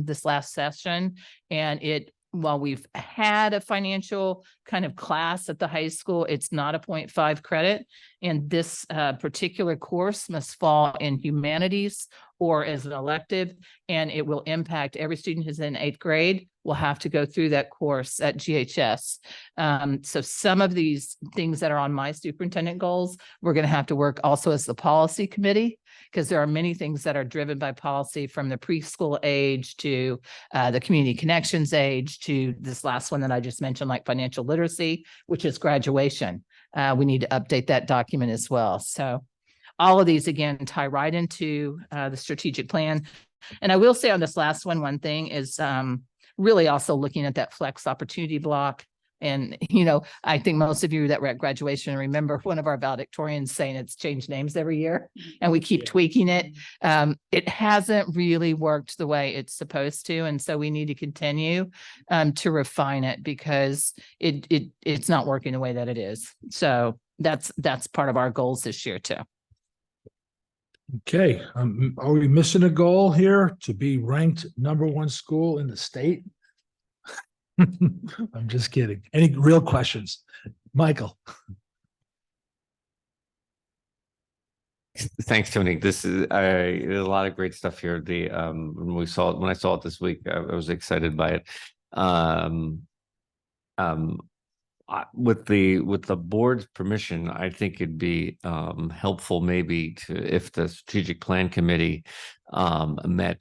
this last session. And while we've had a financial kind of class at the high school, it's not a 0.5 credit. And this particular course must fall in humanities or as an elective, and it will impact every student who's in 8th grade will have to go through that course at GHS. So some of these things that are on my superintendent goals, we're going to have to work also as the policy committee, because there are many things that are driven by policy, from the preschool age to the community connections age to this last one that I just mentioned, like financial literacy, which is graduation. We need to update that document as well. So all of these, again, tie right into the strategic plan. And I will say on this last one thing is really also looking at that flex opportunity block. And, I think most of you that were at graduation remember one of our valedictorians saying it's changed names every year and we keep tweaking it. It hasn't really worked the way it's supposed to. And so we need to continue to refine it, because it's not working the way that it is. So that's part of our goals this year too. Okay, are we missing a goal here to be ranked #1 school in the state? I'm just kidding. Any real questions? Michael? Thanks, Tony. This is a lot of great stuff here. When I saw it this week, I was excited by it. With the board's permission, I think it'd be helpful maybe if the strategic plan committee met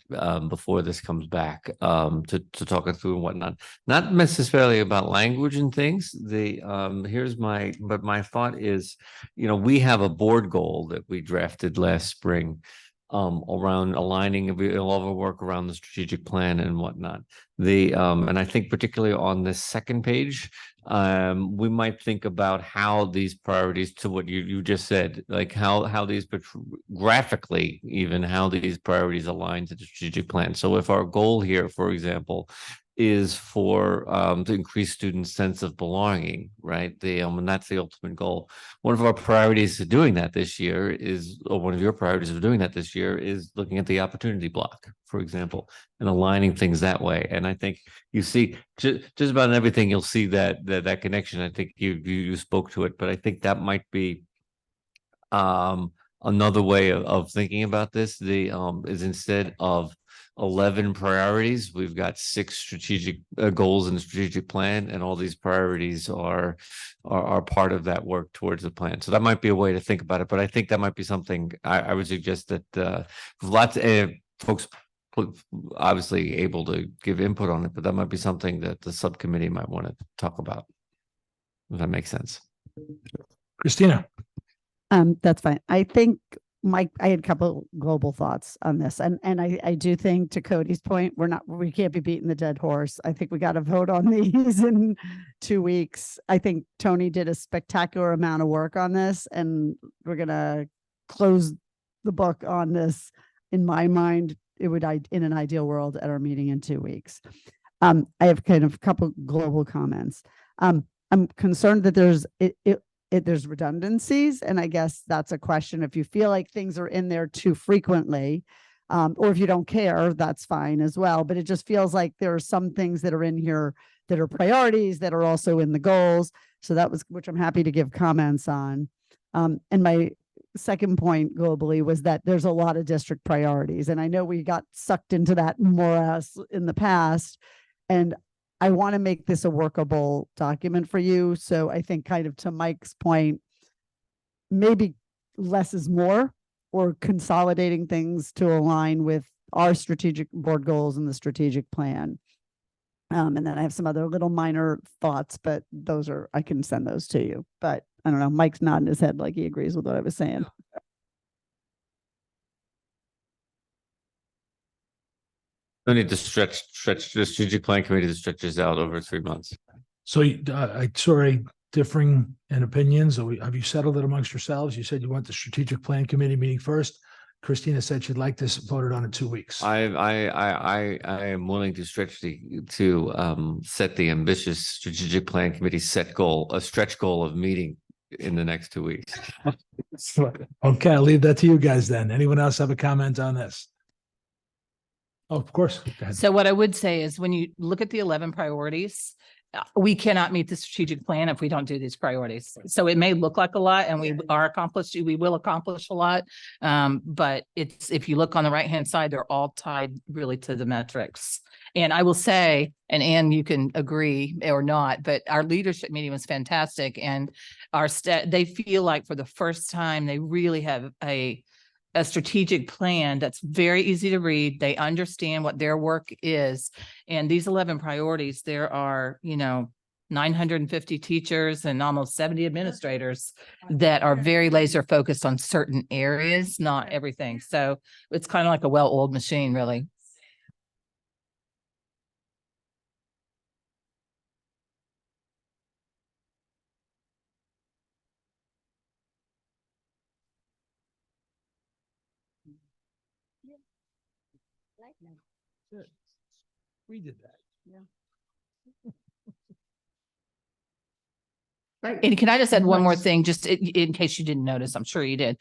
before this comes back to talk it through and whatnot. Not necessarily about language and things. But my thought is, we have a board goal that we drafted last spring around aligning all of our work around the strategic plan and whatnot. And I think particularly on this second page, we might think about how these priorities, to what you just said, like how these graphically, even how these priorities align to the strategic plan. So if our goal here, for example, is to increase students' sense of belonging, right? And that's the ultimate goal. One of our priorities to doing that this year one of your priorities of doing that this year is looking at the opportunity block, for example, and aligning things that way. And I think you see just about in everything, you'll see that connection. I think you spoke to it, but I think that might be another way of thinking about this. Is instead of 11 priorities, we've got 6 strategic goals in the strategic plan, and all these priorities are part of that work towards the plan. So that might be a way to think about it, but I think that might be something I would suggest that lots of folks obviously able to give input on it, but that might be something that the subcommittee might want to talk about, if that makes sense. Christina? That's fine. I think Mike, I had a couple global thoughts on this. And I do think, to Cody's point, we can't be beating the dead horse. I think we got to vote on these in 2 weeks. I think Tony did a spectacular amount of work on this, and we're going to close the book on this. In my mind, it would, in an ideal world, at our meeting in 2 weeks. I have kind of a couple global comments. I'm concerned that there's redundancies. And I guess that's a question. If you feel like things are in there too frequently, or if you don't care, that's fine as well. But it just feels like there are some things that are in here that are priorities that are also in the goals. So that was, which I'm happy to give comments on. And my second point globally was that there's a lot of district priorities. And I know we got sucked into that morass in the past. And I want to make this a workable document for you. So I think kind of to Mike's point, maybe less is more, or consolidating things to align with our strategic board goals and the strategic plan. And then I have some other little minor thoughts, but those are, I can send those to you. But I don't know, Mike's nodding his head like he agrees with what I was saying. We need to stretch the strategic plan committee that stretches out over 3 months. So I saw a differing in opinions. Have you settled it amongst yourselves? You said you want the strategic plan committee meeting first. Christina said she'd like this voted on in 2 weeks. I am willing to set the ambitious strategic plan committee a stretch goal of meeting in the next 2 weeks. Okay, I'll leave that to you guys then. Anyone else have a comment on this? Oh, of course. Go ahead. So what I would say is when you look at the 11 priorities, we cannot meet the strategic plan if we don't do these priorities. So it may look like a lot and we will accomplish a lot. But if you look on the right-hand side, they're all tied really to the metrics. And I will say, and Ann, you can agree or not, but our leadership meeting was fantastic. And they feel like for the first time, they really have a strategic plan that's very easy to read. They understand what their work is. And these 11 priorities, there are, 950 teachers and almost 70 administrators that are very laser focused on certain areas, not everything. So it's kind of like a well-oiled machine, really. We did that. Yeah. And can I just add one more thing, just in case you didn't notice, I'm sure you did.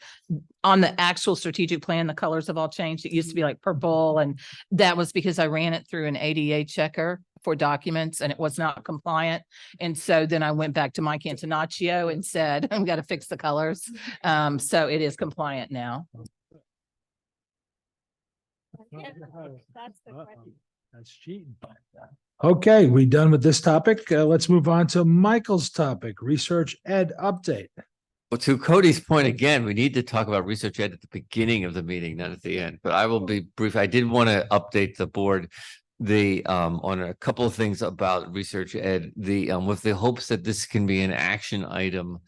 On the actual strategic plan, the colors have all changed. It used to be like purple, and that was because I ran it through an ADA checker for documents and it was not compliant. And so then I went back to Mike Antonaccio and said, I've got to fix the colors. So it is compliant now. That's the question. That's cheating. Okay, we done with this topic. Let's move on to Michael's topic, research ed update. Well, to Cody's point again, we need to talk about research ed at the beginning of the meeting, not at the end. But I will be brief. I did want to update the board on a couple of things about research ed, with the hopes that this can be an action item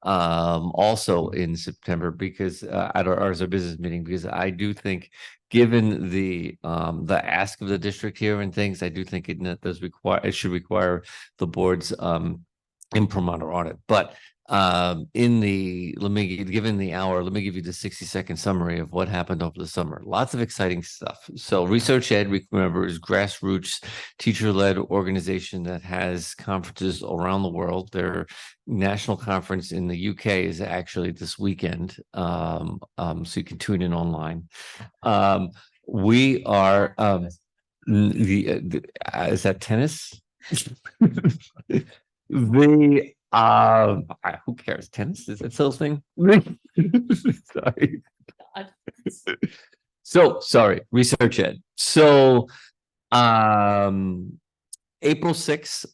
also in September, because at our business meeting, because I do think, given the ask of the district here and things, I do think it should require the board's imprimatur on it. But given the hour, let me give you the 60-second summary of what happened over the summer. Lots of exciting stuff. So Research Ed, remember, is grassroots teacher-led organization that has conferences around the world. Their national conference in the UK is actually this weekend. So you can tune in online. We are is that tennis? Who cares? Tennis? Is that still a thing? Sorry. Research Ed. So, April 6th,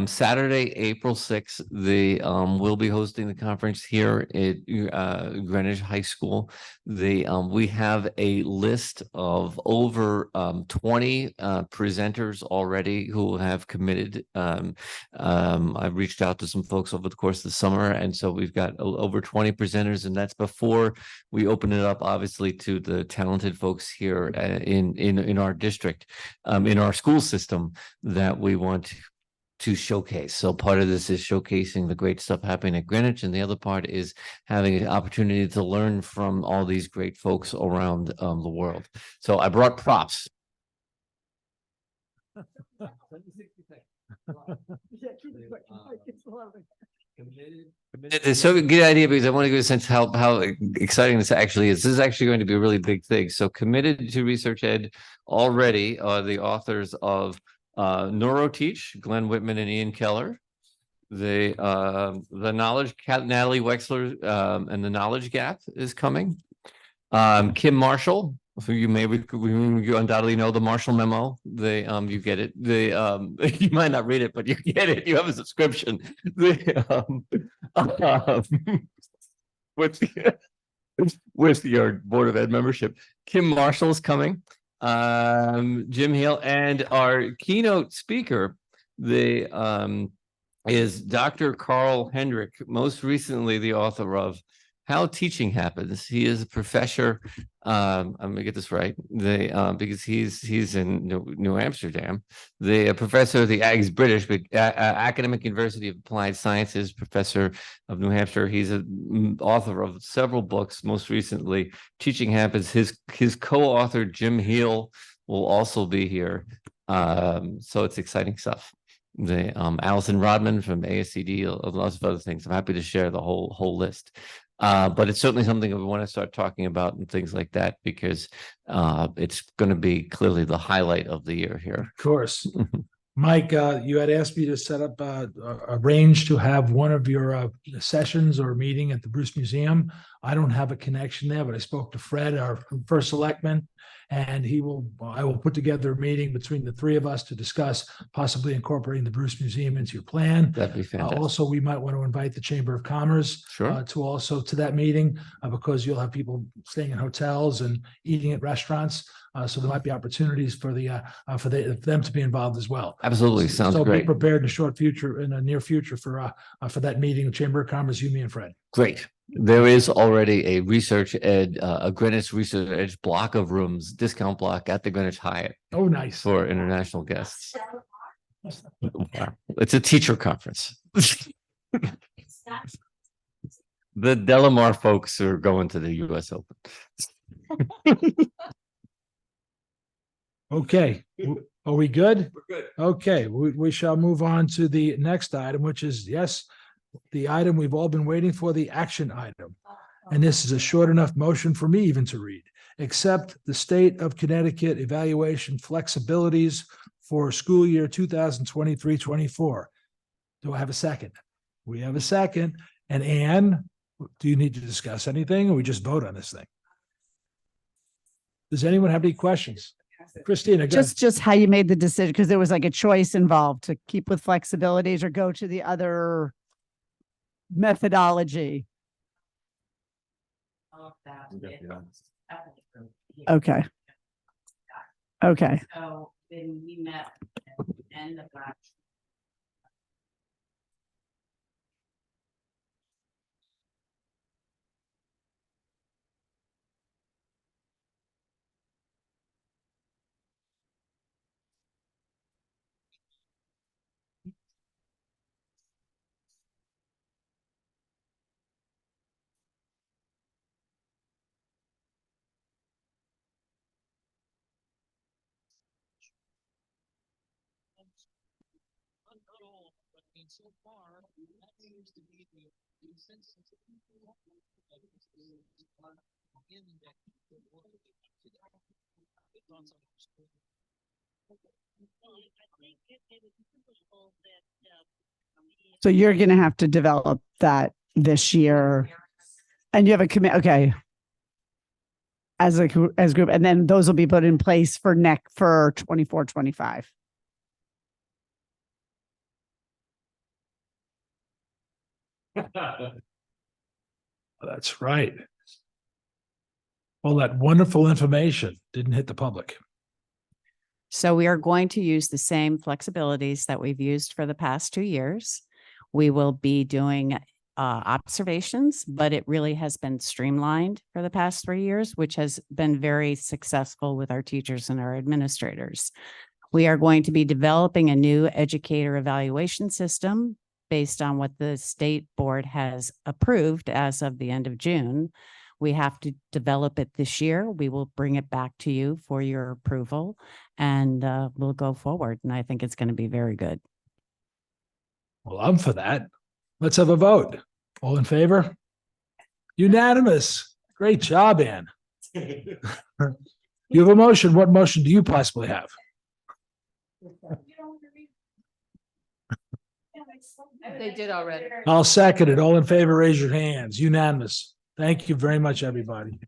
Saturday, April 6th, we'll be hosting the conference here at Greenwich High School. We have a list of over 20 presenters already who have committed. I've reached out to some folks over the course of the summer, and so we've got over 20 presenters, and that's before we open it up, obviously, to the talented folks here in our district, in our school system that we want to showcase. So part of this is showcasing the great stuff happening at Greenwich, and the other part is having an opportunity to learn from all these great folks around the world. So I brought props. It's so good idea, because I want to give a sense how exciting this actually is. This is actually going to be a really big thing. So committed to Research Ed already are the authors of NeuroTeach, Glenn Whitman and Ian Keller. The Knowledge, Natalie Wexler, and the Knowledge Gap is coming. Kim Marshall, So you you undoubtedly know the Marshall memo. You get it. You might not read it, but you get it. You have a subscription. With with your Board of Ed membership. Kim Marshall's coming. Jim Hill, and our keynote speaker, is Dr. Carl Hendrick, most recently the author of How Teaching Happens. He is a professor. I'm gonna get this right. Because he's in New Amsterdam. The professor of the British, but Academic University of Applied Sciences, professor of New Hampshire. He's an author of several books. Most recently, Teaching Happens. His co-author Jim Hill will also be here. So it's exciting stuff. Allison Rodman from ASCD, lots of other things. I'm happy to share the whole list. But it's certainly something we want to start talking about and things like that, because it's going to be clearly the highlight of the year here. Of course. Mike, you had asked me to set up arrange to have one of your sessions or meeting at the Bruce Museum. I don't have a connection there, but I spoke to Fred, our first selectman, and I will put together a meeting between the three of us to discuss possibly incorporating the Bruce Museum into your plan. That'd be fantastic. Also, we might want to invite the Chamber of Commerce to that meeting, because you'll have people staying in hotels and eating at restaurants. So there might be opportunities for them to be involved as well. Absolutely, sounds so great. Be prepared in the near future for that meeting of Chamber of Commerce, you, me, and Fred. Great. There is already a Greenwich Research Edge block of rooms, discount block at the Greenwich Hyatt. Oh, nice. For international guests. Wow. It's a teacher conference. The Delamar folks are going to the US Open. Okay, are we good? We're good. Okay, we shall move on to the next item, which is, the item we've all been waiting for, the action item. And this is a short enough motion for me even to read. Accept the state of Connecticut evaluation flexibilities for school year 2023-24. Do I have a second? We have a second. And Anne, do you need to discuss anything, or we just vote on this thing? Does anyone have any questions? Christina, go ahead. Just how you made the decision, because there was like a choice involved to keep with flexibilities or go to the other methodology. Okay. Okay. So then we met at the end of last. So far, that seems to be the consensus. So you're going to have to develop that this year, and you have a commit. Okay. As group, and then those will be put in place for 24-25. That's right. All that wonderful information didn't hit the public. So we are going to use the same flexibilities that we've used for the past 2 years. We will be doing observations, but it really has been streamlined for the past 3 years, which has been very successful with our teachers and our administrators. We are going to be developing a new educator evaluation system based on what the state board has approved as of the end of June. We have to develop it this year. We will bring it back to you for your approval, and we'll go forward. And I think it's going to be very good. Well, I'm for that. Let's have a vote. All in favor? Unanimous. Great job, Ann. You have a motion. What motion do you possibly have? They did already. I'll second it. All in favor, raise your hands. Unanimous. Thank you very much, everybody.